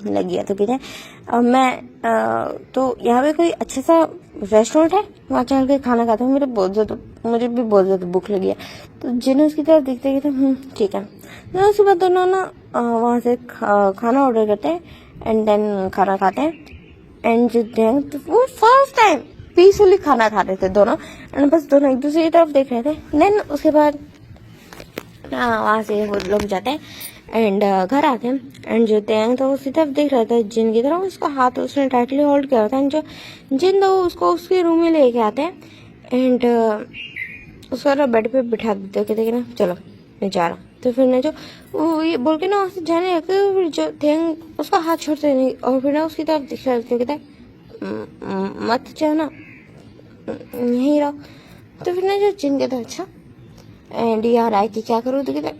लगी है। तो कहते अब मैं तो यहाँ पे कोई अच्छा सा रेस्टोरेंट है वहाँ चल के खाना खाता हूँ, मुझे भी बहुत ज्यादा भूख लगी है। तो जिन उसकी तरफ देखते कहते ठीक है। तो उसके बाद दोनों ना वहाँ से खाना ऑर्डर करते हैं एंड देन खाना खाते हैं एंड जो तो वो फर्स्ट टाइम पीसफुली खाना खा रहे थे दोनों एंड बस दोनों एक दूसरे की तरफ देख रहे थे। देन उसके बाद वहाँ से वो लोग जाते हैं एंड घर आते हैं एंड जो हैं तो उसी तरफ देख रहे थे जिन की तरफ, उसका हाथ उसने टाइटली होल्ड किया होता है। जो जिन तो उसको उसके रूम में लेके आते हैं एंड उसको ना बेड पे बिठा देते, कहते ना चलो मैं जा रहा हूँ। तो फिर ना जो वो ये बोल के ना वहाँ से जाने लगते, तो फिर जो थे उसका हाथ छोड़ते नहीं और फिर ना उसकी तरफ दिख रहे थे, कहते मत जाना यहीं रहो। तो फिर ना जो जिन कहता अच्छा एंड यार आए कि क्या करूँ? तो कहते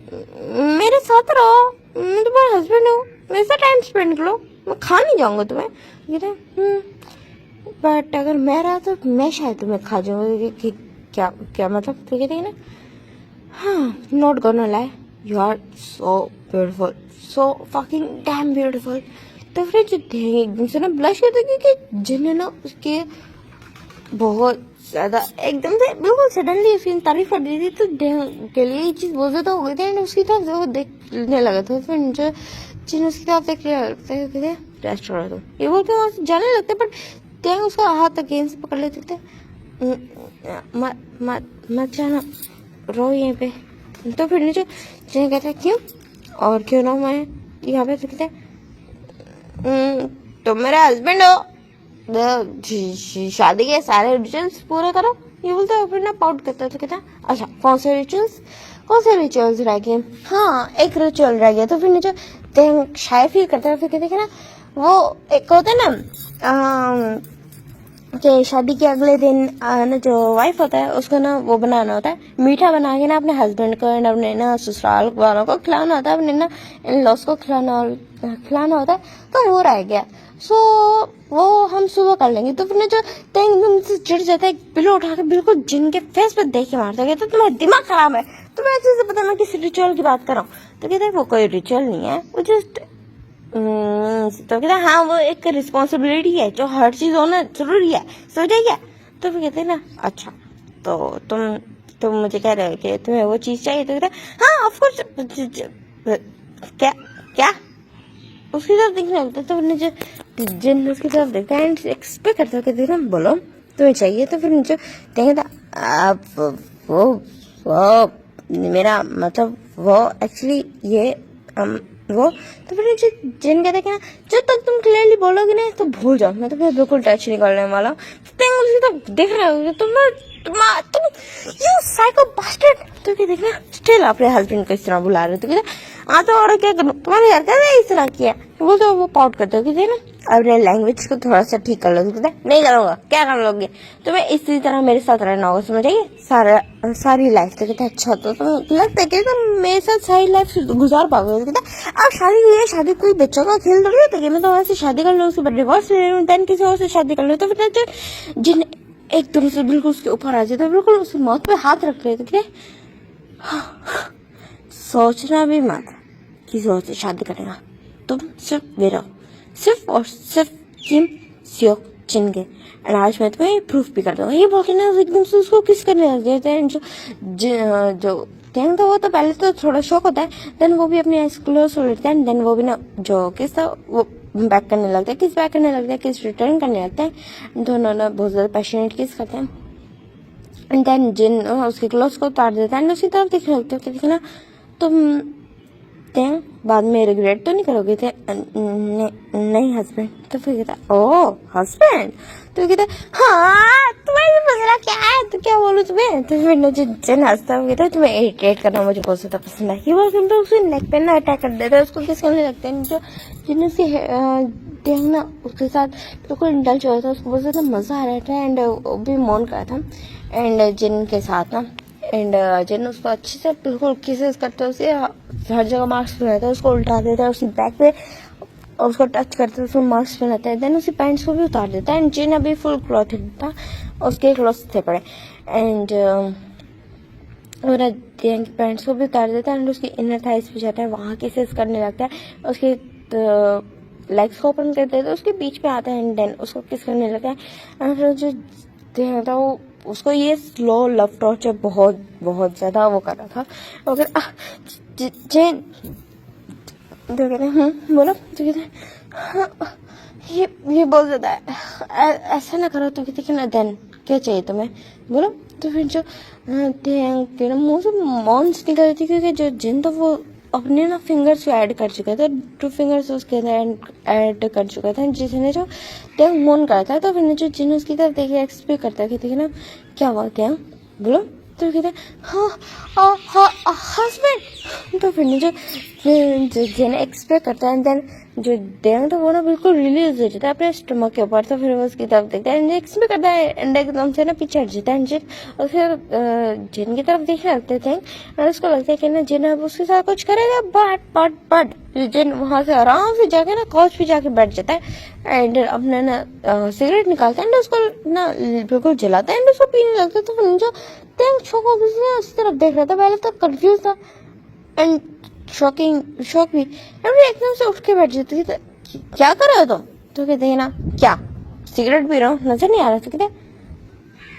मेरे साथ रहो, मैं तुम्हारा हस्बैंड हूँ, मेरे साथ टाइम स्पेंड करो, मैं खा नहीं जाऊंगा तुम्हें। कहते बट अगर मैं रहा तो मैं शायद तुम्हें खा जाऊंगा। कि क्या मतलब? तो कहते ना हाँ not gonna lie, you are so beautiful, so fucking damn beautiful. तो फिर जो एकदम से ना ब्लश करते क्योंकि जिन्हें ना उसके बहुत ज्यादा एकदम से बिल्कुल सडनली उसकी तारीफ कर दी थी, तो के लिए ये चीज बहुत ज्यादा हो गई थी एंड उसकी तरफ से वो देखने लगा था। फिर जो जिन उसकी तरफ देखने लगते रेस्टोरेंट तो ये बोल के वहां से जाने लगते, बट क्या उसका हाथ अगेंस्ट से पकड़ लेते थे, मत जाना, रो यहीं पे। तो फिर नीचे जिन्हें कहते क्यों और क्यों ना मैं यहाँ पे, तो कहते तुम मेरे हस्बैंड हो, शादी के सारे रिचुअल्स पूरे करो, ये बोलते हैं। फिर ना पाउट करता है, तो कहता है अच्छा कौन से रिचुअल्स रह गए, हाँ एक रिचुअल रह गया। तो फिर नीचे शायद फील करता है, फिर कहते ना वो एक होता है ना कि शादी के अगले दिन ना जो वाइफ होता है उसको ना वो बनाना होता है, मीठा बना के ना अपने हस्बैंड को एंड अपने ना ससुराल वालों को खिलाना होता है, अपने ना इन लॉस को खिलाना होता है। तो वो रह गया, सो वो हम सुबह कर लेंगे। तो फिर जो एकदम से चिढ़ जाता है, पिलो उठा के बिल्कुल जिनके फेस पे देख के मारता है, तो तुम्हारा दिमाग खराब है, तुम्हें अच्छे से पता मैं किस रिचुअल की बात कर रहा हूँ। तो कहते हैं वो कोई रिचुअल नहीं है, वो जस्ट तो कहते हाँ वो एक रिस्पॉन्सिबिलिटी है जो हर चीज होना जरूरी है, समझा क्या। तो फिर कहते ना अच्छा तो तुम मुझे कह रहे हो कि तुम्हें वो चीज चाहिए, तो कहते हाँ ऑफ कोर्स, क्या क्या उसकी तरफ देखने लगता है। तो नीचे जिन उसकी तरफ देखता है एंड एक्सपेक्ट करता है कि देखना बोलो तुम्हें चाहिए। तो फिर नीचे देखता आप वो मेरा मतलब वो एक्चुअली ये वो। तो फिर नीचे जिन कहते हैं ना जब तक तुम क्लियरली बोलोगे ना तो भूल जाओ, मैं तो फिर बिल्कुल टच नहीं करने वाला हूँ। उसकी तरफ देख रहे हो तुम यू साइको बास्टर्ड। तो क्या देखना स्टिल अपने हस्बैंड को इस तरह बुला रहे हो, तो कहते हाँ तो और क्या करूँ, तुम्हारे यार क्या इस तरह किया, बोलते वो पाउट करते हो कि ना अपने लैंग्वेज को थोड़ा सा ठीक कर लो। कहते नहीं करूँगा, क्या कर लोगे, तुम्हें इसी तरह मेरे साथ रहना होगा, समझ आइए सारी लाइफ। तो कहते अच्छा तो तुम लगता है कि तुम मेरे साथ सारी लाइफ गुजार पाओगे। कहते अब शादी हुई है, शादी कोई बच्चों का खेल थोड़ी होता है, मैं तो वैसे शादी कर लूँ, उसके डिवोर्स ले लूँ, देन किसी और से शादी कर लूँ। तो फिर जिन एकदम से बिल्कुल उसके ऊपर आ जाता है, बिल्कुल उसकी मौत पे हाथ रख रहे थे, सोचना भी मत किसी और से शादी करेगा, तुम सिर्फ मेरा, सिर्फ और सिर्फ किम सियोक चिन के। एंड आज मैं तुम्हें प्रूफ भी कर दूंगा, ये बोल के ना एकदम से उसको किस करने लग जाते हैं। जो टैंग था वो तो पहले तो थोड़ा शौक होता है, देन वो भी अपनी आइज क्लोज हो लेते हैं, देन वो भी ना जो किस था वो बैक करने लगता है, किस बैक करने लगता है, किस रिटर्न करने लगता है, दोनों ना बहुत ज्यादा पैशनेट किस करते हैं। एंड देन जिन उसके क्लोज को उतार देता है एंड उसकी तरफ देखने लगते हो कि देखना तुम बाद में रिग्रेट तो नहीं करोगे थे, नहीं हस्बैंड। तो फिर कहता ओ हस्बैंड, तो कहता हाँ तुम्हारी मसला क्या है, तो क्या बोलूं तुम्हें। तो फिर जिन हंसता है कहता तुम्हें इरिटेट करना मुझे बहुत ज्यादा पसंद है, वो तो उसके नेक पे ना अटैक कर देता है, उसको किस करने लगते हैं। जो जिन उसकी देखना उसके साथ बिल्कुल इंडल्ज हो रहा था, उसको बहुत ज्यादा मजा आ रहा था एंड वो भी मौन कर था एंड जिन के साथ ना एंड जिन उसको अच्छे से बिल्कुल किसेस करते हैं, उसे हर जगह मास्क पहनाता है, उसको उल्टा देता है उसकी बैक पे और उसको टच करते हैं, उसको मास्क पहनाता है, देन उसकी पैंट्स को भी उतार देता है एंड जिन अभी फुल क्लॉथ था, उसके क्लॉथ थे पड़े एंड और की पैंट्स को भी उतार देता है एंड उसकी इनर थाइस पे जाता है, वहाँ किसेस करने लगता है, उसके लेग्स को ओपन कर देता है, उसके बीच पे आता है एंड देन उसको किस करने लगता है एंड जो देखता वो उसको ये स्लो लव टॉर्चर बहुत बहुत ज्यादा वो कर रहा था। अगर जैन तो कहते हैं बोलो, तो कहते हैं हाँ ये बहुत ज्यादा है, ऐसा ना करो। तो कहते ना देन क्या चाहिए तुम्हें बोलो। तो फिर जो मुंह से मॉन्स निकल रही थी, क्योंकि जो जिन तो वो अपने ना फिंगर्स को ऐड कर चुका था, 2 फिंगर्स उसके अंदर ऐड कर चुका था, जिसने जो टैंग मोन करा था। तो फिर जो जिन उसकी तरफ देखे एक्सपेक्ट करता है कि ना क्या हुआ टैंग बोलो। तो कहते हाँ हस्बैंड। तो फिर जो जिन एक्सपेक्ट करता है देन जो टैंग था वो ना बिल्कुल रिलीज हो जाता है अपने स्टमक के ऊपर। तो फिर वो उसकी तरफ देखता है, एक्सपेक्ट करता है एंड एकदम से ना पीछे हट जाता है जिन, और फिर जिन की तरफ देखने लगते थे और उसको लगता है कि ना जिन अब उसके साथ कुछ करेगा, बट जिन वहां से आराम से जाके ना कॉच पे जाके बैठ जाता है एंड अपने ना सिगरेट निकालता है एंड उसको ना बिल्कुल जलाता है एंड उसको पीने लगता है। तो फिर जो टैंक छोको उसकी तरफ देख रहा था, पहले तो कंफ्यूज था एंड शॉकिंग शॉक भी एकदम से उठ के बैठ जाती है। क्या कर रहे हो तुम? तो कहते हैं ना क्या सिगरेट पी रहा हूँ, नजर नहीं आ रहा? तो कहते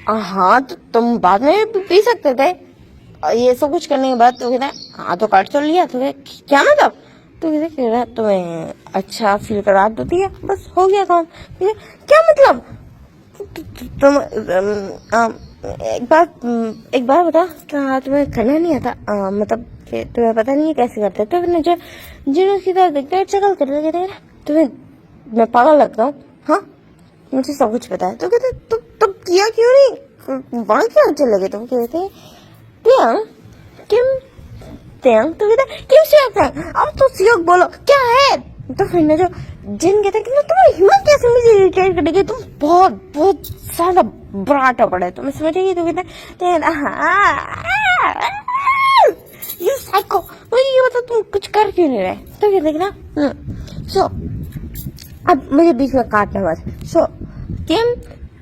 हाँ तो तुम बाद में भी पी सकते थे ये सब कुछ करने के बाद। तो कहते हैं हाँ तो काट तो लिया। तो क्या मतलब? तो कहते तुम्हें अच्छा फील करा देती है, बस हो गया काम। क्या मतलब? तुम एक बार बता क्या तुम्हें करना नहीं आता? मतलब कि तुम्हें पता नहीं है कैसे करते? तो फिर जो जिन्होंने की तरह देखते चकल करते कहते तुम्हें मैं पागल लगता हूँ? हाँ मुझे सब कुछ पता है। तो कहते तुम किया क्यों नहीं? वहां क्यों अच्छे लगे? तुम कहते किम त्यांग? तो कहते किम सियोक था? अब तो सियोक बोलो क्या है? तो फिर ना जो जिन कहते कि तुम्हारी हिम्मत कैसे मुझे इरिटेट करेगी? तुम बहुत बहुत ज्यादा बड़ा टपड़ है, तुम्हें समझेगी? तो कहते ये साइको, ये बता तुम कुछ कर क्यों नहीं रहे? तो कहते ना सो अब मुझे बीच में काटना मत। सो किम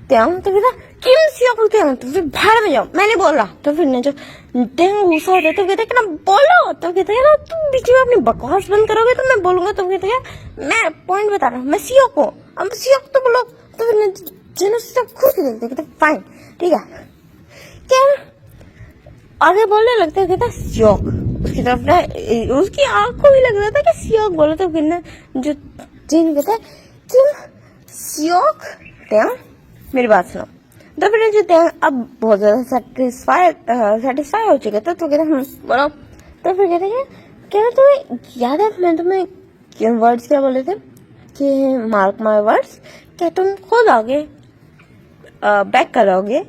त्यांग? तो कहता किम सियोक त्यांग? तो फिर बाहर में जाओ, मैं नहीं बोल रहा। तो फिर ना जो त्यांग गुस्सा होता है तो कहते ना बोलो। तो कहते हैं ना तुम बीच में अपनी बकवास बंद करोगे तो मैं बोलूंगा। तो कहते हैं मैं पॉइंट बता रहा हूँ, मैं सियोक हूँ, अब सियोक तो बोलो। तो फिर जिन्होंने सब खुद ही देखते कहते फाइन ठीक है क्या आगे बोलने लगता है। कहता सियोक, उसकी तरफ ना उसकी आंख को भी लग रहा था कि सियोक बोलो। तो फिर ना जो जिन कहता है तुम सियोक त्यांग मेरी बात सुनो। तो फिर जो त्यांग अब बहुत ज्यादा सेटिस्फाई हो चुके थे। तो कहते बोलो। तो फिर कहते हैं क्या तुम्हें याद है मैं तुम्हें वर्ड्स क्या बोले थे कि मार्क माय वर्ड्स, क्या तुम खुद आओगे बैक करोगे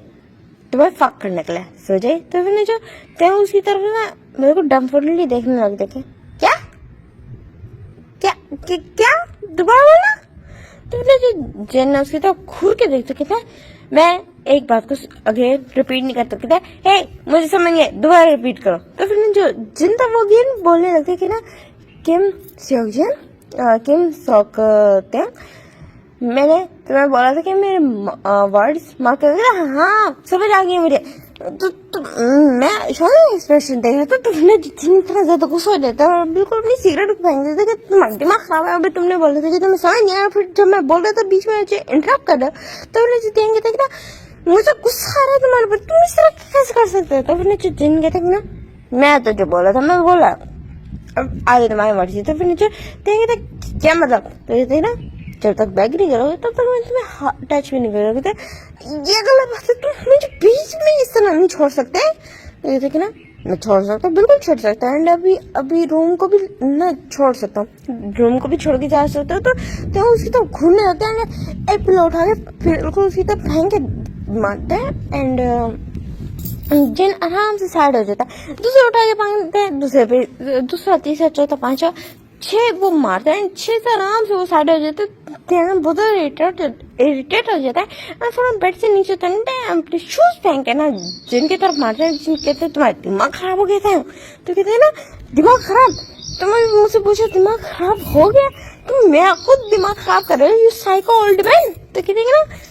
तुम्हें फक करने के लिए सो जाए? तो फिर जो त्यांग उसकी तरफ ना मेरे को डम्फोर्डली देखने लग देखे। क्या क्या क्या दोबारा बोला? तो जो जेन ने उसकी तरफ घूर के देखते कहता मैं एक बात को अगले रिपीट नहीं करता। कहता हे मुझे समझ गए, दोबारा रिपीट करो। तो फिर जो जिन था वो गेन बोलने लगते कि ना किम सियोक जिन किम सियोक त्यांग मैंने तुम्हें बोला था कि मेरे वर्ड्स मार्क कर। हाँ समझ आ गया मुझे। तो मैं शॉर्ट एक्सप्रेशन देख रहा था। तो तुमने जितनी तरह ज्यादा गुस्सा हो जाता है और बिल्कुल अपनी सिगरेट फेंक देते कि तुम्हारा दिमाग खराब है। अभी तुमने बोला था कि तुम्हें समझ नहीं आया, फिर जब मैं बोल रहा था बीच में इंटरप्ट कर रहा तो उन्हें जो देंगे थे ना मुझे गुस्सा आ रहा है तुम्हारे ऊपर, तुम इस तरह कैसे कर सकते हो? तो फिर जो जिन कहते ना मैं तो जो बोला था मैं बोला, अब आगे तुम्हारी मर्जी। तो फिर जो देंगे थे क्या मतलब? तो कहते ना जब तक बैग नहीं करोगे तब तक मैं तुम्हें टच भी नहीं करोगे। ये गलत बात है, तुम मुझे बीच में इस तरह नहीं छोड़ सकते। तो ये देखना मैं छोड़ सकता हूँ, बिल्कुल छोड़ सकता हूँ। एंड अभी रूम को भी ना छोड़ सकता हूँ, रूम को भी छोड़ के जा सकते हो। तो उसकी तो घूमने लगते हैं, एक पिलो उठा के बिल्कुल उसकी तरफ फेंक के मारते हैं। एंड जिन आराम से साइड हो जाता है, दूसरे उठा के मांगते हैं, दूसरा तीसरा चौथा पांचवा 6 वो मारते हैं, 6 से आराम से वो साइड हो जाते हैं। बहुत इरिटेट हो जाता है। मैं थोड़ा बेड से नीचे उतरते हैं, अपने शूज पहन के ना जिनकी तरफ मारते हैं, जिन कहते हैं तुम्हारा दिमाग खराब हो गया था। तो कहते हैं ना दिमाग खराब, तुम्हें मुझसे पूछा दिमाग खराब हो गया? तुम मेरा खुद दिमाग खराब कर रहे हो, यू साइको ओल्ड मैन। तो कहते हैं ना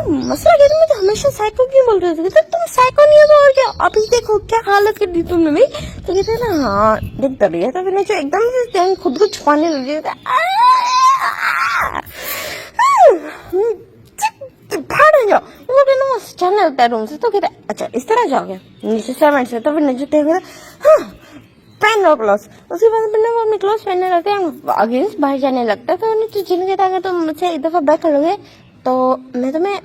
मसला क्या, तुम तो हमेशा साइको क्यों बोल रहे हो? तो तुम साइको नहीं हो तो और क्या, अभी देखो क्या हालत कर दी तुमने मेरी। तो कहते हैं ना हाँ दिख तो रही है। तो फिर जो एकदम से खुद को छुपाने लग जाता भाड़ जाओ, वो कहना चलने लगता है रूम से। तो कहते अच्छा इस तरह जाओगे नीचे सर्वेंट से? तो फिर नजते हाँ पहन लो क्लोथ। उसके बाद फिर वो अपने क्लोथ पहनने लगते हैं, अगेंस्ट बाहर जाने लगता है। तो जिन कहता अगर तुम मुझसे एक दफा बैक कर लोगे तो मैं तुम्हें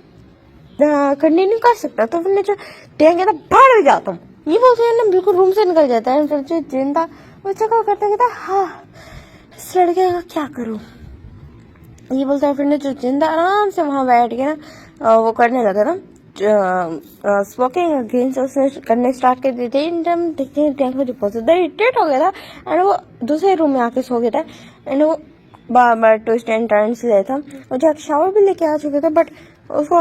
कंटिन्यू कर सकता। तो फिर जो टेन कहता बाहर भी जाता हूँ, ये बोलते हैं ना बिल्कुल रूम से निकल जाता है। फिर जो जिन था वो चक्कर करता कहता हाँ इस लड़के का क्या करूँ, ये बोलता है। फिर जो जिंदा आराम से वहां बैठ के ना वो करने लगा ना स्मोकिंग अगेंस्ट उसने करने स्टार्ट कर दिए थे। देखते हैं टैंक जो बहुत ज्यादा इरिटेट हो गया था एंड वो दूसरे रूम में आके सो गया था। एंड वो बार बार ट्विस्ट एंड टर्न से गया था, वो जाके शावर भी लेके आ चुके थे बट उसको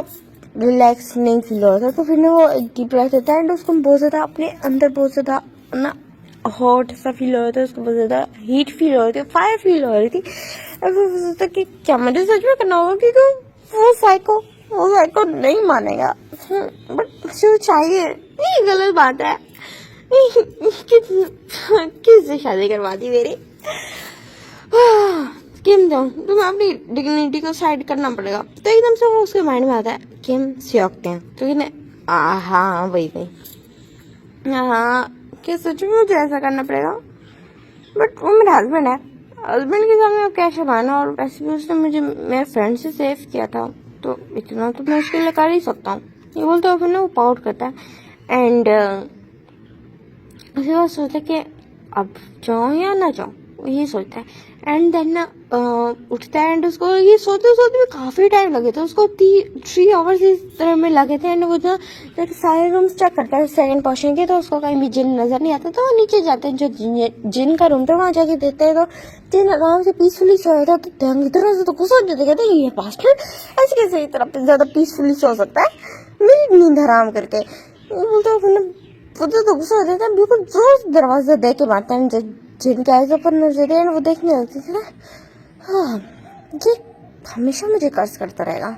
रिलैक्स नहीं फील हो रहा था। तो फिर वो डीप ब्रेथ लेता है एंड उसको बहुत ज्यादा अपने अंदर बहुत ज्यादा ना हॉट सा फील हो रहा था, उसको बहुत ज्यादा हीट फील हो रही थी, फायर फील हो रही थी। सोचता कि क्या मुझे सच में करना होगा क्योंकि वो साइको नहीं मानेगा, बट मुझे चाहिए, ये गलत बात है। किससे शादी करवा दी मेरी? किम दो तुम्हें अपनी डिग्निटी को साइड करना पड़ेगा। तो एकदम से वो उसके माइंड में आता है किम सियोकते हैं, तो कहने हाँ वही हाँ क्या सच में मुझे ऐसा करना पड़ेगा? बट वो मेरा हस्बैंड है, हस्बैंड के सामने क्या छुपाना, और वैसे भी उसने मुझे मेरे फ्रेंड से सेव किया था, तो इतना तो मैं उसके लिए कर ही सकता हूँ। ये बोलते हो फिर ना वो पाउट करता है एंड उसके बाद सोचता है कि अब जाऊँ या ना जाऊँ, यही सोचता है। एंड देन उठता है एंड उसको ये सोते सोते भी काफ़ी टाइम लगे थे उसको, 3 आवर्स इस तरह में लगे थे। एंड वो जो सारे रूम्स चेक करता है सेकंड पोर्शन के, तो उसको कहीं भी जिन नजर नहीं आता, तो वो नीचे जाते हैं जो जिन का रूम था वहाँ जाके देखते हैं, तो जिन आराम से पीसफुली सोया था। तो इतना से तो गुस्सा हो जाते, कहते ये पास्टर ऐसे कैसे इतना ज्यादा पीसफुली सो सकता है मेरी नींद हराम करके। बोलता तो गुस्सा हो जाता है, बिल्कुल जोर से दरवाजा दे के मारता है। जिनके आइज़ पर नजर है वो देखने लगती थी ना, हाँ ये हमेशा मुझे कर्ज करता रहेगा।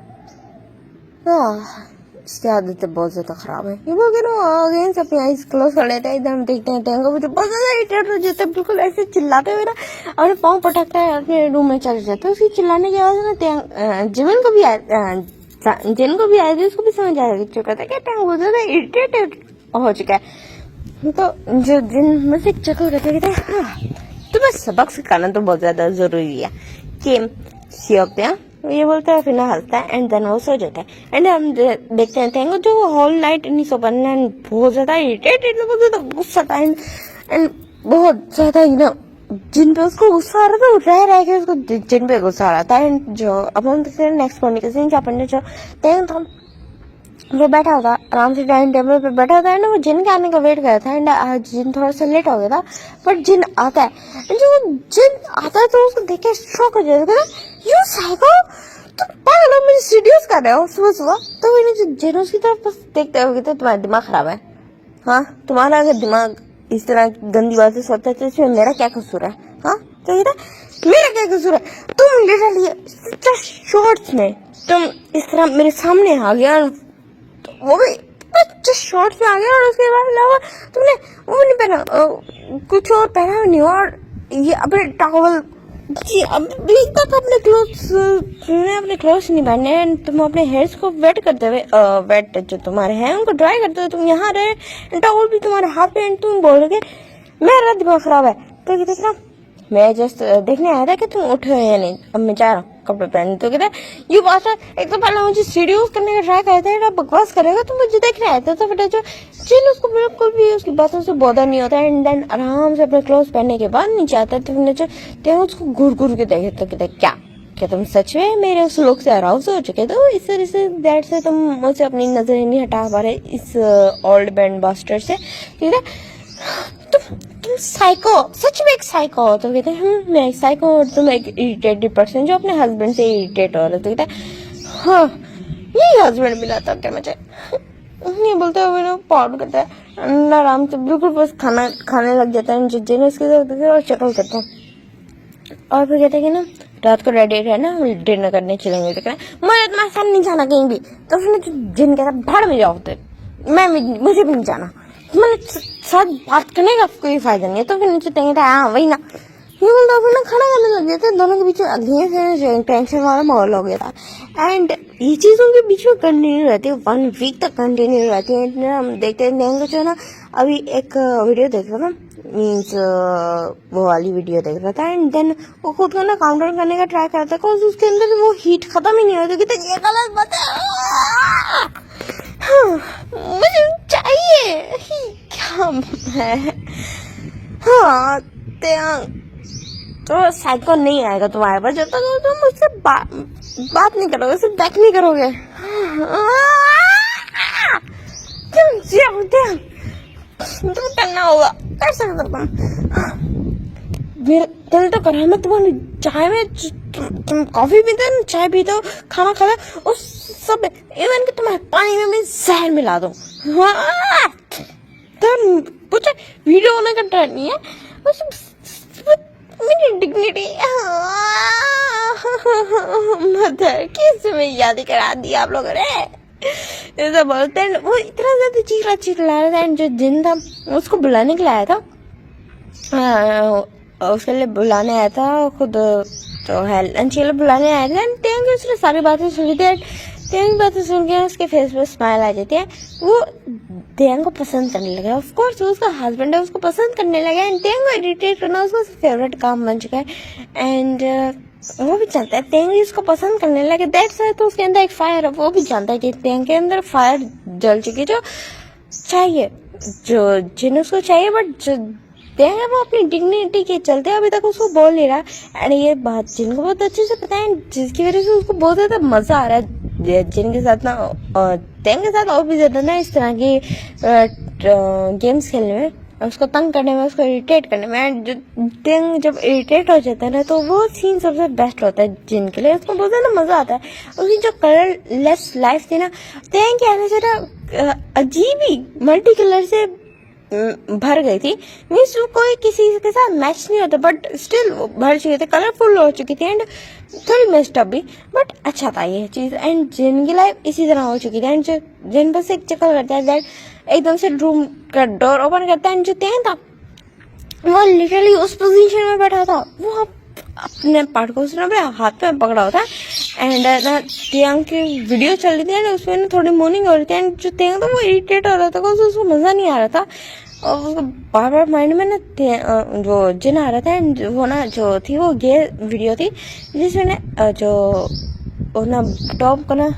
इसकी आदतें बहुत ज्यादा खराब है। ये बोल के ना अगेंस्ट अपनी आइज क्लोज कर लेते हैं, एकदम देखते हैं टैंगो मुझे बहुत ज्यादा इरिटेट हो जाता है, बिल्कुल ऐसे चिल्लाते हुए ना अपने पाँव पटकता है, अपने रूम में चले जाता है। उसकी चिल्लाने की आवाज ना जिन को भी आए थे उसको भी समझ आ चुका था कि टैंगो बहुत ज्यादा इरिटेटेड हो चुका है। तो जो जिन मुझे चक्कर करते थे, हाँ तुम्हें सबक सिखाना तो बहुत ज्यादा जरूरी है कि सीखते हैं। ये बोलता है, फिर ना हंसता है एंड देन वो सो जाता है। एंड हम देखते हैं तेंगो जो होल नाइट नहीं सो पाना एंड बहुत ज्यादा इरिटेटेड, बहुत ज्यादा गुस्सा था एंड बहुत ज्यादा जिन पे उसको गुस्सा आ रहा था, वो रह के उसको जिन पे गुस्सा आ रहा था। एंड जो अब हम देखते हैं नेक्स्ट मॉर्निंग के सीन जहाँ पर जो तेंग था वो बैठा होता आराम से डाइनिंग टेबल पे बैठा होता है ना, वो जिन के आने का वेट कर रहा था। एंड जिन थोड़ा सा लेट हो गया था, बट जिन आता है, जो जिन आता है तो उसको देख के शॉक हो जाता है, यू साइको तो पागल हो, मुझे सीरियस कर रहे हो सुबह सुबह। तो मैंने जो जिन उसकी तरफ बस देखते हो तो तुम्हारा दिमाग खराब है। हाँ तुम्हारा अगर दिमाग इस तरह गंदी बातें सोचता है तो इसमें मेरा क्या कसूर है? हाँ तो ये मेरा क्या कसूर है? तुम लिटरली शॉर्ट्स में तुम इस तरह मेरे सामने आ गया, वो भी जस्ट शॉर्ट्स में आ गया, और उसके बाद अलावा तुमने वो नहीं पहना, कुछ और पहना नहीं, और ये अपने टॉवल अभी तक अपने क्लोथ्स नहीं पहने। तुम अपने हेयर्स को वेट करते हुए वेट जो तुम्हारे हैं उनको ड्राई करते हुए तुम यहाँ रहे, टॉवल भी तुम्हारे हाथ पे, तुम बोल रहे मेरा दिमाग खराब है। तो ये देखना मैं जस्ट देखने आया था कि तुम उठे हो या नहीं, अब मैं जा रहा हूँ कपड़े पहनने। तो कहता है यू बात है, एक तो पहले मुझे सीरियस करने का ट्राई करता है, बकवास करेगा, तो मुझे देखने आया था। तो बेटा जो चिल उसको बिल्कुल भी उसकी बातों से बॉदर नहीं होता है। एंड देन आराम से अपने क्लोथ पहनने के बाद नीचे आता है, तो मैंने जो उसको घूर घूर के देखे, तो कहता है क्या तुम सच में मेरे उस लोग से अराउज हो चुके? तो इस तरह से दैट से तुम मुझसे अपनी नजर नहीं हटा पा रहे इस ओल्ड बैंड बास्टर से। ठीक है तुम साइको, सच में एक साइको हो। तो कहते हैं मैं एक साइको और तुम एक इरिटेटेड पर्सन जो अपने हस्बैंड से इरिटेट हो रहे। तो कहते हैं हाँ यही हस्बैंड मिला था क्या मुझे? ये बोलते हुए ना पाउड करता है, आराम से बिल्कुल बस खाना खाने लग जाता है, जिन्हें उसके साथ और चकल करता है। और फिर कहते हैं कि ना रात को रेडी रहना, डिनर करने चलेंगे। तो कहते मुझे तुम्हारे साथ नहीं जाना कहीं भी। तो फिर जिन कहता भाड़ में जाओ, मुझे भी नहीं जाना, मैंने साथ बात करने का कोई फायदा नहीं है। तो फिर नीचे तेंगे हाँ वही ना, ये बोलता फिर ना खाना खाने लग गए थे, दोनों के बीच में टेंशन वाला माहौल हो गया था। एंड ये चीज़ों के बीच में कंटिन्यू रहती है, 1 वीक तक कंटिन्यू रहती है। हम देखते हैं जो ना अभी एक वीडियो देख रहा था, मीन्स वो वाली वीडियो देख रहा था। एंड देन वो खुद को ना काउंट डाउन करने का ट्राई करता है, उसके अंदर वो हीट खत्म ही नहीं होती। तो ये गलत बात है, हाँ, मुझे चाहिए क्या है? हाँ तो साइको नहीं आएगा तुम्हारे पास जब तक तुम मुझसे बात नहीं करोगे, सिर्फ बैक नहीं करोगे। तुम करना होगा, कर सकते मेरा दिल तो कर रहा है मैं तुम्हारी चाय में, तुम कॉफी पीते हो, चाय पीते हो, खाना खाते हो, उस सब इवन कि तुम्हारे पानी में मैं जहर मिला दूं। कुछ वीडियो होने का डर नहीं है, मेरी डिग्निटी मदर किस में याद करा दी आप लोगों ने। ऐसा बोलते हैं। वो इतना ज्यादा चिल्ला रहा था एंड जो जिन था उसको बुलाने के लिए आया था, उसके लिए बुलाने आया था खुद, तो है लंच के लिए बुलाने आया था एंड टेंग की उसने सारी बातें सुनी थी। टेंग बातें सुन के उसके फेस पे स्माइल आ जाती है। वो टेंग को पसंद करने लगा, ऑफ कोर्स उसका हस्बैंड है, उसको पसंद करने लगा एंड टेंग को इरिटेट करना उसका फेवरेट काम बन चुका है एंड वो भी जानता है टेंग उसको पसंद करने लगे। दैट्स व्हाई तो उसके अंदर एक फायर है, वो भी जानता है कि टेंग के अंदर फायर जल चुकी जो चाहिए, जो जिन उसको चाहिए, बट जो टेंग है वो अपनी डिग्निटी के चलते अभी तक उसको बोल नहीं रहा एंड ये बात जिनको बहुत अच्छे से पता है, जिसकी वजह से उसको बहुत ज्यादा मजा आ रहा है जिनके साथ ना, टेंग के साथ और भी ज्यादा ना इस तरह की गेम्स खेलने में, उसको तंग करने में, उसको इरिटेट करने में। टेंग जब इरिटेट हो जाता है ना तो वो सीन सबसे बेस्ट होता है जिनके लिए, उसको बहुत ज्यादा मजा आता है। उसकी जो कलरलेस लाइफ थी ना, टेंग के आने से ना अजीब ही मल्टी कलर से भर गई थी। मीन्स वो कोई किसी के साथ मैच नहीं होता बट स्टिल वो भर चुके थे, कलरफुल हो चुकी थी एंड थोड़ी मेस्ड अप भी, बट अच्छा था ये चीज। एंड जिन की लाइफ इसी तरह हो चुकी थी एंड जिन बस एक चक्कर करता है दैट एकदम से रूम का डोर ओपन करता है एंड जो टेंग था वो लिटरली उस पोजीशन में बैठा था, वो अपने पार्ट को उसने अपने हाथ में पकड़ा होता एंड ना टेंग की वीडियो चल रही थी एंड उसमें ना थोड़ी मॉर्निंग हो रही थी एंड जो टेंग था वो इरिटेट हो रहा था, उसको मजा नहीं आ रहा था और उसको बार बार माइंड में ना जो जिन आ रहा था एंड वो ना जो थी वो गे वीडियो थी जिसमें ना जो वो ना टॉप को ना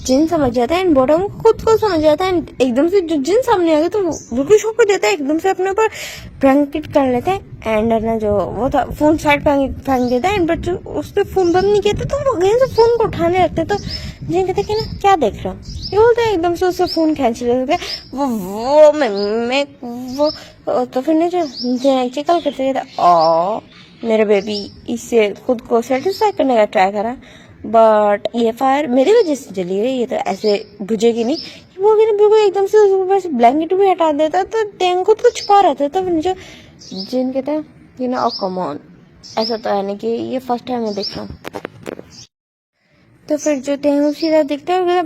जिन समझ जाता है एंड बॉटम को खुद को समझ जाता है एंड एकदम से जो जिन सामने आ गया तो बिल्कुल शॉक हो जाता है, एकदम से अपने ऊपर ब्लैंकेट कर लेते हैं एंड ना जो वो था फोन साइड फेंक देता है एंड बट उसने फोन बंद नहीं किया था तो वो कहीं से फोन को उठाने लगते तो जिन कहते कि ना क्या देख रहा हूँ, ये बोलते हैं एकदम से उससे फोन खींच लेते वो मैं वो तो फिर ना जो चिकल करते थे मेरे बेबी इससे खुद को सेटिस्फाई करने का ट्राई करा बट ये फायर मेरी वजह से जली है, ये तो ऐसे बुझेगी नहीं। वो भी ना बिल्कुल एकदम से उसके ऊपर से ब्लैंकेट भी हटा देता तो टेंग खुद को छुपा रहता तो जो जिन कहते हैं यू नो कम ऑन, ऐसा तो है नहीं कि ये फर्स्ट टाइम मैं देख रहा हूँ। तो फिर जो टेंग उसकी तरफ दिखता है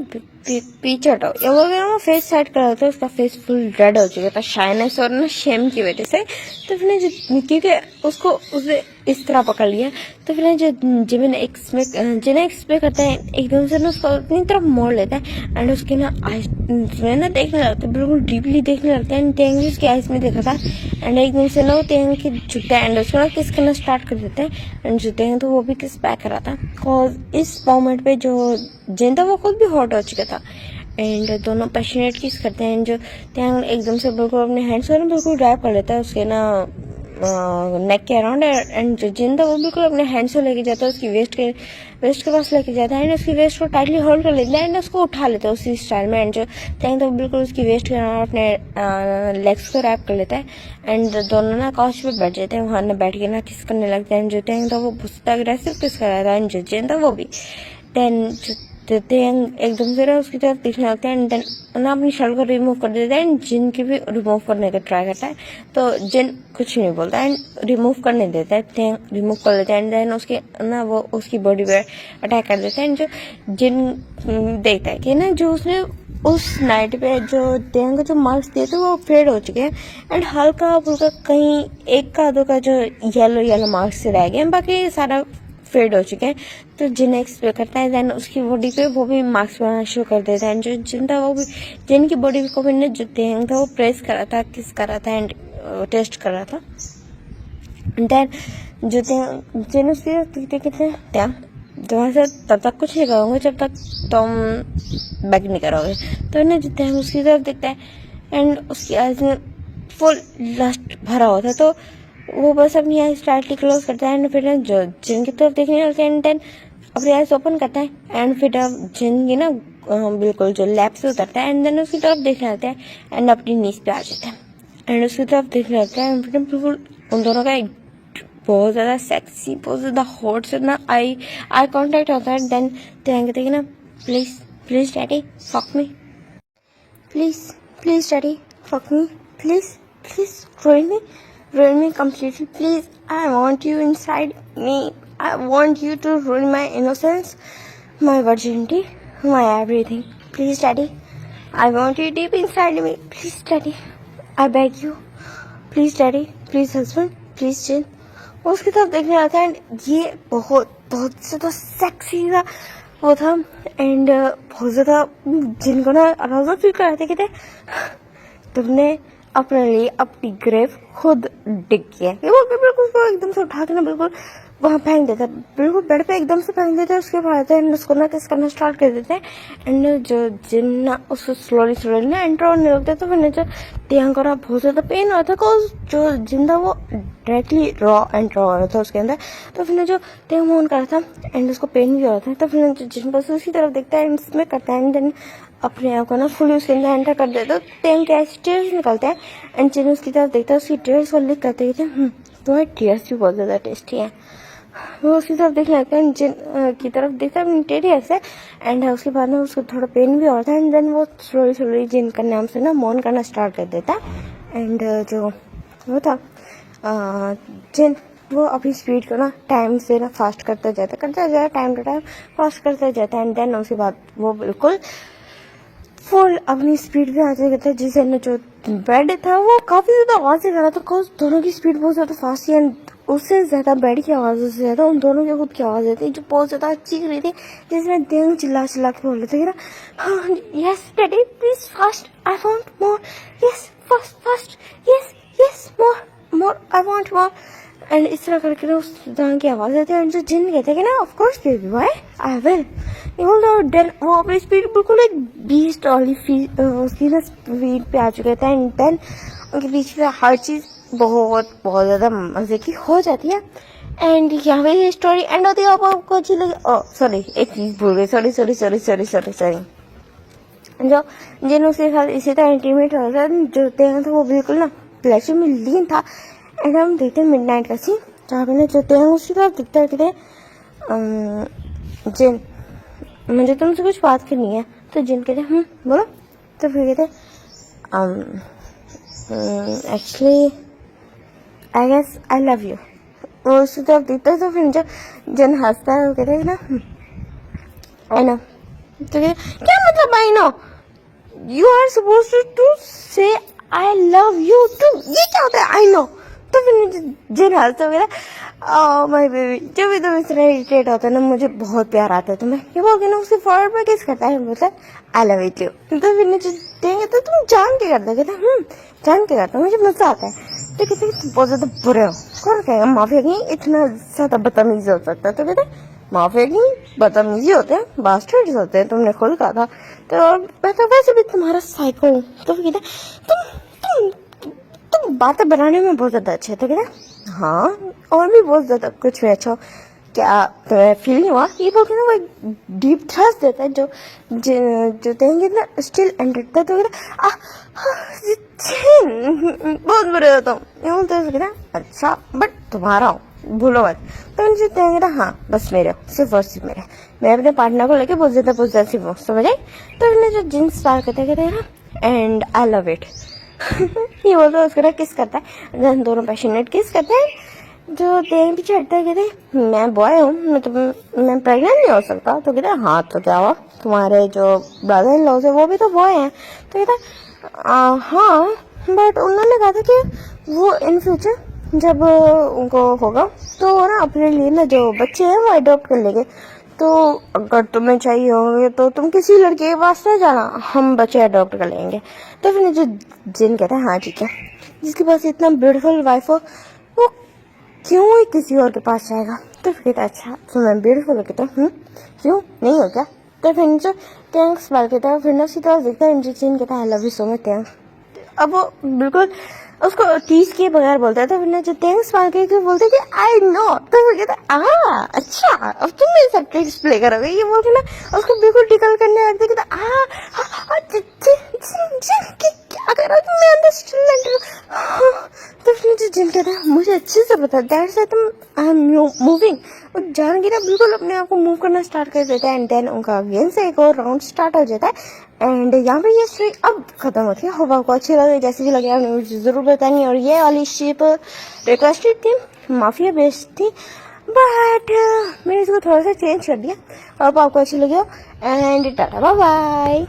पीछे हटाओ, या वो फेस सेट कर रहा था, उसका फेस फुल रेड हो चुका था शाइनेस और ना शेम की वजह से। तो फिर क्योंकि उसको उसे इस तरह पकड़ लिया तो फिर जो जिन एक्सपेक्ट करता है एकदम से ना उसको अपनी तरफ मोड़ लेता है एंड उसके ना आइज ना देखने लगता है, बिल्कुल डीपली देखने लगता है एंड टेंग भी उसके आइज में देखा था एंड एकदम से ना वो टेंग की झुकता है एंड उसको ना किस करना स्टार्ट कर देता है एंड जो टेंग तो वो भी किस बैक कर रहा था बिकॉज इस मोमेंट पे जो जिन था वो खुद भी हॉट हो चुका था एंड दोनों पैशनेट किस करते हैं। जो टेंग एकदम से बिल्कुल अपने हैंड्स को बिल्कुल ग्रैब कर लेता है उसके ना नेक के अराउंड एंड जो जिन था वो बिल्कुल अपने हैंड्स को लेके जाता है उसकी वेस्ट के पास लेके जाता है एंड उसकी वेस्ट को टाइटली होल्ड कर लेता है एंड उसको उठा लेता है उसी स्टाइल में एंड जो टेंग तो बिल्कुल उसकी वेस्ट के अराउंड अपने लेग्स को रैप कर लेता है एंड दोनों ना काउच पे बैठ जाते हैं, वहाँ ना बैठ के ना किस करने लगते हैं। जो टेंग था वो बहुत अग्रेसिव किस कर रहा था एंड जो जिन था वो भी देन टेंग एकदम से ना उसकी तरफ देखने लगता है एंड देन ना अपनी शर्ट को रिमूव कर देता है एंड जिन की भी रिमूव करने का ट्राई करता है तो जिन कुछ नहीं बोलता एंड रिमूव करने देता है, टेंग रिमूव कर लेता है एंड देन उसके ना वो उसकी बॉडी पे अटैक कर देता है एंड जो जिन देखता है कि ना जो उसने उस नाइट पे जो टेंग को जो मार्क्स दिए थे वो फेड हो चुके हैं एंड हल्का फुल्का कहीं एक का दो का जो येलो मार्क्स रह गए हैं, बाकी सारा फेड हो चुके हैं। तो जिन एक्सपेक्ट करता है देन उसकी बॉडी पे वो भी मार्क्स बनाना शुरू कर देता है। जो जिन था वो भी जिन की बॉडी को भी जो टेंग था वो प्रेस कर रहा था, किस कर रहा था एंड टेस्ट कर रहा था। देन जो जिन उसकी कितने तुम्हारे साथ तब तक कुछ नहीं करोगे जब तक तुम बैक नहीं करोगे। तो ना जो टेंग उसकी तरफ देखता है एंड उसकी आईज में फुल लस्ट भरा होता है तो वो बस अपनी आईज टाइटली क्लोज करता है एंड फिर जो जिन की तरफ देखने लगता है एंड देन अपनी आईज ओपन करता है एंड फिर जिन की ना बिल्कुल जो लैप से उतरता है एंड देन उसकी तरफ देखने लगता है एंड अपनी नीज पे आ जाता है एंड उसकी तरफ देखने लगता है एंड फिर बिल्कुल उन दोनों का बहुत ज्यादा सेक्सी, बहुत ज्यादा हॉट से ना आई कांटेक्ट होता है। देन कहते हैं ना please daddy fuck me, please daddy fuck me, please ruin me completely, please, I want you inside me, I want you to ruin my innocence, my virginity, my everything, please daddy I want you deep inside me. Please, daddy. I beg you. Please, daddy. Please, husband. Please, Jin. वो उसकी तरफ देखने आता है and ये बहुत बहुत ज़्यादा सेक्सी था वो था एंड बहुत ज़्यादा जिनको ना अराउजल फील कराते कहते तुमने अपने लिए अपनी ग्रेव खुद डिग किया है। वो बिल्कुल उसको एकदम से उठा के ना बिल्कुल वहाँ फेंक देता है, बिल्कुल बेड पे एकदम से फेंक देता है। उसके बाद एंड उसको ना किस करना स्टार्ट कर देते हैं एंड जो जिन ना उसको स्लोली स्लोली ना एंटर होने लगते हैं। तो फिर जो टियांग को ना बहुत ज़्यादा पेन हो रहा था बिकॉज जो जिंदा वो डायरेक्टली रॉ एंटर हो रहा था उसके अंदर। तो फिर जो टियांग मून कर रहा था एंड उसको पेन भी हो रहा था। तो फिर जो जिन बस उसी तरफ देखता है एंड इसमें करता है एंड देन अपने आप को ना फुल उसके अंदर एंटर कर देता है। तो टियांग के ऐसे टीयर्स निकलते हैं एंड जिन उसकी तरफ देखता है उसकी टीयर्स को लिख करते थे तुम्हारे टीयर्स भी बहुत ज़्यादा टेस्टी हैं। वो उसकी तरफ देखने लगता है जिन की तरफ देखता है टीयर्स है एंड उसके बाद में उसको थोड़ा पेन भी होता है एंड देन वो स्लोली स्लोली जिन का नाम से ना मौन करना स्टार्ट कर देता है एंड जो वो था जिन वो अपनी स्पीड को ना टाइम से ना फास्ट करता जाता है टाइम टू टाइम फास्ट करता जाता है एंड देन उसके बाद वो बिल्कुल फुल अपनी स्पीड पे आते रहता है। जिससे ना जो बेड था वो काफ़ी ज़्यादा आवाज़ से रहा था बिकॉज दोनों की स्पीड बहुत ज़्यादा फास्ट थी एंड उससे ज़्यादा बेड की आवाज़ से ज़्यादा उन दोनों की खुद की आवाज़ रहती जो बहुत ज़्यादा चीख रही थी जिसमें टियांग चिल्ला चिल्ला के बोल रहे थे ना हाँ yes daddy please fast I want more yes fast fast yes yes more more I want more and इस तरह करके ना उस तरह की आवाज़ आती है एंड जो जिन कहते हैं कि ना of course baby boy I will then वो अपनी स्पीड बिल्कुल एक बीस्ट वाली उसकी ना स्पीड पे आ चुके थे एंड देन उनके बीच में हर चीज़ बहुत बहुत ज़्यादा मज़े की हो जाती है एंड यहाँ पे ये स्टोरी एंड होती है। आपको अच्छी लगी सॉरी एक चीज़ भूल गई sorry sorry sorry sorry sorry sorry जो जिन उसके साथ इसी तरह इंटीमेट हो रहा था जो टियांग था वो बिल्कुल ना प्लेजर में लीन था एंड हम देखते हैं मिडनाइट का सीन जहाँ पे ना जो टियांग उसकी तरफ दिखता है कहते जिन मुझे तुमसे कुछ बात करनी है। तो जिन कहते बोलो। तो फिर कहते actually I guess I love you. वो उसकी तरफ दिखता है तो फिर जब जिन हंसता है वो कहते हैं ना आई नो। तो क्या मतलब I know you are supposed to say I love you to ये क्या होता है आई नो। तो फिर जिन हंसता है ओ माय बेबी जब भी तुम इस तरह इरिटेट होता है ना मुझे बहुत प्यार आता है तुम्हें ये बोल के ना उसके फॉरवर्ड में किस करता है बोलता है आई लव इट यू। तो फिर नीचे देंगे तो तुम जान के करते कहते जान के करता मुझे मजा आता है। तो कहते तुम बहुत ज्यादा बुरे हो कौन कहेगा माफिया नहीं इतना ज्यादा बदतमीज हो सकता है। तो कहते माफिया नहीं बदतमीजी होते हैं बास्टर्ड्स होते हैं तुमने खुद कहा था। तो मैं तो वैसे भी तुम्हारा साइको हूँ। तो फिर कहते तुम बातें बनाने में बहुत ज्यादा अच्छे। तो कहते हाँ और भी बहुत ज्यादा कुछ भी अच्छा क्या तुम्हें फील नहीं हुआ ये बोल के ना वो एक डीप थ्रस्ट देता है जो जो देंगे ना स्टिल एंडरता है। तो बहुत बुरे हो तुम ये बोलते हैं अच्छा बट तुम्हारा हो भूलो मत। तो उनसे देंगे ना हाँ बस मेरे हो सिर्फ और सिर्फ मेरे मैं अपने पार्टनर को लेके बहुत ज्यादा पॉजिटिव हूँ समझ आई। तो उन्हें जो जींस स्टार कहते हैं ना एंड आई लव इट ये बोलता है उसको ना किस करता है दोनों पैशनेट किस करते हैं। जो देन पीछे हटता है कहते मैं बॉय हूँ मैं प्रेग्नेंट नहीं हो सकता। तो कहते हाँ तो क्या हुआ तुम्हारे जो ब्रदर इन लॉ है वो भी तो बॉय हैं। तो कहता हाँ बट उन्होंने कहा था कि वो इन फ्यूचर जब उनको होगा तो ना अपने लिए ना जो बच्चे हैं वो अडॉप्ट कर लेंगे। तो अगर तुम्हें चाहिए होंगे तो तुम किसी लड़के के पास ना जाना हम बच्चे अडॉप्ट कर लेंगे। तो फिर जो जिन कहता है हाँ ठीक है जिसके पास इतना ब्यूटीफुल वाइफ हो वो क्यों ही किसी और के पास जाएगा। तो फिर कहता अच्छा तो मैं ब्यूटीफुल हो कहता क्यों नहीं हो क्या। तो फिर जो थैंक्स बाल कहता है फिर उसी तरह देखता है जिन कहता है आई love you so much thanks. अब वो बिल्कुल उसको टीज के बगैर बोलता है। तो फिर जो थैंक्स मार के बोलते कि आई नो। तो फिर कहता अच्छा अब तुम मेरे साथ ट्रिक्स प्ले करोगे ये बोल के ना उसको बिल्कुल टिकल करने लगते कि क्या करा तुमने अंदर। तो फिर जो जिन कहता है मुझे अच्छे से पता दैट्स व्हाई तुम आई एम मूविंग और जान के ना बिल्कुल अपने आप को मूव करना स्टार्ट कर देता है एंड देन उनका अगेन से एक और राउंड स्टार्ट हो जाता है एंड यहाँ पे ये स्टोरी अब खत्म होती है। होप आपको अच्छी लगे जैसे भी लगे आपने मुझे जरूर बतानी। और ये वाली शिप रिक्वेस्टेड थी माफिया बेस्ड थी बट मैंने इसको थोड़ा सा चेंज कर दिया। होप आपको अच्छी लगी हो एंड टाटा बाय बाय।